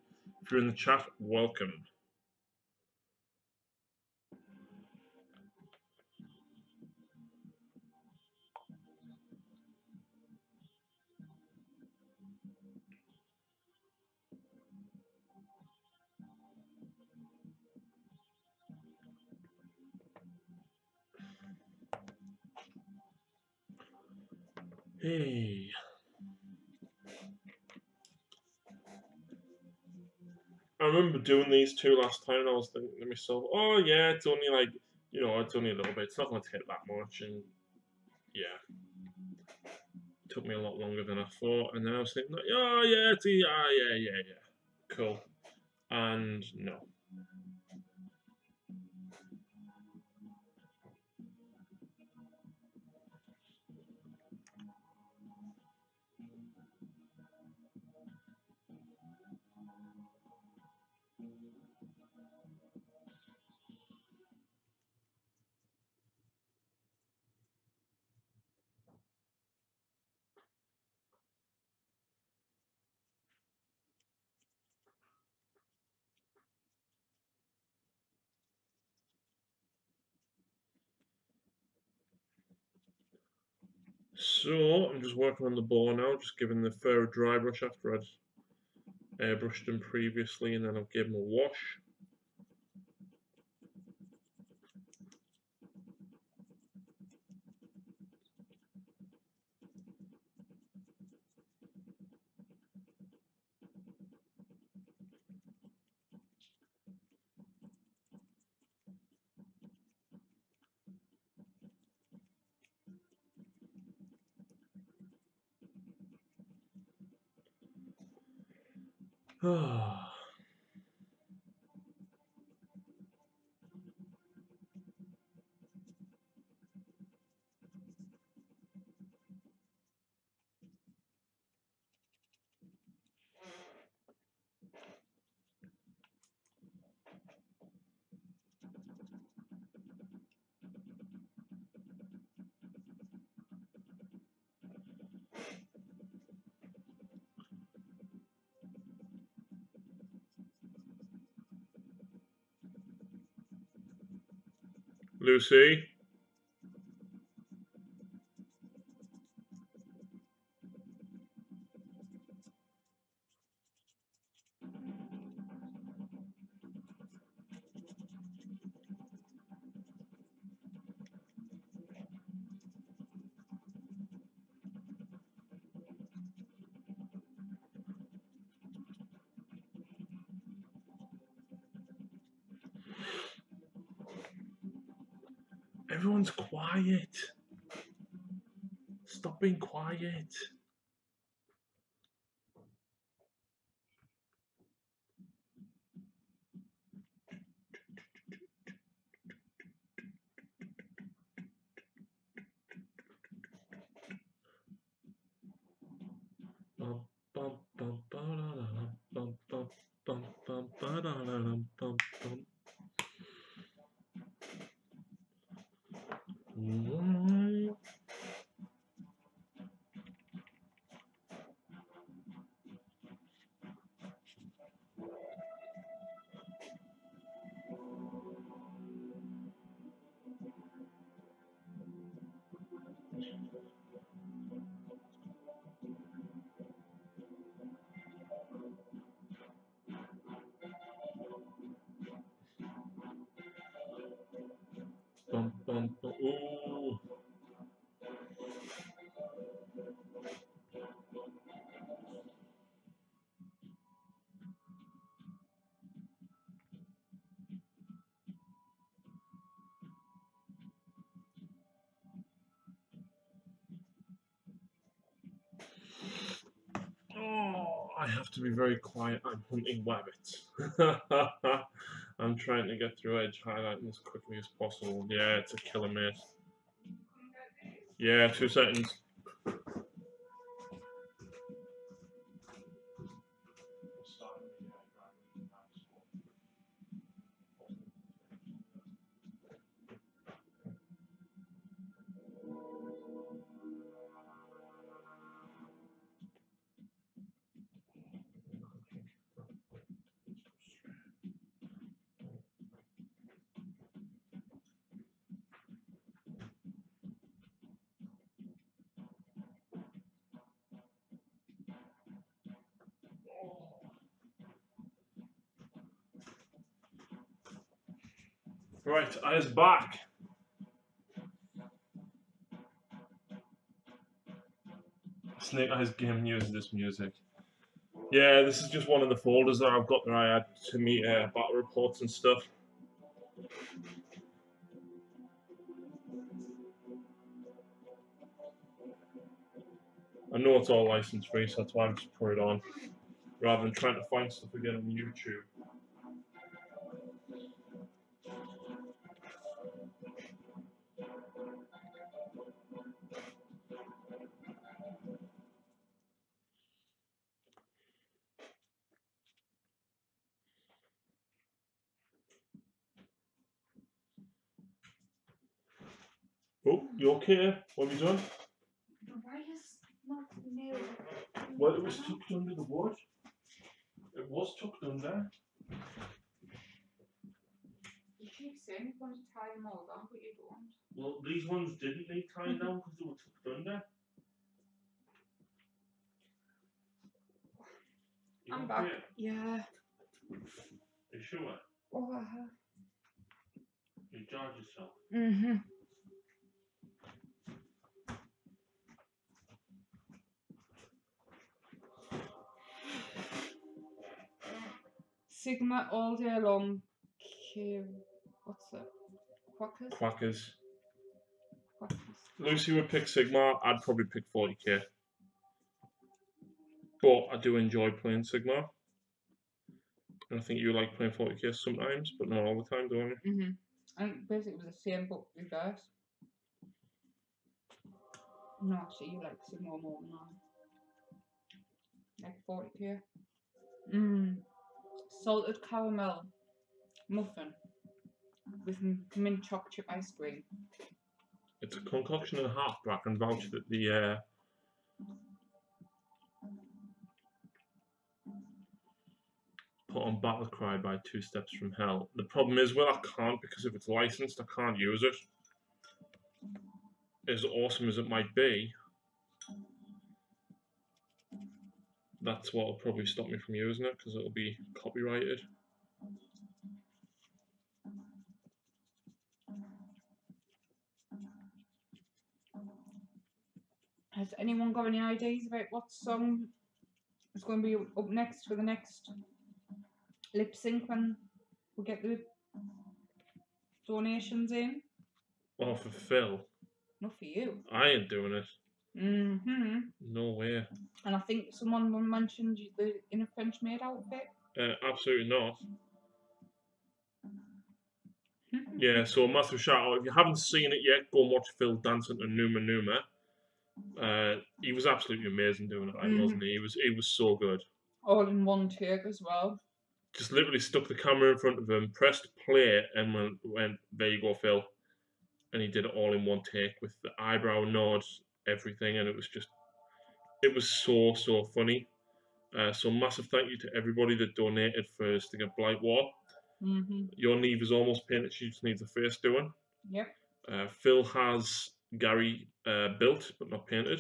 If you're in the chat, welcome. Hey. I remember doing these two last time and I was thinking to myself, oh yeah, it's only like, you know, it's only a little bit. It's not going to take that much. And yeah. It took me a lot longer than I thought. And then I was thinking, oh yeah, yeah. Cool. And no. So I'm just working on the bow now, just giving the fur a dry brush after I'd airbrushed them previously, and then I'll give them a wash. Lucy? Everyone's quiet. Stop being quiet. Ooh. Oh, I have to be very quiet. I'm hunting rabbits. I'm trying to get through edge highlighting as quickly as possible. Yeah, it's a killer, mate. Yeah, 2 seconds. Right, eyes back. Snake Eyes game uses this music. Yeah, this is just one of the folders that I've got that I add to meet battle reports and stuff. I know it's all license free, so that's why I'm just putting it on, rather than trying to find stuff again on YouTube. Oh, you okay? What are you doing? Why is not nailed? Well, it was tucked under the wood. It was tucked under. You keep saying you want to tie them all down, but you don't. Well, these ones didn't need tying down because they were tucked under. I'm back. Yeah. You sure? Oh, I have. You charge yourself. Mm-hmm. Sigma all day long. What's it? Quackers? Quackers. Quackers. Lucy would pick Sigma. I'd probably pick 40k. But I do enjoy playing Sigma. And I think you like playing 40k sometimes, but not all the time, don't you? Mm-hmm. I think basically it was the same but reverse. No, actually you like Sigma more than I. Like 40k. Salted caramel muffin with mint chocolate chip ice cream. It's a concoction and a half, but I can vouch that the put on Battle Cry by 2 Steps from Hell. The problem is, well, I can't because if it's licensed, I can't use it. As awesome as it might be, that's what will probably stop me from using it because it'll be copyrighted. Has anyone got any ideas about what song is going to be up next for the next lip sync when we get the donations in? Oh, for Phil. Not for you. I ain't doing it. Mm-hmm. No way. And I think someone mentioned the in a French maid outfit. Absolutely not. Yeah, so a massive shout out. If you haven't seen it yet, go and watch Phil dancing to Numa Numa. He was absolutely amazing doing it, wasn't he? He was so good. All in one take as well. Just literally stuck the camera in front of him, pressed play, and went there you go, Phil. And he did it all in one take with the eyebrow nods, everything, and it was so funny. So massive thank you to everybody that donated for Sting of Blight War. Your Neve is almost painted, she just needs the face doing. Yep. Phil has Gary built but not painted,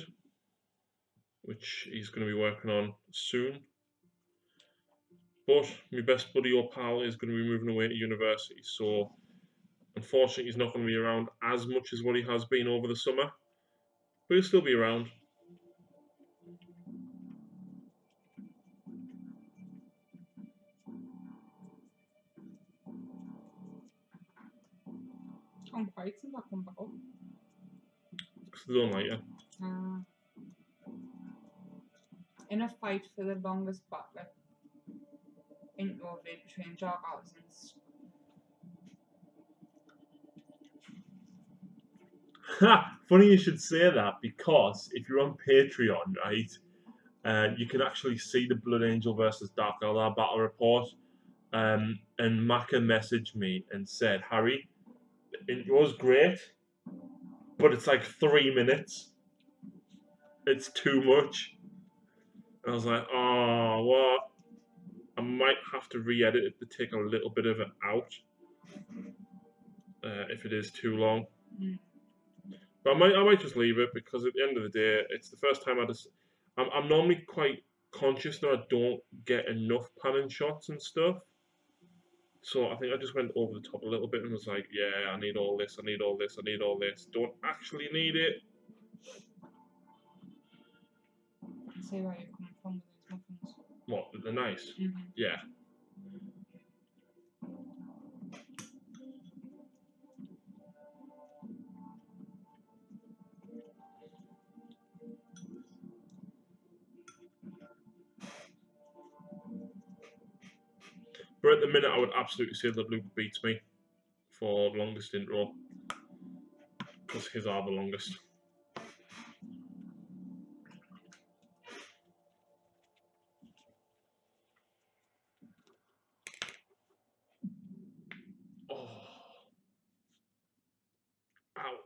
which he's going to be working on soon. But my best buddy or pal is going to be moving away to university, so unfortunately he's not going to be around as much as what he has been over the summer, but he'll still be around. I'm quite since I come back up. Because they don't like you. In a fight for the longest battle in Ovid between Dark Artisans. Funny you should say that, because if you're on Patreon, right, you can actually see the Blood Angel versus Dark Eldar battle report. And Maka messaged me and said, Harry, it was great, but it's like 3 minutes. It's too much. And I was like, oh, what? I might have to re-edit it to take a little bit of it out if it is too long. But I might just leave it, because at the end of the day, it's the first time I'm normally quite conscious that I don't get enough panning shots and stuff. So I think I just went over the top a little bit and was like, yeah, I need all this, I need all this, I need all this. Don't actually need it. I see where you're coming from with these muffins. What, they're nice? Yeah. But at the minute, I would absolutely say that Luke beats me for longest intro, because his are the longest. Oh. Ow.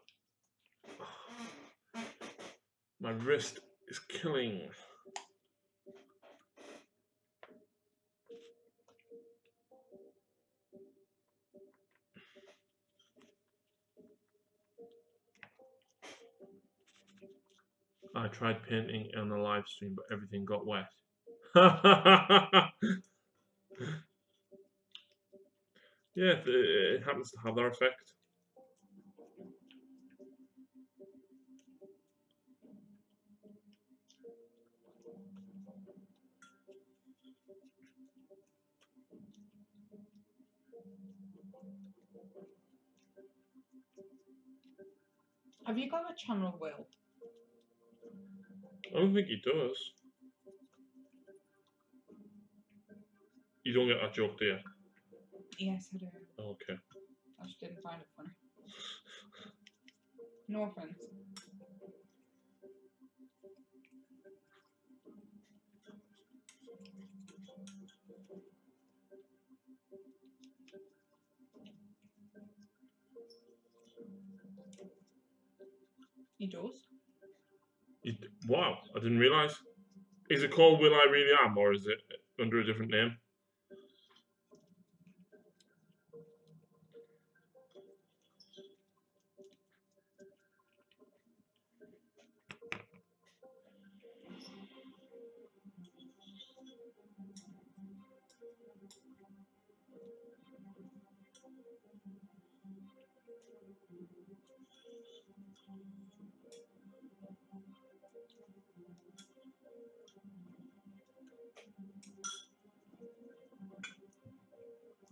My wrist is killing. I tried painting on the live stream, but everything got wet. Yeah, it happens to have that effect. Have you got a channel, Will? I don't think he does. You don't get that joke, do you? Yes, I do. Okay. I just didn't find it funny. No offense. He does. Wow, I didn't realise. Is it called Will I Really Am, or is it under a different name?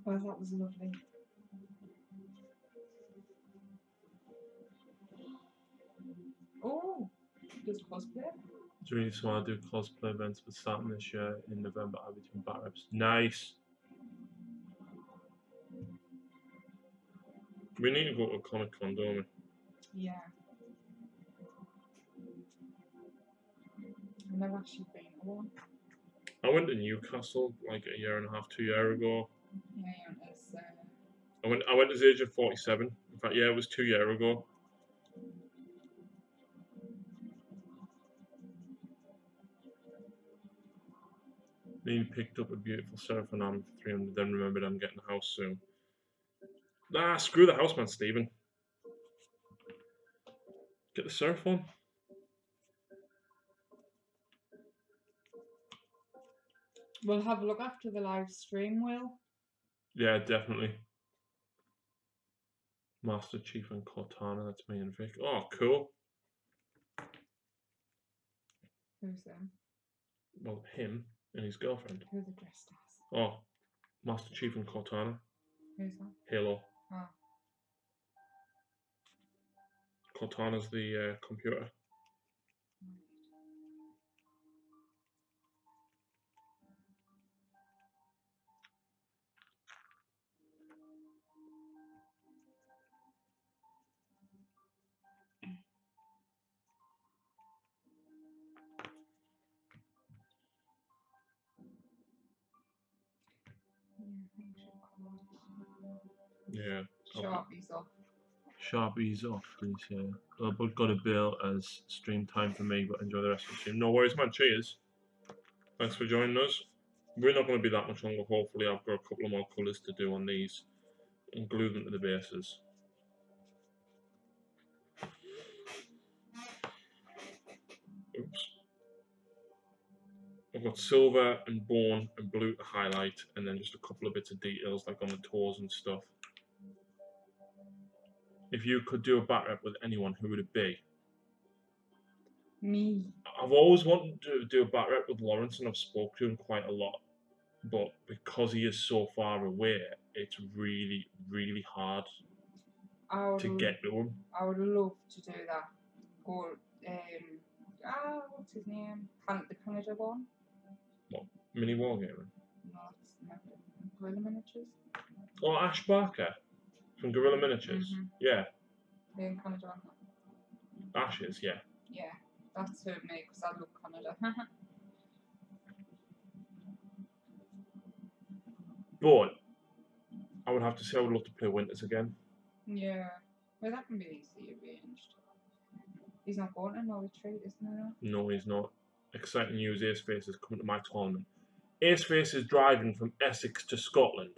Well, that was lovely. Oh, does cosplay? It's really smart. I do cosplay events with Saturn this year in November. I'll be doing bat reps. Nice. We need to go to a Comic Con, don't we? Yeah. I've never actually been to one. I went to Newcastle like a year and a half, 2 years ago. Yeah, it's, I went at the age of 47. In fact, yeah, it was 2 years ago. Then picked up a beautiful Seraphon arm for 300. Then remembered I'm getting a house soon. Nah, screw the house, man, Stephen. Get the Seraphon. we'll have a look after the live stream, Will. Yeah, definitely. Master Chief and Cortana, that's me and Vic. Oh, cool. Who's them? Well, him and his girlfriend. Who are the dressed as? Oh, Master Chief and Cortana. Who's that? Halo. Oh. Cortana's the computer. Yeah. Sharpie's off. Sharpie's off, please. Yeah. But got a bill as stream time for me, but enjoy the rest of the stream. No worries, man. Cheers. Thanks for joining us. We're not going to be that much longer. Hopefully, I've got a couple of more colours to do on these and glue them to the bases. Oops. I've got silver and bone and blue to highlight, and then just a couple of bits of details like on the toes and stuff. If you could do a bat rep with anyone, who would it be? Me. I've always wanted to do a bat rep with Lawrence, and I've spoken to him quite a lot. But because he is so far away, it's really, really hard to get to him. I would love to do that. Go, what's his name? The Canada one? What? Mini Wargaming? No, it's not. Gorilla Miniatures? Oh, Ash Barker from Gorilla Miniatures. Yeah. Yeah, Canada one. Ash is, yeah. Yeah, that's me because I love Canada. But I would have to say I would love to play Winters again. Yeah, well, that can be easily arranged. He's not going to Norwich Trade, isn't he? No, he's not. Exciting news, Aceface is coming to my tournament. Aceface is driving from Essex to Scotland,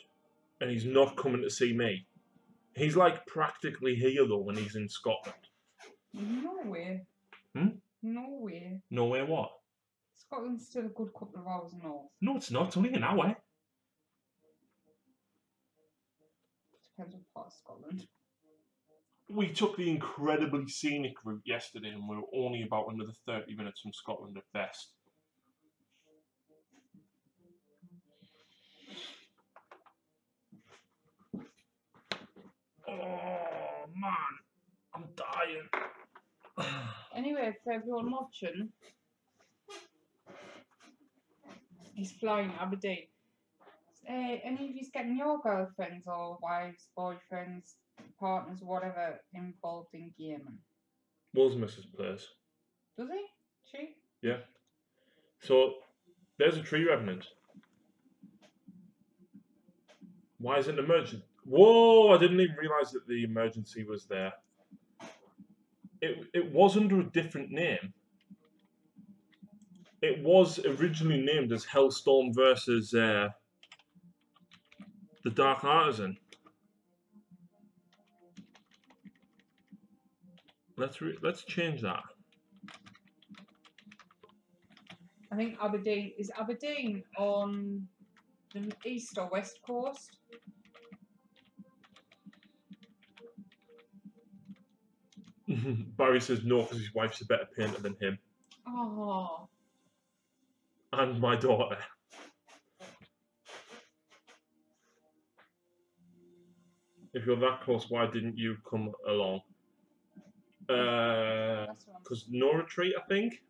and he's not coming to see me. He's like practically here though when he's in Scotland. No way. Hmm? No way. No way what? Scotland's still a good couple of hours north. No, it's not. It's only an hour. Depends on part of Scotland. We took the incredibly scenic route yesterday, and we were only about another 30 minutes from Scotland at best. Oh man, I'm dying. Anyway, for everyone watching, he's flying Aberdeen. Any of you getting your girlfriends or wives, boyfriends, partners, whatever, involved in gaming? Will's missus plays. Does he? She? Yeah. So there's a tree revenant. Why is it an emergency? Whoa! I didn't even realise that the emergency was there. It was under a different name. It was originally named as Hellstorm versus the Dark Artisan. Let's change that. I think Aberdeen is Aberdeen on the east or west coast. Barry says no because his wife's a better painter than him. Oh. And my daughter. If you're that close, why didn't you come along? Because no retreat, I think.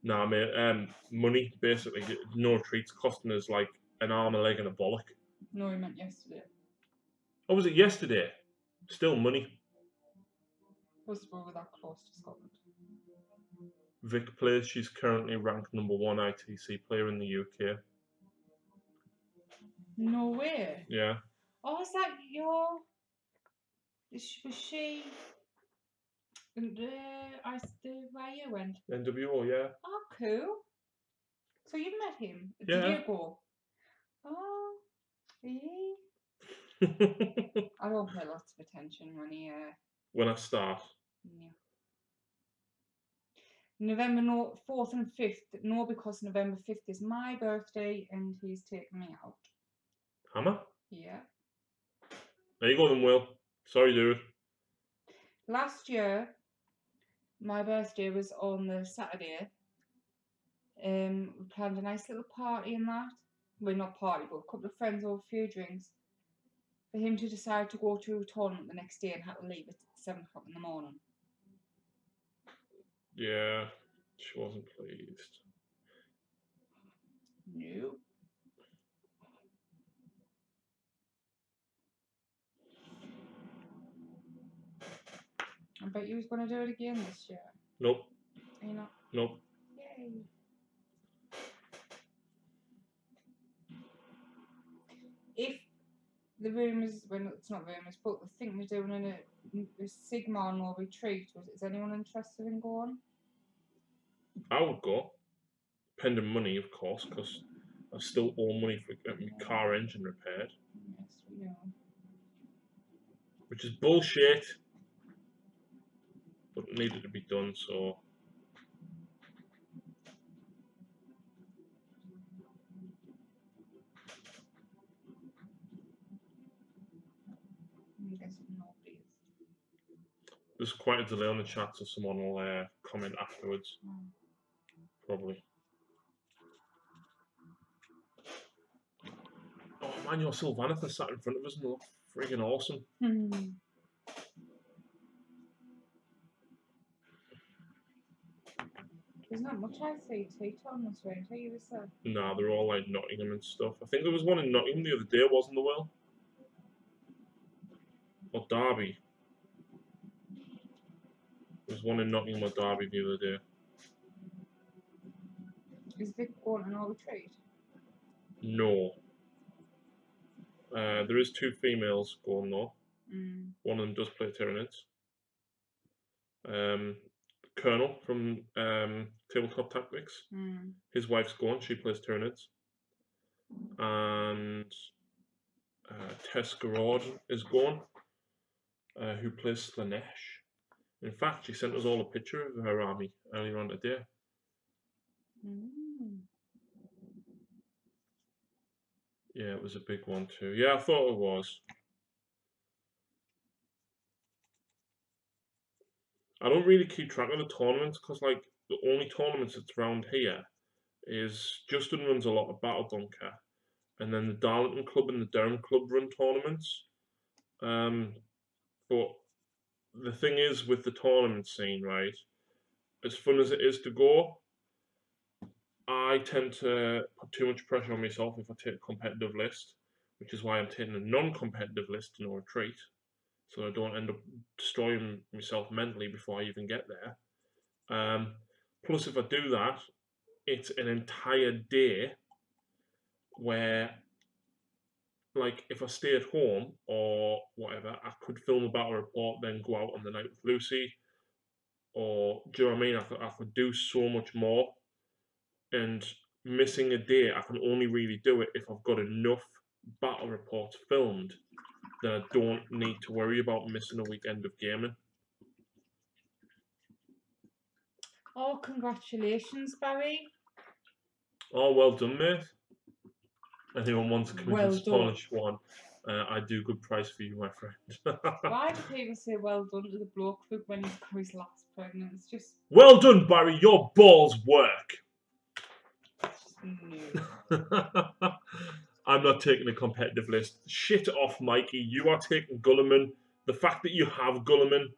Nah, mate. Money, basically. No retreat's costing us like an arm, a leg, and a bollock. No, he meant yesterday. Oh, was it yesterday? Still money. Was we were that close to Scotland. Vic plays. She's currently ranked #1 ITC player in the UK. No way. Yeah. Oh, is that your? Was she? Where you went? NWO, yeah. Oh, cool. So you met him? Yeah. Did you go? Oh, yeah. I don't pay lots of attention when he. When I start. Yeah. November 4th and 5th. No, because November 5th is my birthday and he's taking me out. Hammer? Yeah. There you go then, Will. Sorry, dude. Last year, my birthday was on the Saturday. We planned a nice little party and that. Well, not party, but a couple of friends over a few drinks. For him to decide to go to a tournament the next day and had to leave at 7 o'clock in the morning. Yeah, she wasn't pleased. No. I bet you was going to do it again this year. Nope. Are you not? Nope. Yay. If the rumours, well, it's not rumours, but the thing we're doing a Sigma no retreat, is anyone interested in going? I would go. Pending money, of course, because I still owe money for getting my car engine repaired. Yes, we know. Which is bullshit. But it needed to be done, so... I'm guessing nobody is. There's quite a delay on the chat, so someone will comment afterwards. Probably. Oh man, your Sylvaneth sat in front of us and looked friggin' awesome. There's not much ICT on this round, are you? Is there? Nah, they're all like Nottingham and stuff. I think there was one in Nottingham the other day, wasn't there, Will? Or Derby. There was one in Nottingham or Derby the other day. Is Vic going on our retreat? No. There is 2 females going though. One of them does play Tyranids. Colonel from Tabletop Tactics. His wife's going, she plays Tyranids. And Tess Garrard is going, who plays Slanesh. In fact, she sent us all a picture of her army earlier on today. Yeah, it was a big one too. Yeah, I thought it was. I don't really keep track of the tournaments because, like, the only tournaments that's around here is Justin runs a lot of Battle Bunker, and then the Darlington Club and the Durham Club run tournaments. But the thing is with the tournament scene, right? As fun as it is to go, I tend to put too much pressure on myself if I take a competitive list, which is why I'm taking a non-competitive list to no retreat, so I don't end up destroying myself mentally before I even get there. Plus, if I do that, it's an entire day where, like, if I stay at home or whatever, I could film a battle report, then go out on the night with Lucy, or do you know what I mean? I could do so much more, and missing a day, I can only really do it if I've got enough battle reports filmed that I don't need to worry about missing a weekend of gaming. Oh, congratulations, Barry. Oh, well done, mate. Anyone wants to come Well into Spanish one, I do good price for you, my friend. Why do people say well done to the bloke when he's got his last pregnant? It's just... Well done, Barry. Your balls work. No. I'm not taking a competitive list. Shit off, Mikey. You are taking Gulliman. The fact that you have Gulliman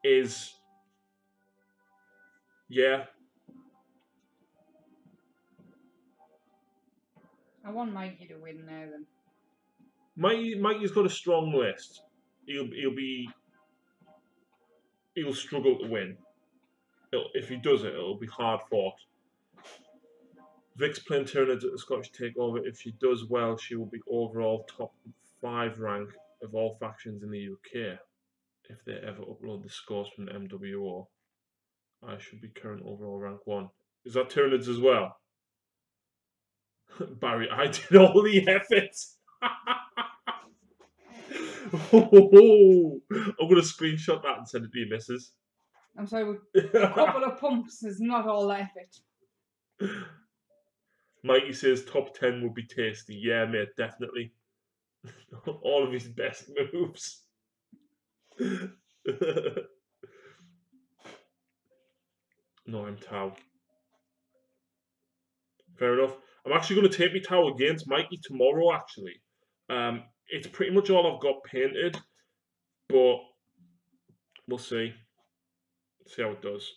is... Yeah. I want Mikey to win now then. Mikey's got a strong list. He'll struggle to win. If he does it, it'll be hard fought. Vic's playing Tyranids at the Scottish Takeover. If she does well, she will be overall top 5 rank of all factions in the UK. If they ever upload the scores from the MWO, I should be current overall rank 1. Is that Tyranids as well? Barry, I did all the efforts. Oh, I'm going to screenshot that and send it to your missus. I'm sorry, a couple of pumps is not all that effort. Mikey says top 10 would be tasty. Yeah, mate, definitely. All of his best moves. No, I'm Tau. Fair enough. I'm actually going to take my Tau against Mikey tomorrow, actually. It's pretty much all I've got painted, but we'll see. See how it does.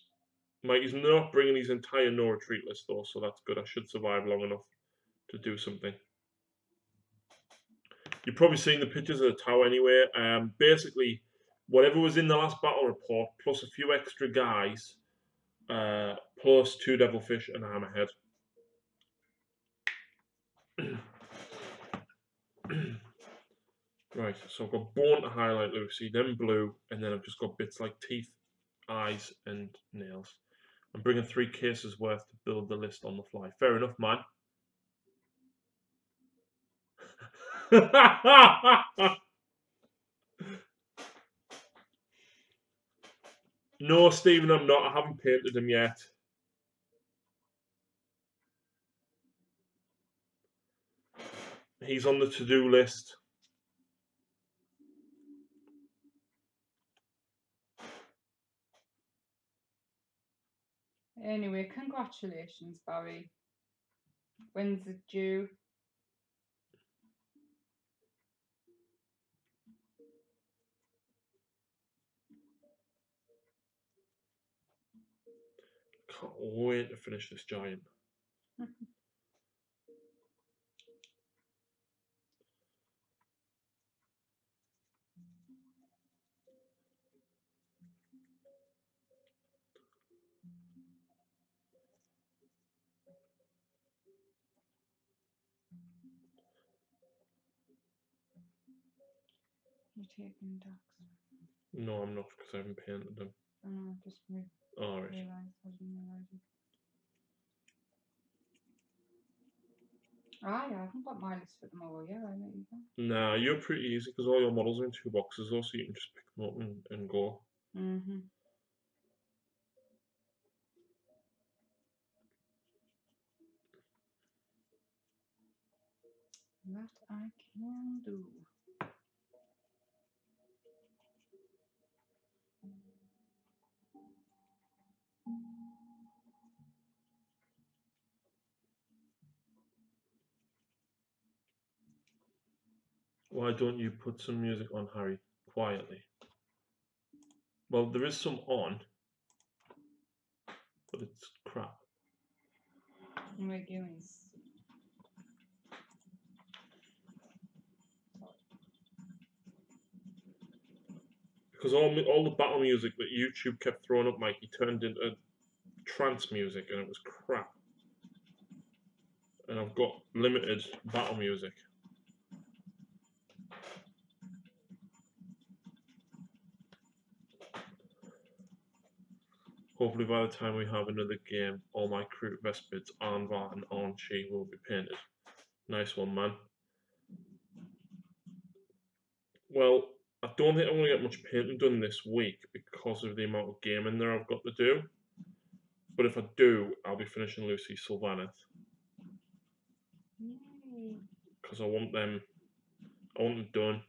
Mikey's not bringing his entire no retreat list, though, so that's good. I should survive long enough to do something. You've probably seen the pictures of the Tau anyway. Basically, whatever was in the last battle report, plus a few extra guys, plus 2 Devilfish and a Hammerhead. Right, so I've got Bone to highlight Lucy, then Blue, and then I've just got bits like teeth, eyes, and nails. I'm bringing 3 cases worth to build the list on the fly. Fair enough, man. No, Stephen, I'm not. I haven't painted him yet. He's on the to-do list. Anyway, congratulations, Barry. When's it due? Can't wait to finish this giant. You're taking ducks. No, I'm not, because I haven't painted them. Oh, no, just me. All right. I didn't realise it. I haven't got my list for tomorrow yet, I know you can. Nah, you're pretty easy because all your models are in 2 boxes, though, so you can just pick them up and go. That I can do. Why don't you put some music on, Harry? Quietly. Well, there is some on, but it's crap. My goodness. Because all the battle music that YouTube kept throwing up, Mikey, turned into trance music, and it was crap. And I've got limited battle music. Hopefully by the time we have another game, all my crew Vespids and Var and Archie will be painted. Nice one, man. Well, I don't think I'm going to get much painting done this week because of the amount of gaming there I've got to do. But if I do, I'll be finishing Lucy Sylvaneth. Because I want them done.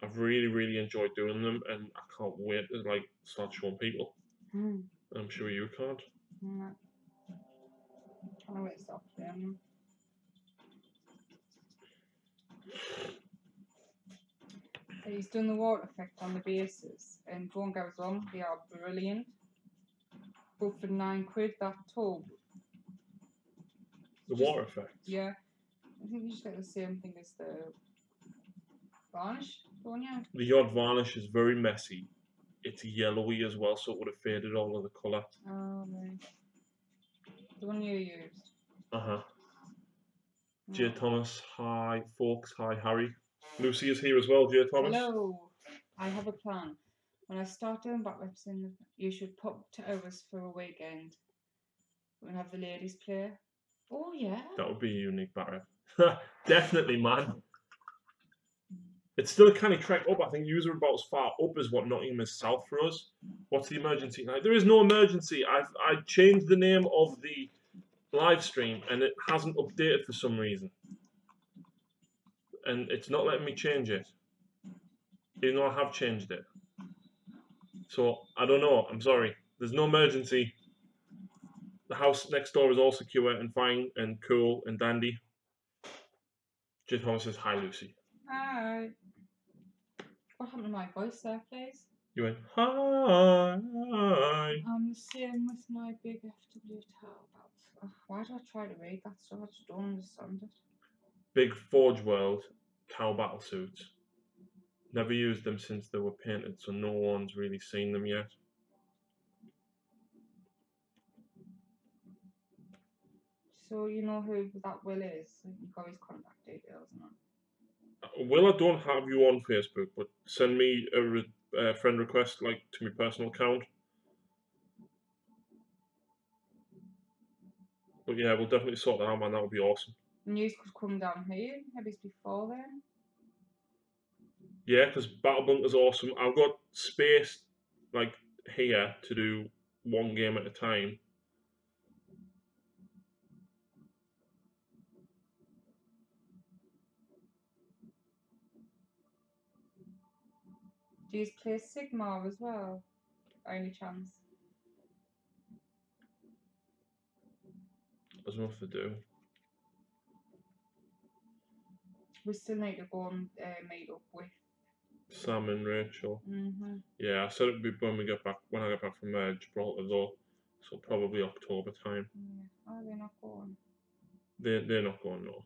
I've really enjoyed doing them, and I can't wait to start showing people. I'm sure you can't. No. I'll wait stop them. He's done the water effect on the bases, and don't get us wrong, they are brilliant. But for £9, that tub. The water effect. Yeah. I think you should get the same thing as the varnish, don't you? The Yod varnish is very messy. It's yellowy as well, so it would have faded all of the colour. Oh, right. The one you used. Uh-huh. J. Thomas, hi folks, hi Harry. Lucy is here as well, J. Thomas. Hello. I have a plan. When I start doing back reps, you should pop to ours for a weekend. We'll have the ladies play. Oh, yeah. That would be a unique back rep. Definitely, man. It's still a canny trek up. I think you are about as far up as what Nottingham is south for us. What's the emergency? Like, there is no emergency. I changed the name of the live stream and it hasn't updated for some reason. And it's not letting me change it. Even though I have changed it. So, I don't know. I'm sorry. There's no emergency. The house next door is all secure and fine and cool and dandy. J. Thomas says, hi, Lucy. Hi. What happened to my voice there, please? You went, hi. I'm the same with my big FW towel belts. Why did I try to read that stuff? I just don't understand it. Big Forge World cow battle suits. Never used them since they were painted, so no one's really seen them yet. So you know who that Will is? You've got his contact details, no? Will, I don't have you on Facebook, but send me a friend request, like, to my personal account. But yeah, we'll definitely sort that out, man. That would be awesome. And you could come down here, maybe it's before then. Yeah, because Battle Bunker's awesome. I've got space, like, here to do one game at a time. Do you play Sigmar as well? By any chance? I don't know if they do. We still need to go and meet up with Sam and Rachel. Mm-hmm. Yeah, I said it would be when I get back from Gibraltar though, so probably October time. Yeah. Oh, they're not going. They're not going, no.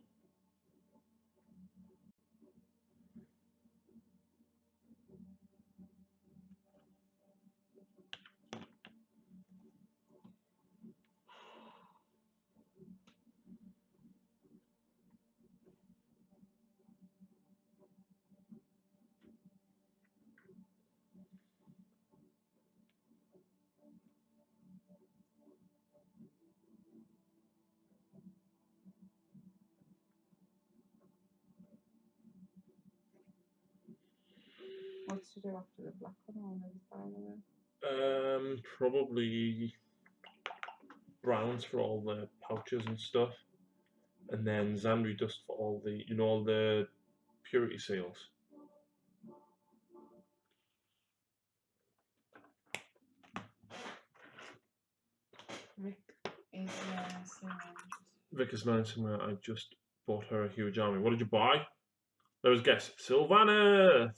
What's to do after the black one? By the way? Probably browns for all the pouches and stuff. And then Xandri dust for all the, you know, all the purity seals. Rick is Vic is learning somewhere. I just bought her a huge army. What did you buy? Let us guess. Sylvaneth!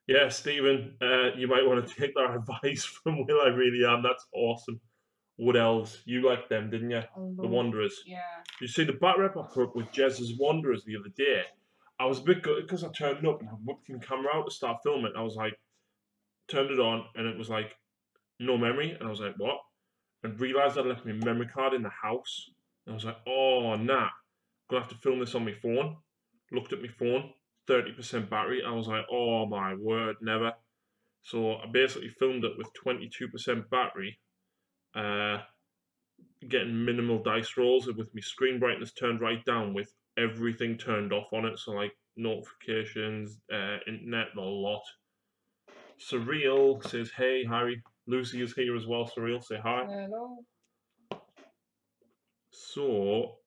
Yeah, Stephen, you might want to take that advice from Will I Really Am. That's awesome. Wood Elves, you liked them, didn't you? The Wanderers. Yeah. You see the bat rep I put up with Jez's Wanderers the other day. I was a bit good because I turned it up and I whipped the camera out to start filming. I was like, turned it on and it was like, no memory. And I was like, what? And realised I'd left my memory card in the house. And I was like, oh, nah. I'm going to have to film this on my phone. Looked at my phone, 30% battery. I was like, oh my word, never. So I basically filmed it with 22% battery. Getting minimal dice rolls with my screen brightness turned right down with everything turned off on it. So like notifications, internet, the lot. Surreal says, hey, Harry. Lucy is here as well. Surreal, say hi. Hello. So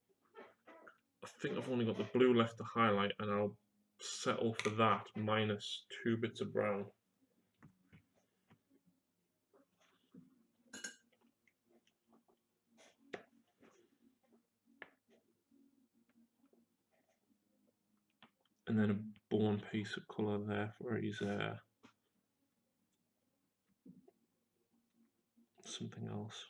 I think I've only got the blue left to highlight and I'll settle for that minus 2 bits of brown. And then a bone piece of colour there for his something else.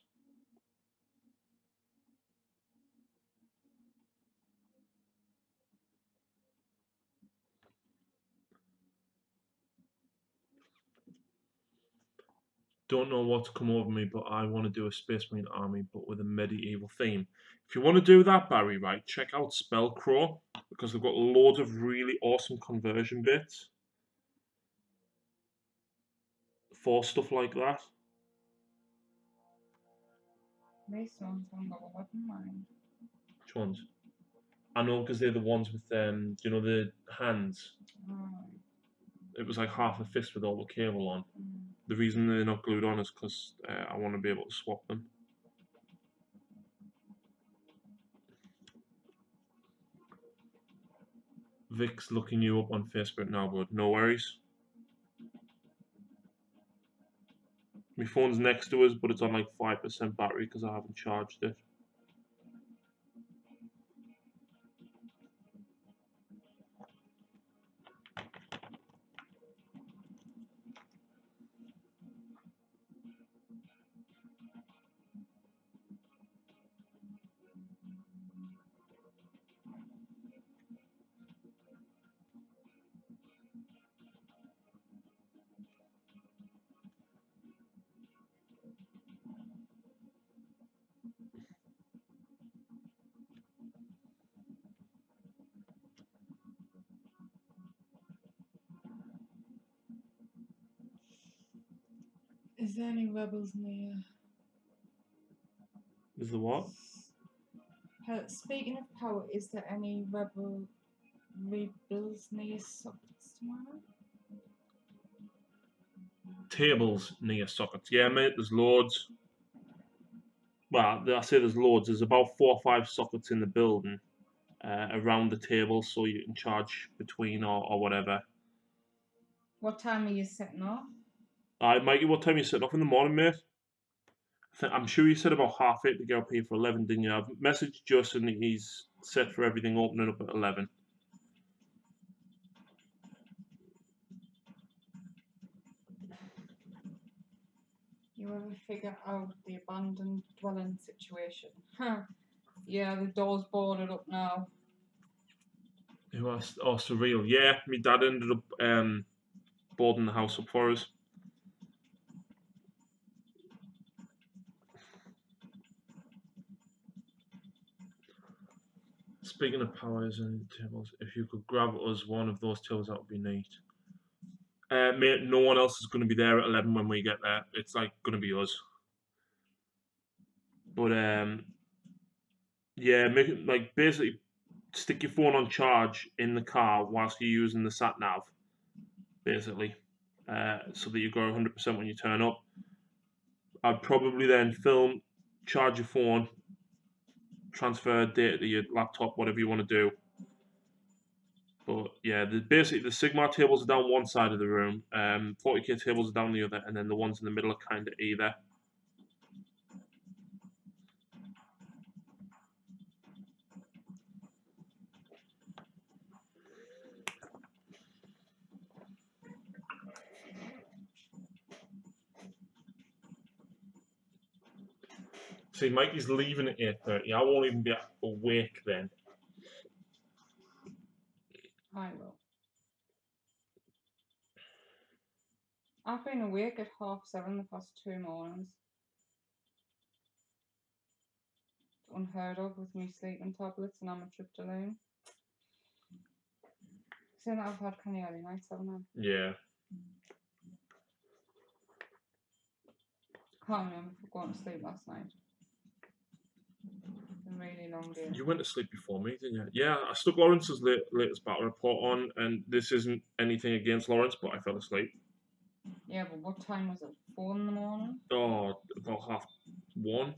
Don't know what's come over me, but I want to do a Space Marine army, but with a medieval theme. If you want to do that, Barry, right, check out Spellcraw, because they've got loads of really awesome conversion bits for stuff like that. These ones haven't got a weapon mind. Which ones? I know, because they're the ones with, you know, the hands. Oh. It was like half a fist with all the cable on. The reason they're not glued on is because I want to be able to swap them. Vic's looking you up on Facebook now, bud. No worries. My phone's next to us, but it's on like 5% battery because I haven't charged it. Is there any rebels near? Is the what? Speaking of power, is there any rebels near sockets tomorrow? Tables near sockets. Yeah, mate, there's loads. Well, I say there's loads. There's about 4 or 5 sockets in the building around the table, so you can charge between or whatever. What time are you setting off? Mikey, what time are you setting off in the morning, mate? I'm sure you said about 8:30 to get up here for 11, didn't you? I've messaged Justin, he's set for everything opening up at 11. You ever figure out the abandoned dwelling situation? Yeah, the door's boarded up now. Who asked? Oh, Surreal. Yeah, my dad ended up boarding the house up for us. Speaking of powers and tables, if you could grab us one of those tables, that would be neat. Mate, no one else is going to be there at 11 when we get there. It's like going to be us. But yeah, make it like basically stick your phone on charge in the car whilst you're using the sat nav, basically, so that you go 100% when you turn up. I'd probably then film, charge your phone, transfer data to your laptop, whatever you want to do. But yeah, basically the Sigma tables are down one side of the room, 40k tables are down the other, and then the ones in the middle are kind of either. See, Mikey's leaving at 8:30. I won't even be awake then. I will. I've been awake at 7:30 the past 2 mornings. It's unheard of with me sleeping tablets and amitriptyline. Saying that I've had kind of early nights, haven't I? Yeah. Can't remember if I got to sleep last night. A really long day. You went to sleep before me, didn't you? Yeah, I stuck Lawrence's latest battle report on, and this isn't anything against Lawrence, but I fell asleep. Yeah, but what time was it? 4 in the morning? Oh, about 1:30,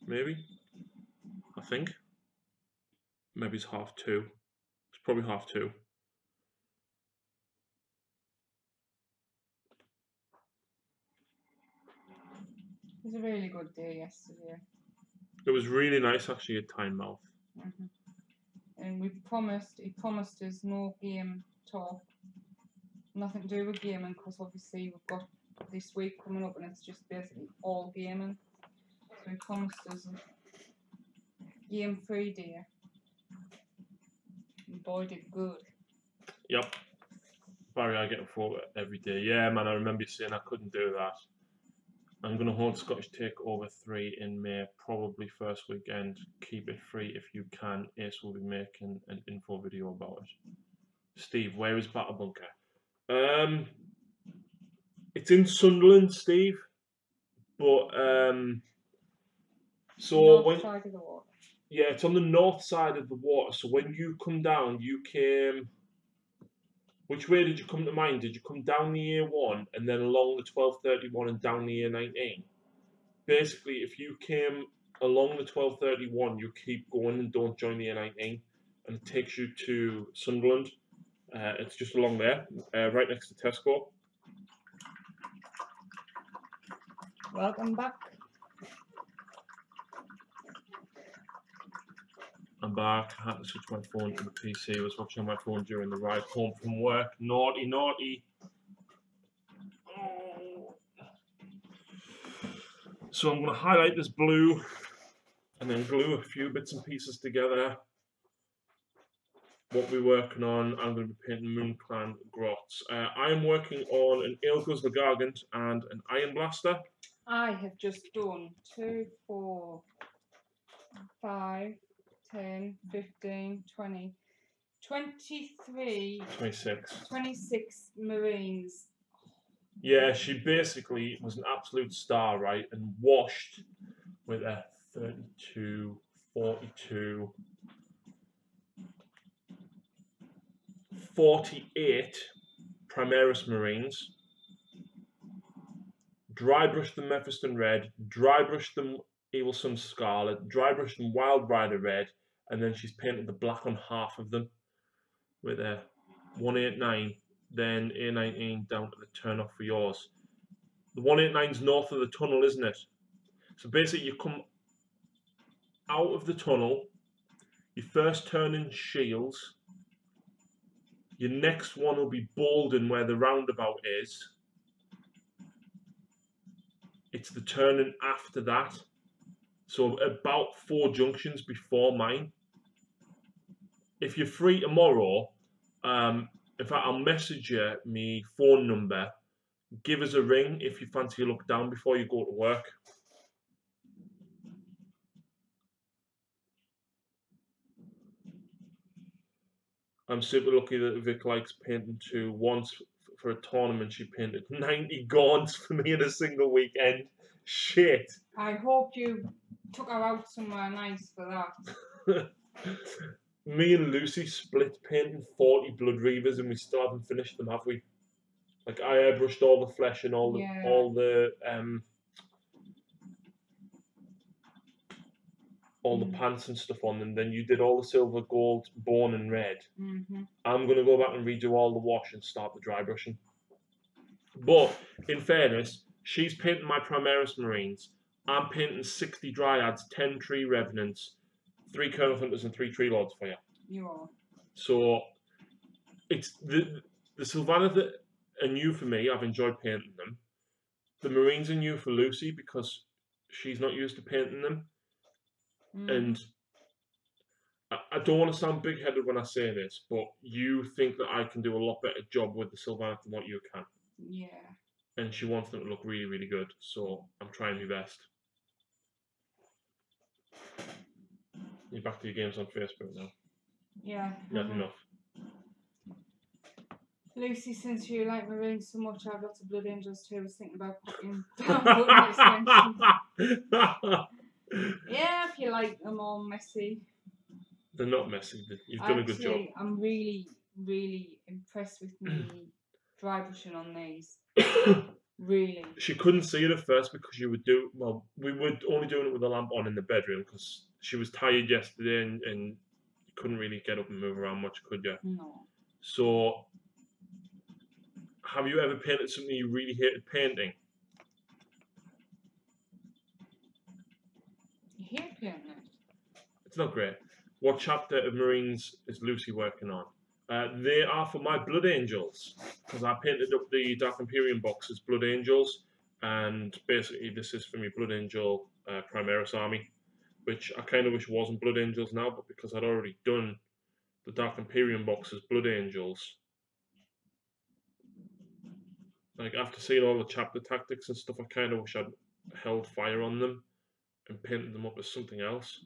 maybe. I think. Maybe it's 2:30. It's probably 2:30. It was a really good day yesterday. It was really nice actually at Tynemouth. And he promised us no game talk, nothing to do with gaming, because obviously we've got this week coming up and it's just basically all gaming. So he promised us a game-free day. And boy, did good. Yep. Barry, I get a photo every day. Yeah, man, I remember you saying I couldn't do that. I'm going to hold Scottish Takeover 3 in May, probably first weekend. Keep it free if you can. Ace will be making an info video about it. Steve, where is Battle Bunker? It's in Sunderland, Steve. But so North side of the water. Yeah, it's on the north side of the water. So when you come down, you came. Which way did you come to mind? Did you come down the A1 and then along the 1231 and down the A19? Basically, if you came along the 1231, you keep going and don't join the A19, and it takes you to Sunderland. It's just along there, right next to Tesco. Welcome back. I'm back. I had to switch my phone to the PC. I was watching my phone during the ride home from work. Naughty, naughty. Oh. So I'm going to highlight this blue and then glue a few bits and pieces together. What we're working on, I'm going to be painting Moonclan grots. I am working on an Ailgus the Gargant and an Iron Blaster. I have just done 2, 4, 5, 10, 15, 20, 23, 26 Marines. Yeah, she basically was an absolute star, right? And washed with a 32, 42, 48 Primaris Marines. Dry brushed them Mephiston Red, dry brushed them Evil Scarlet, dry brushed them Wild Rider Red, and then she's painted the black on half of them with a 189, then A19 down to the turn off for yours. The 189's north of the tunnel, isn't it? So basically you come out of the tunnel, you first turn in Shields, your next one will be Bolden where the roundabout is. It's the turning after that. So about 4 junctions before mine. If you're free tomorrow, in fact, I'll message you my phone number. Give us a ring if you fancy a look down before you go to work. I'm super lucky that Vic likes painting too. Once for a tournament, she painted 90 gaunts for me in a single weekend. Shit. I hope you took her out somewhere nice for that. Me and Lucy split painting 40 Blood Reavers and we still haven't finished them, have we? Like I airbrushed all the flesh and all the pants and stuff on them. Then you did all the silver, gold, bone, and red. I'm gonna go back and redo all the wash and start the dry brushing. But in fairness, she's painting my Primaris Marines. I'm painting 60 Dryads, 10 Tree Revenants, 3 Colonel Hunters, and 3 Tree Lords for you. You are. So it's the Sylvanas that are new for me. I've enjoyed painting them. The Marines are new for Lucy because she's not used to painting them. And I don't want to sound big-headed when I say this, but you think that I can do a lot better job with the Sylvanas than what you can. Yeah. And she wants them to look really, really good. So I'm trying my best. You're back to your games on Facebook now. Yeah. You had enough. Lucy, since you like Marines so much, I have lots of Blood Angels too. I was thinking about putting down yeah, if you like them all messy. They're not messy. You've done a good job. I'm really, really impressed with me dry brushing on these. Really. She couldn't see it at first because we were only doing it with the lamp on in the bedroom because she was tired yesterday and you couldn't really get up and move around much, could you? No. So, have you ever painted something you really hated painting? You hate painting it? It's not great. What chapter of Marines is Lucy working on? They are for my Blood Angels, because I painted up the Dark Imperium box as Blood Angels, and basically this is for my Blood Angel Primaris army, which I kind of wish wasn't Blood Angels now, but because I'd already done the Dark Imperium box as Blood Angels, like after seeing all the chapter tactics and stuff, I kind of wish I'd held fire on them and painted them up as something else.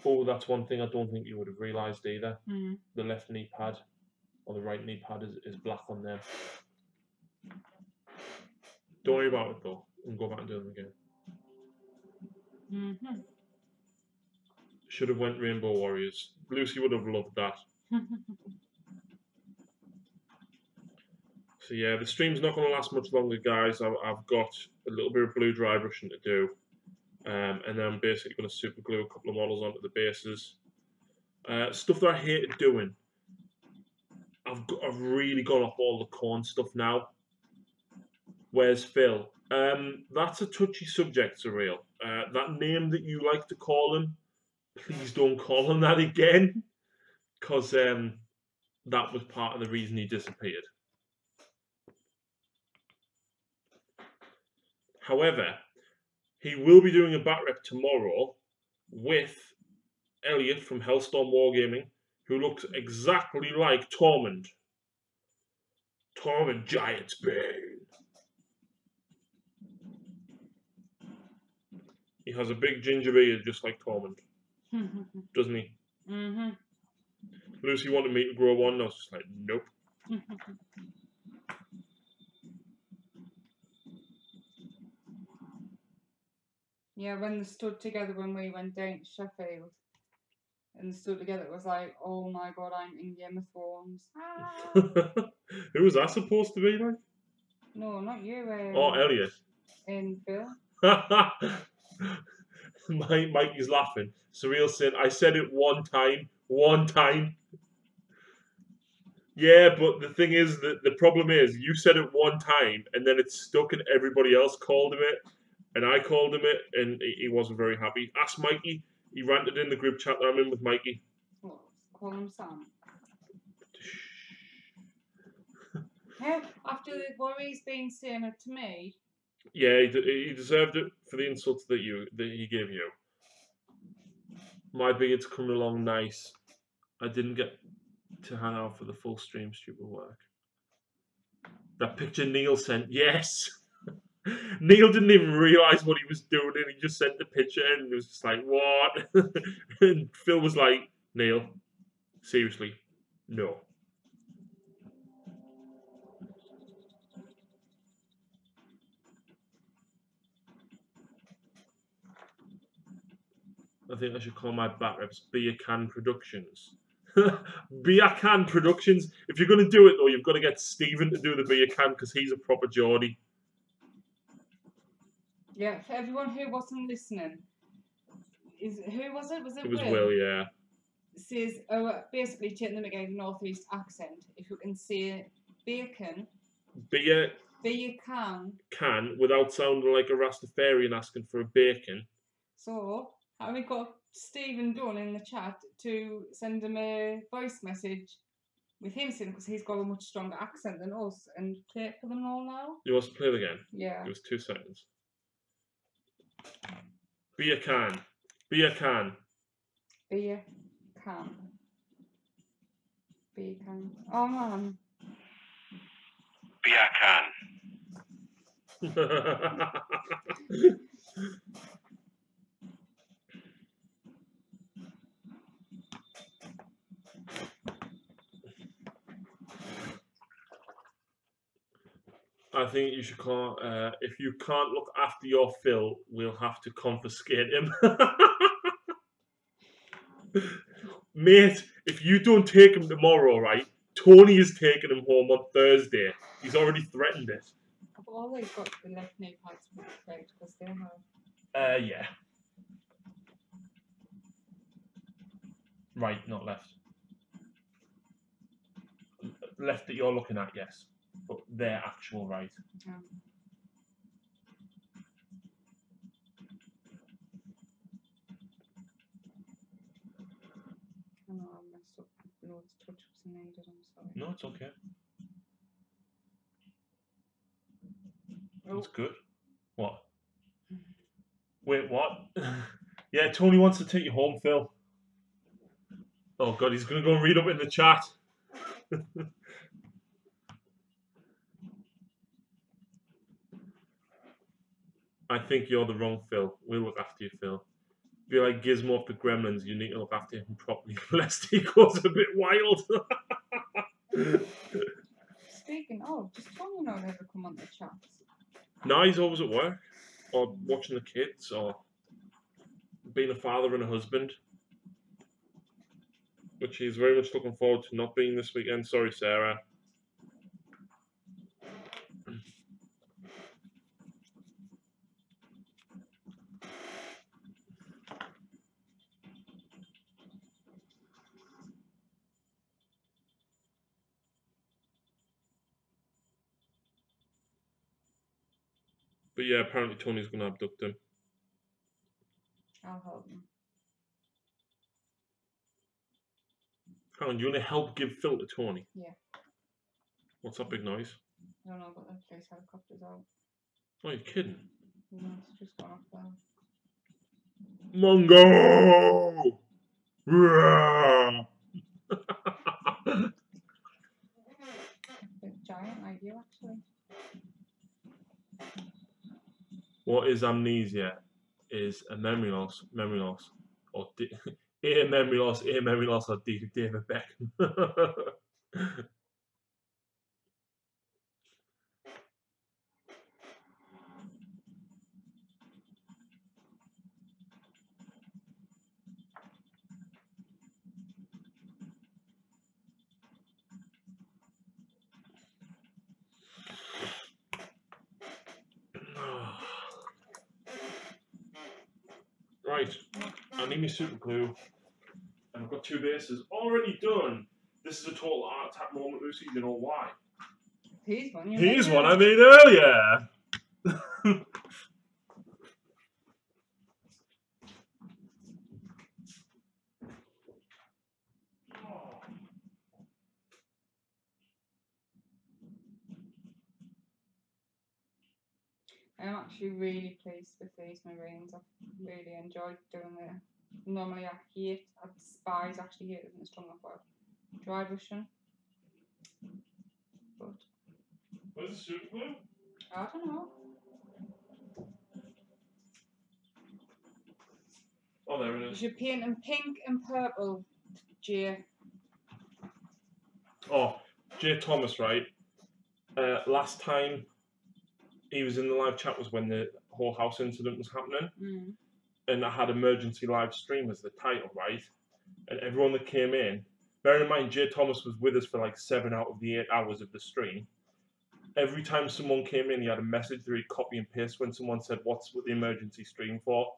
Oh, that's one thing I don't think you would have realised either. The left knee pad or the right knee pad is black on them. Don't worry about it though. And go back and do them again. Should have went Rainbow Warriors. Lucy would have loved that. So yeah, the stream's not going to last much longer, guys. I've got a little bit of blue dry brushing to do. And then I'm basically going to super glue a couple of models onto the bases. Stuff that I hated doing. I've really gone off all the corn stuff now. Where's Phil? That's a touchy subject, Surreal. That name that you like to call him, please don't call him that again. Because that was part of the reason he disappeared. However, he will be doing a bat rep tomorrow with Elliot from Hellstorm Wargaming, who looks exactly like Tormund. Tormund Giant's Bane. He has a big ginger beard just like Tormund. Doesn't he? Lucy wanted me to grow one, and I was just like, nope. Yeah, when they stood together when we went down to Sheffield and they stood together, it was like, oh my god, I'm in Game of Thrones. Who was that supposed to be like? No, not you. Oh, Elliot. And Bill. Mikey's laughing. Surreal saying, I said it one time. One time. Yeah, but the thing is, that the problem is, you said it one time, and then it's stuck and everybody else called him it. And I called him it, and he wasn't very happy. Ask Mikey. He ranted in the group chat that I'm in with Mikey. What? Call him Sam. Yeah, after what he's been saying it to me. Yeah, he deserved it for the insults that he gave you. My beard's coming along nice. I didn't get to hang out for the full stream, stupid work. That picture Neil sent, yes! Neil didn't even realise what he was doing, and he just sent the picture, and it was just like, what? And Phil was like, Neil, seriously, no. I think I should call my back reps Beer Can Productions. Beer Can Productions. If you're going to do it, though, you've got to get Stephen to do the beer can because he's a proper Geordie. Yeah, for everyone who wasn't listening, who was it? Was it was Will? Will, yeah. Says, basically taking them again, northeast accent. If you can say bacon. Beer can without sounding like a Rastafarian asking for a bacon. So, have we got Stephen done in the chat to send him a voice message with him saying, because he's got a much stronger accent than us, and play it for them all now? You want to play it again? Yeah. Give us 2 seconds. Beer can. Beer can. Beer can. Beer can. Oh, man. Beer can. I think you should call. If you can't look after your Phil, we'll have to confiscate him. Mate, if you don't take him tomorrow, right? Tony is taking him home on Thursday. He's already threatened it. I've always got the left knee pads right because they have. Yeah. Right, not left. Left that you're looking at, yes. But their actual right. Yeah. I know I messed up. Loads of touch-ups needed, I'm sorry. No, it's okay. Oh. That's good. What? Wait, what? Yeah, Tony wants to take you home, Phil. Oh, God, he's going to go and read up in the chat. I think you're the wrong Phil. We'll look after you, Phil. Be like Gizmo of the Gremlins. You need to look after him properly, lest he goes a bit wild. Speaking of, does Tony not ever come on the chat? No, he's always at work, or watching the kids, or being a father and a husband, which he's very much looking forward to not being this weekend. Sorry, Sarah. But yeah, apparently Tony's going to abduct him. I'll help him. Hang on, you want to help give Phil to Tony? Yeah. What's that big noise? I don't know, but that place helicopter's out. Oh, you're kidding. No, it's just gone off there. Mungo! Big giant like you, actually. What is amnesia? Is a memory loss, or a memory loss, or David Beckham. Right, I need my super glue, and I've got 2 bases already done. This is a total art attack moment, Lucy. You know why? Here's one. Here's one I made earlier. I'm actually really pleased with these marines. I've really enjoyed doing them. Normally I despise, actually hate isn't a strong enough word, dry brushing. But Where's the super glue? I don't know. Oh, there it You is. should paint them pink and purple, Jay. Oh, Jay Thomas, right? Last time he was in the live chat was when the whole house incident was happening. and I had emergency live stream as the title, right? And everyone that came in, bearing in mind Jay Thomas was with us for like 7 out of the 8 hours of the stream. Every time someone came in, he had a message that he'd copy and paste when someone said, "What's the emergency stream for?"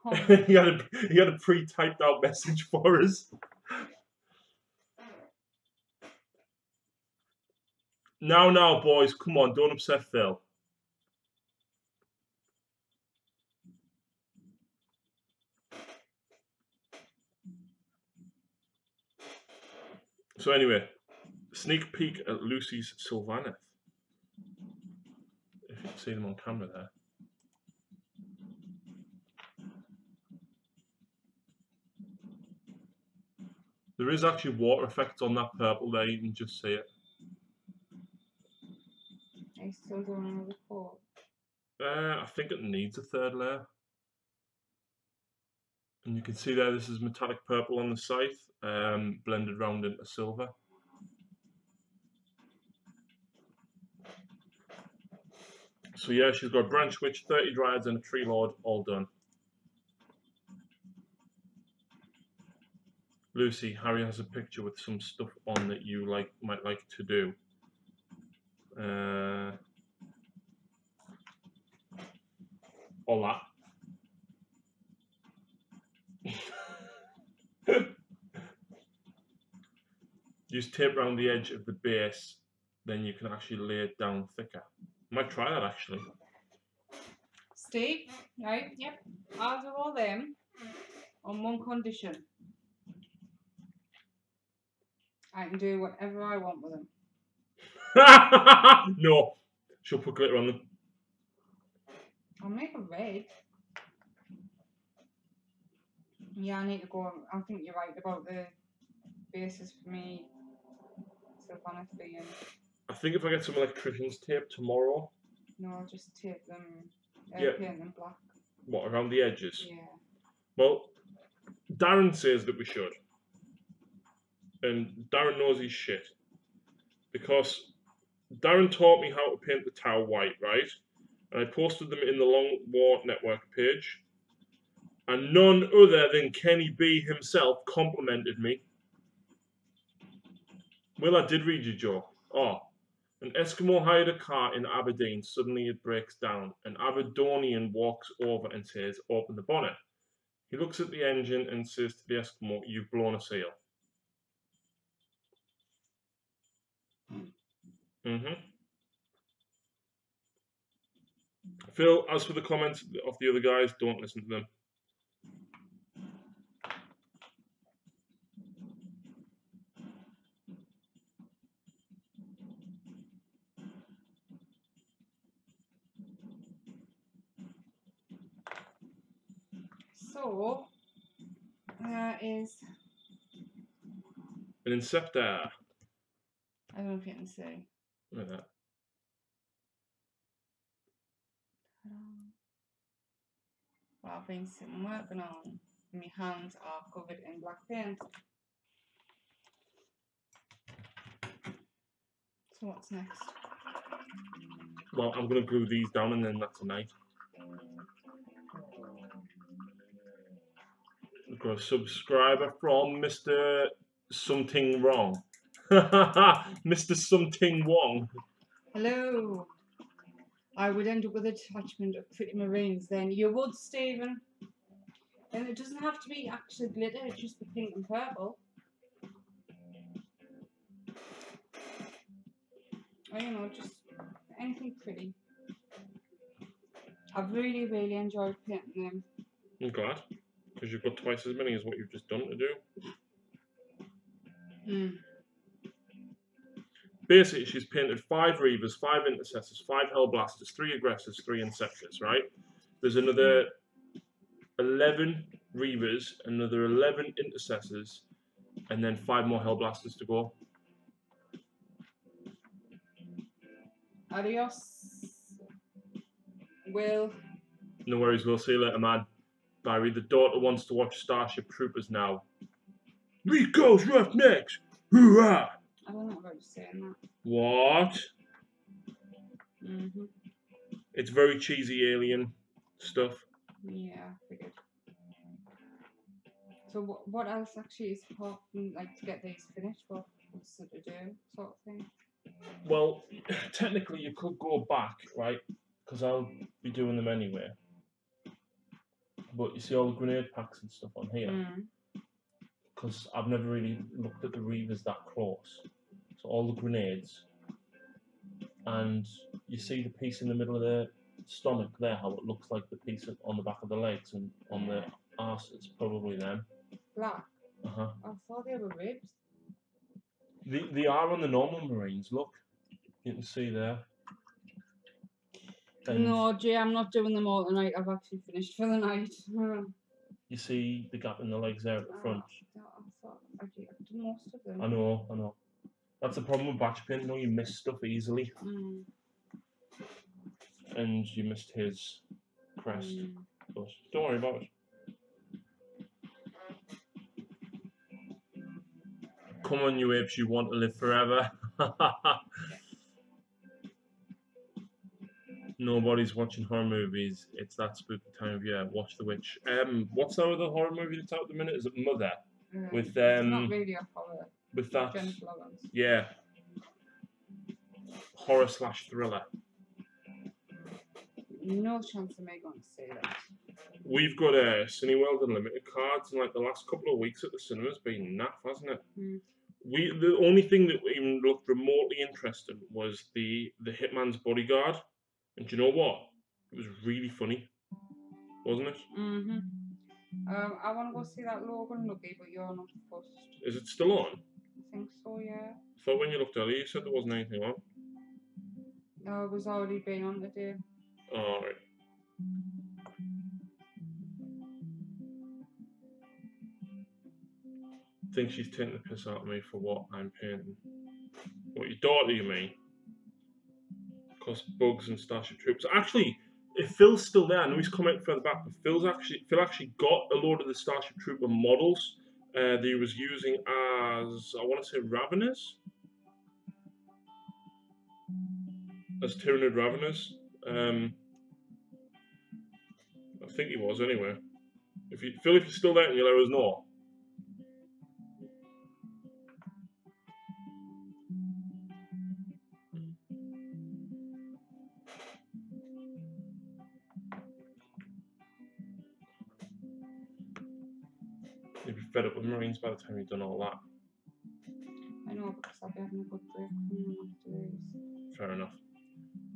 Oh. he had a pre-typed out message for us. Now, boys, come on, don't upset Phil. So anyway, sneak peek at Lucy's Sylvaneth. If you can see them on camera there. There is actually water effects on that purple there, you can just see it. Are you still doing another coat? I think it needs a 3rd layer. And you can see there, this is metallic purple on the scythe, blended round into silver. So yeah, she's got a branch witch, 30 dryads and a tree lord, all done. Lucy, Harry has a picture with some stuff on that you might like to do. All that. Use tape around the edge of the base, then you can actually lay it down thicker. I might try that actually. Steve, right? Yep. I'll do all them on one condition. I can do whatever I want with them. No, she'll put glitter on them. I'll make a red. Yeah, I need to go. I think you're right about the bases for me. Sylvaneth being. I think if I get some electrician's tape tomorrow. No, I'll just tape them. Paint them black. What, around the edges? Yeah. Well, Darren says that we should. And Darren knows his shit. Because Darren taught me how to paint the tower white, right? And I posted them in the Long War Network page. And none other than Kenny B himself complimented me. Well, I did read you, Joe. Oh. An Eskimo hired a car in Aberdeen. Suddenly it breaks down. An Aberdonian walks over and says, "Open the bonnet." He looks at the engine and says to the Eskimo, "You've blown a seal." Phil, as for the comments of the other guys, don't listen to them. So, is an Inceptor. I don't know if you can see. Look at that. Well, I've been sitting working on. My hands are covered in black paint. So what's next? Well, I'm going to glue these down and then that's a night. We've got a subscriber from Mr. Something Wrong. Mr. Something Wong. Hello. I would end up with a detachment of Pretty Marines then. You would, Stephen. And it doesn't have to be actually glitter, it's just the pink and purple. Or, you know, just anything pretty. I've really, really enjoyed painting them. I'm glad. Because you've got twice as many as what you've just done to do. Basically, she's painted 5 Reavers, 5 Intercessors, 5 Hellblasters, 3 Aggressors, 3 Inceptors, right? There's another 11 Reavers, another 11 Intercessors, and then 5 more Hellblasters to go. Adios, Will. No worries, we'll see you later, man. Barry, the daughter wants to watch Starship Troopers now. Rico's Roughnecks! Hoorah! I don't know about you saying that. What? It's very cheesy alien stuff. Yeah, I figured. So what else actually is apart from like to get these finished? What's to do sort of thing? Well, technically you could go back, right? Because I'll be doing them anyway. But you see all the grenade packs and stuff on here. Because I've never really looked at the Reavers that close. So all the grenades, and you see the piece in the middle of the stomach there, how it looks like the piece on the back of the legs and on the arse. It's probably them. Black. I thought they were ribs. They are on the normal Marines. Look, you can see there. And no, Jay, I'm not doing them all tonight. I've actually finished for the night. You see the gap in the legs there at the front. I thought I've done most of them. I know. That's the problem with batch paint. You know, you miss stuff easily. And you missed his crest. But don't worry about it. Come on, you apes, you want to live forever. Nobody's watching horror movies. It's that spooky time of year. Watch The Witch. What's that other horror movie that's out at the minute? Is it Mother? With it's not really a horror. With that. Jennifer Lawrence. Yeah. Horror / thriller. No chance of me going to see that. We've got a Cineworld Unlimited cards, and like the last couple of weeks at the cinema's been naff, hasn't it? The only thing that even looked remotely interesting was the Hitman's Bodyguard. And do you know what? It was really funny, wasn't it? I want to go see that Logan Lucky, but you're not supposed to. Is it still on? I think so, yeah. I thought when you looked earlier you said there wasn't anything on. No, it was already been on today. Oh, right. I think she's taking the piss out of me for what I'm painting. What, your daughter, you mean? Because bugs and Starship Troopers. Actually, if Phil's still there, I know he's coming further back, but Phil actually got a load of the Starship Trooper models that he was using as, I want to say, Raveners? As Tyranid Raveners. I think he was, anyway. Phil, if you're still there, can you let us know? You'd be fed up with Marines by the time you've done all that. I know, because I'll be having a good break from them after these. Fair enough.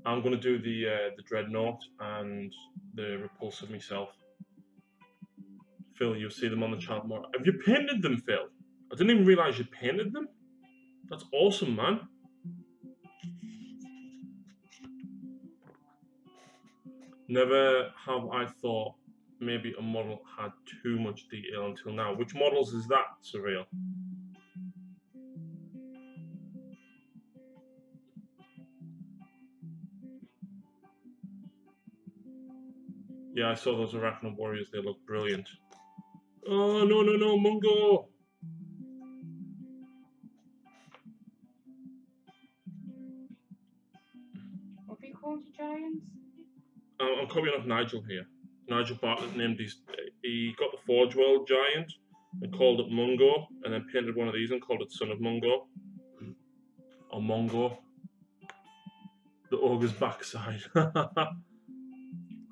I'm going to do the Dreadnought and the Repulsive myself. Phil, you'll see them on the chart more. Have you painted them, Phil? I didn't even realise you painted them. That's awesome, man. Never have I thought maybe a model had too much detail until now. Which models is that, Surreal? Yeah, I saw those Arachnid Warriors. They look brilliant. Oh, no, Mungo! What have you called your giants? I'm copying off Nigel here. Nigel Bartlett named these. He got the Forge World Giant and called it Mungo, and then painted one of these and called it Son of Mungo. Or Mongo. The ogre's backside.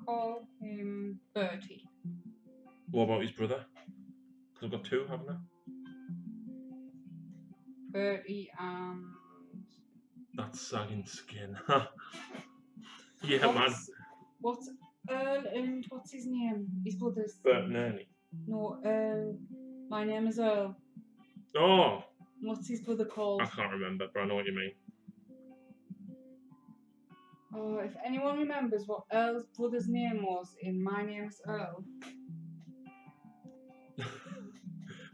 Call him Bertie. What about his brother? Because I've got two, haven't I? Bertie and... That's sagging skin. Yeah, man. What's Earl and what's his name? His brother's... Bert and Ernie. No, Earl. My name is Earl. Oh! What's his brother called? I can't remember, but I know what you mean. Oh, if anyone remembers what Earl's brother's name was in My Name's Earl.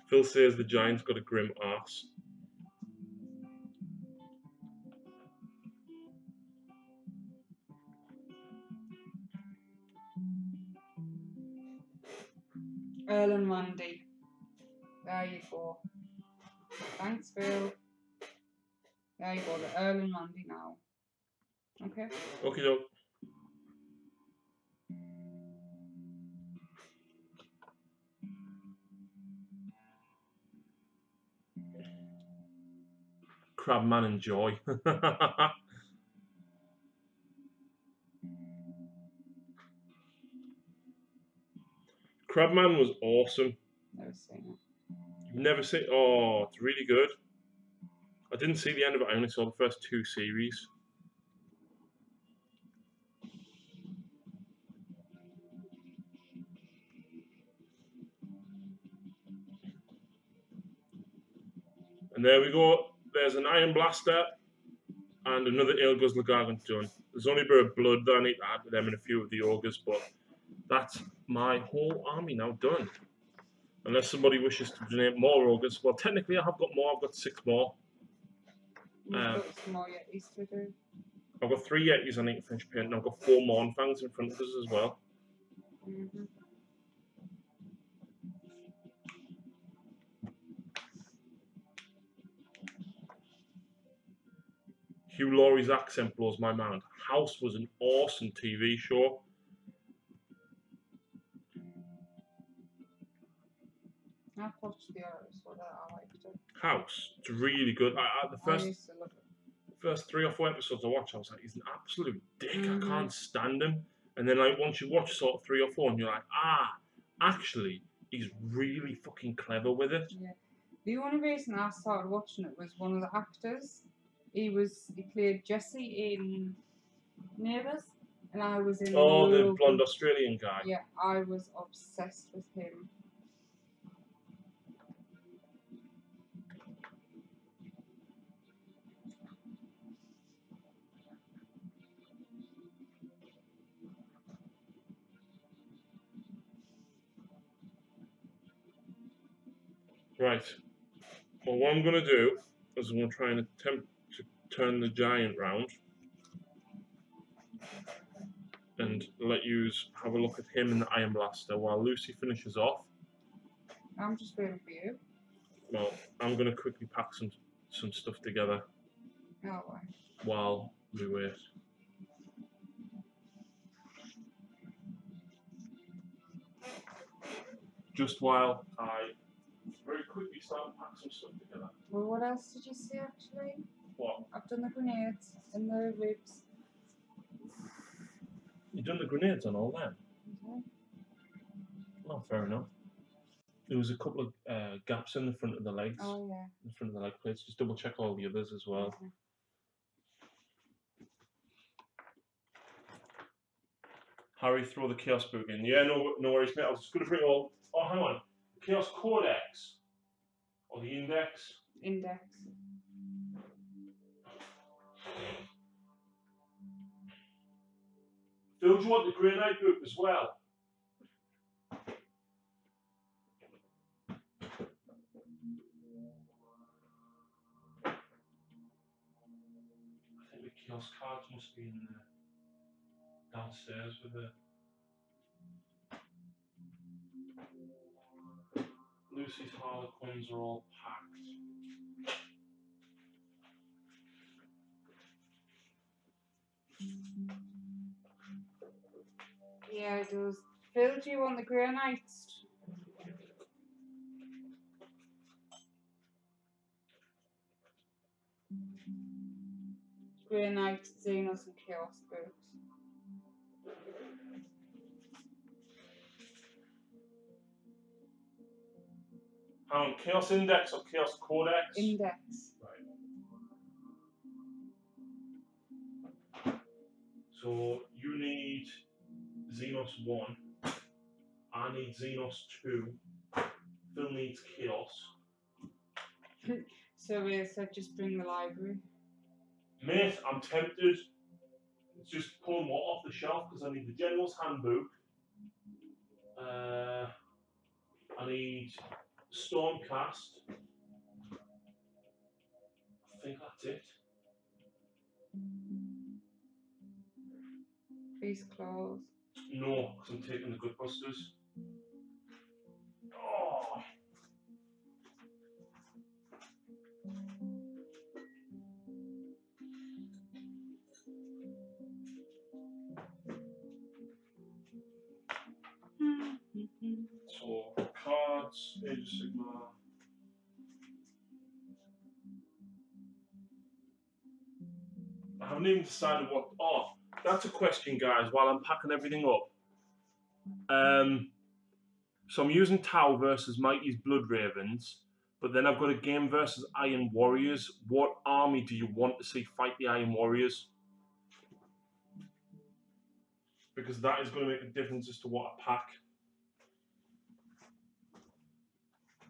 Phil says the giant's got a grim arse. Earl and Randy. There you go. Thanks, Phil. There you go, the Earl and Randy now. Okay. Okay, doke. Crabman and Joy. Crabman was awesome. Never seen it. You've never seen? Oh, it's really good. I didn't see the end of it. I only saw the first 2 series. And there we go. There's an Iron Blaster and another Ale Guzzler Gargant done. There's only a bit of blood that I need to add to them and a few of the ogres, but that's my whole army now done. Unless somebody wishes to donate more ogres. Well, technically I have got more. I've got 6 more. You've got some more Yetis to do. I've got 3 Yetis I need to finish painting. I've got 4 Mornfangs in front of us as well. Hugh Laurie's accent blows my mind. House was an awesome TV show. I've watched the others, so that I liked it. House, it's really good. The I used to love it. first 3 or 4 episodes I watched, I was like, he's an absolute dick. I can't stand him. And then like once you watch sort of 3 or 4, and you're like, actually, he's really fucking clever with it. Yeah. The only reason I started watching it was one of the actors. He played Jesse in Neighbours, and I was in. Oh, the blonde Australian guy. Yeah, I was obsessed with him. Right. Well, what I'm going to do is I'm going to try and attempt to turn the giant round and let you have a look at him in the Iron Blaster while Lucy finishes off. I'm just waiting for you. Well, I'm going to quickly pack some stuff together while we wait. Just while I very quickly start to pack some stuff together. Well, what else did you see actually? What? I've done the grenades and the ribs. You've done the grenades on all them? Oh, fair enough. There was a couple of gaps in the front of the legs. Oh, yeah. In the front of the leg plates. Just double check all the others as well. Okay. Harry, throw the Chaos Book in. Yeah, no worries, mate. I was just going to bring all... Oh, hang on. Chaos Codex. Or the Index. Index. Phil, do you want the Grey Knight book as well? I think the Chaos cards must be in downstairs with the... Lucy's Harlequins are all packed. Yeah, it does. Phil, do you want the Grey Knights? Grey Knight, Xenos and Chaos books. Chaos Index or Chaos Codex? Index. Right. So you need Xenos 1. I need Xenos 2. Phil needs Chaos. So we said just bring the library. Mate, I'm tempted. Just pull more off the shelf because I need the General's Handbook. I need Stormcast. I think that's it. Beast Claws. No, because I'm taking the Good Busters. Oh. So, cards, Age of Sigmar. I haven't even decided what. Oh, that's a question, guys. While I'm packing everything up, so I'm using Tau versus Mighty's Blood Ravens, but then I've got a game versus Iron Warriors. What army do you want to see fight the Iron Warriors? Because that is going to make a difference as to what I pack.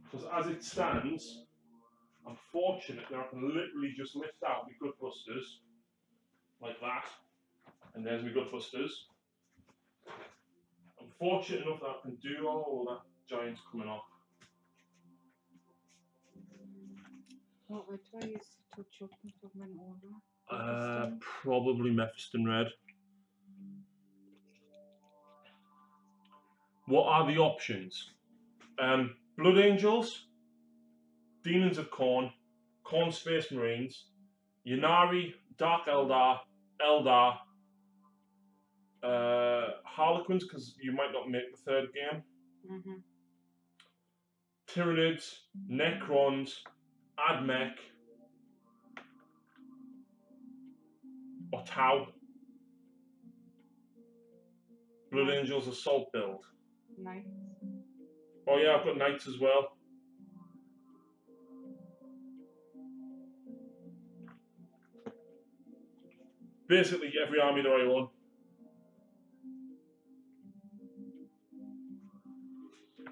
Because as it stands, I'm fortunate that I can literally just lift out my Gutbusters like that, and there's my Gutbusters. I'm fortunate enough that I can do all that giant's coming off. What would I use to touch up and pigment order? Probably Mephiston Red. What are the options? Blood Angels, Demons of Khorne, Khorne Space Marines, Ynnari, Dark Eldar, Eldar, Harlequins, because you might not make the third game. Tyranids, Necrons, Admech, or Tau. Blood Angels Assault build. Knights. Oh yeah, I've got Knights as well. Basically every army that I own.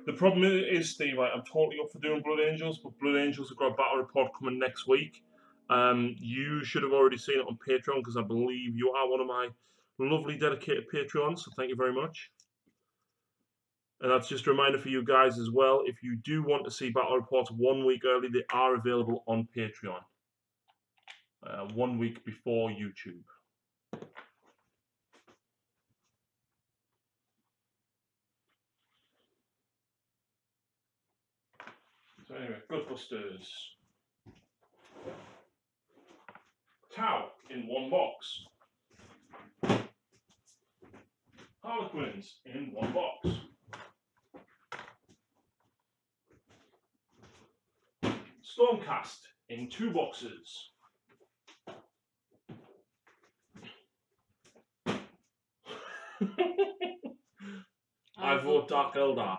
The problem is, Steve, I'm totally up for doing Blood Angels, but Blood Angels have got a battle report coming next week. You should have already seen it on Patreon, because I believe you are one of my lovely dedicated Patreons, so thank you very much. And that's just a reminder for you guys as well, if you do want to see battle reports 1 week early, they are available on Patreon. 1 week before YouTube. So anyway, Ghostbusters. Tau in 1 box. Harlequins in 1 box. Stormcast in 2 boxes. I vote Dark Eldar.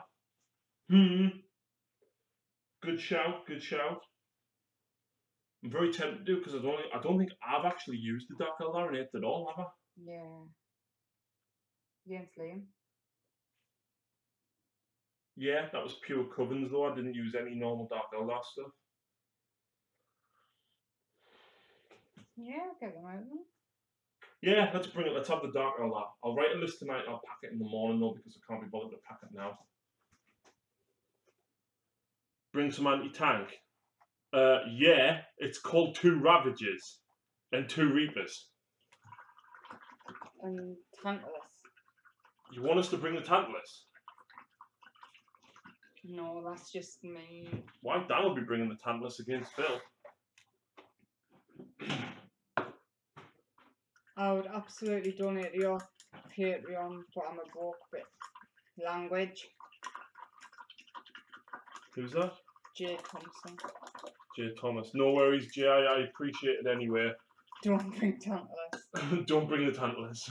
Good shout, good shout. I'm very tempted to do, because I don't think I've actually used the Dark Eldar in 8th at all, have I? Yeah. Against Liam. Yeah, that was pure Covens though. I didn't use any normal Dark Eldar stuff. Yeah, I'll get them out then. Yeah, let's bring it. Let's have the Dark Eldar. I'll write a list tonight. I'll pack it in the morning though, because I can't be bothered to pack it now. Bring some anti-tank. Yeah, it's called 2 Ravagers and 2 Reapers. And Tantalus. You want us to bring the Tantalus? No, that's just me. Why Dan will be bringing the Tantalus against Phil? I would absolutely donate to your Patreon, but I'm a broke bit. Language. Who's that? Jay Thompson. Jay Thomas. No worries, Jay. I appreciate it anyway. Don't bring Tantalus. Don't bring the Tantalus.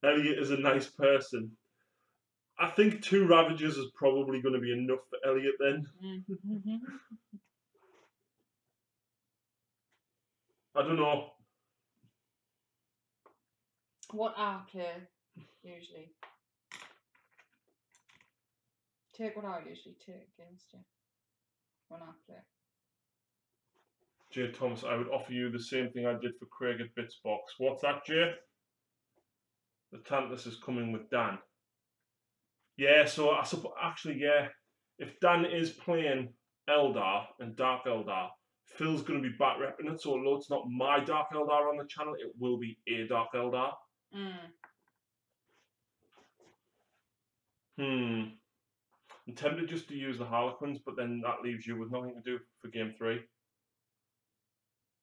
Elliot is a nice person. I think 2 Ravagers is probably going to be enough for Elliot then. I don't know. What I play, usually. Take what I usually take against you. When I play. Jay Thomas, I would offer you the same thing I did for Craig at Bitsbox. What's that, Jay? The Tantalus is coming with Dan. Yeah, so I suppose, actually, yeah. If Dan is playing Eldar and Dark Eldar, Phil's going to be back repping it, so although it's not my Dark Eldar on the channel, it will be a Dark Eldar. I'm tempted just to use the Harlequins, but then that leaves you with nothing to do for Game 3. It's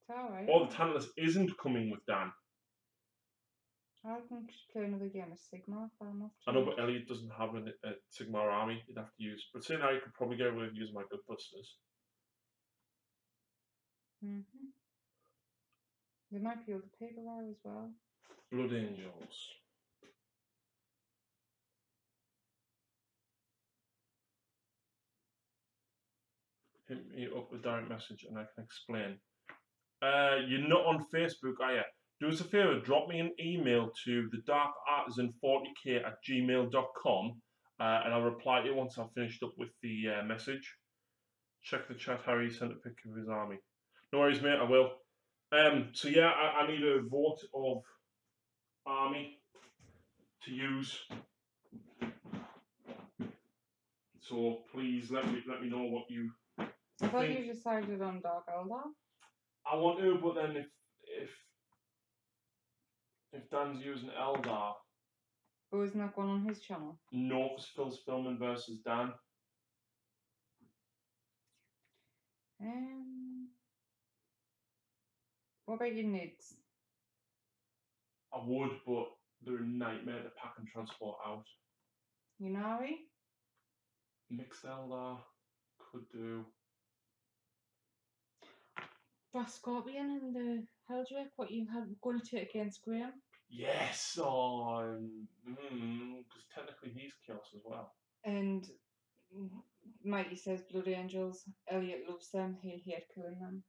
alright. Or the Tantalus isn't coming with Dan. I can play another game of Sigma if I'm off. I know, but Elliot doesn't have a Sigmar army. You'd have to use. But say now you could probably get away with using my Ghostbusters. There might be other people there as well. Blood Angels. Hit me up with direct message and I can explain. You're not on Facebook, are you? Do us a favour, drop me an email to the darkartisan40k@gmail.com and I'll reply to you once I've finished up with the message. Check the chat, Harry sent a picture of his army. No worries, mate, I will. So yeah, I need a vote of army to use. So please let me know what you I thought you decided on Dark Eldar. I want to, but then if Dan's using Eldar. But isn't that going on his channel? No, because Phil's filming versus Dan. What about your nids? I would, but they're a nightmare to pack and transport out. You know, Mixed Eldar could do. That Scorpion and the Helldrake, what you had going to take against Graham? Yes, because technically he's Chaos as well. And Mikey says Blood Angels. Elliot loves them. He'll hate killing them.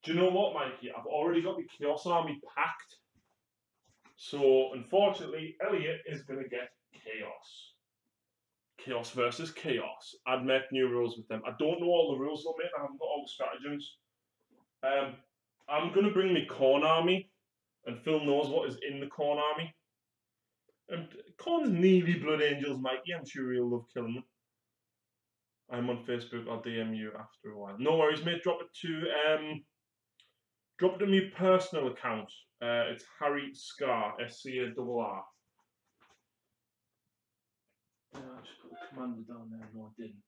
Do you know what, Mikey? I've already got the Chaos army packed. So, unfortunately, Elliot is going to get Chaos. Chaos versus Chaos. I'd make new rules with them. I don't know all the rules though, mate. I haven't got all the stratagems. I'm going to bring my Khorne army. And Phil knows what is in the Khorne army. And Khorne's nearly Blood Angels, Mikey. I'm sure he'll love killing them. I'm on Facebook. I'll DM you after a while. No worries, mate. Drop it to my personal account. It's Harry Scar, SCARR. I just put the commander down there. No, I didn't.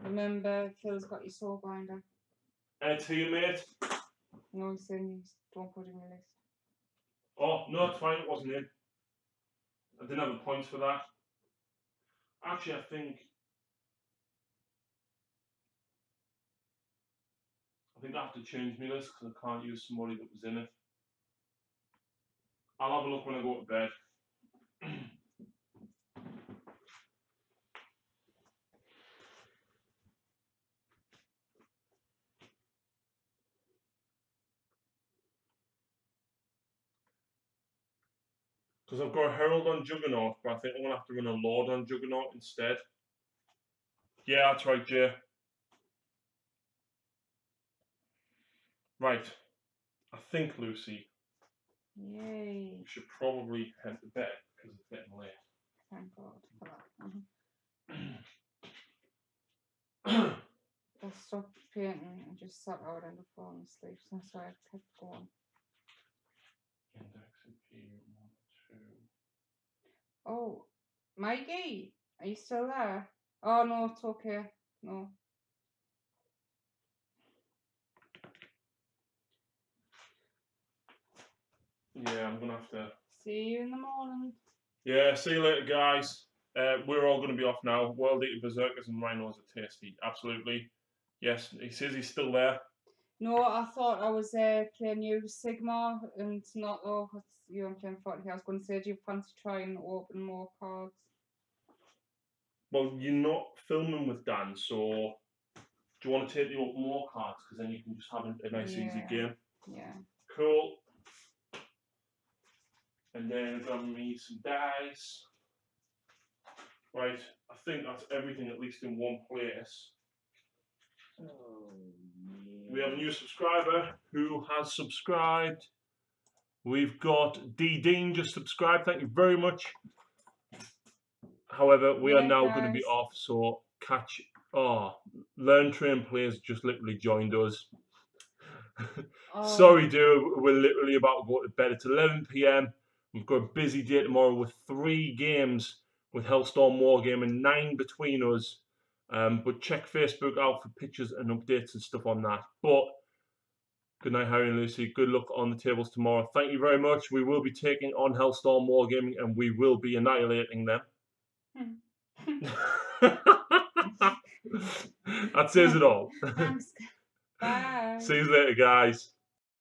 Remember, Phil's got your soul binder. To you, mate. No, he's saying you don't put in your list. Oh, no, it's fine. It wasn't in. I didn't have the points for that. Actually, I think I have to change my list because I can't use somebody that was in it. I'll have a look when I go to bed. Because I've got a Herald on Juggernaut, but I think I'm going to have to run a Lord on Juggernaut instead. Yeah, that's right, Jay. Right. I think, Lucy, Yay. we should probably head to bed because it's getting late. Thank God for that. I stopped painting and just sat out and falling asleep, so that's why I kept going. Index and P 1, 2. Oh, Mikey, are you still there? Oh no, it's okay. No. Yeah, I'm gonna have to. See you in the morning. Yeah, see you later, guys. We're all going to be off now. World Eater Berserkers and Rhinos are tasty. Absolutely. Yes, he says he's still there. No, I thought I was playing you Sigma, and it's not. Oh, it's you. I'm playing 40. I was going to say, do you fancy trying to open more cards? Well, you're not filming with Dan, so do you want to take the open more cards? Because then you can just have a nice, easy game. Yeah. Cool. And then I've got me some dice. Right, I think that's everything, at least in one place. Oh, yeah. We have a new subscriber who has subscribed. We've got D. Dean just subscribed. Thank you very much. However, we are now going to be off, so catch. Oh, Learn Train Players just literally joined us. Oh. Sorry, dude. We're literally about to go to bed. It's 11 PM. We've got a busy day tomorrow with 3 games with Hellstorm Wargaming, 9 between us. But check Facebook out for pictures and updates and stuff on that. But good night, Harry and Lucy. Good luck on the tables tomorrow. Thank you very much. We will be taking on Hellstorm Wargaming and we will be annihilating them. That says it all. Thanks. Bye. See you later, guys.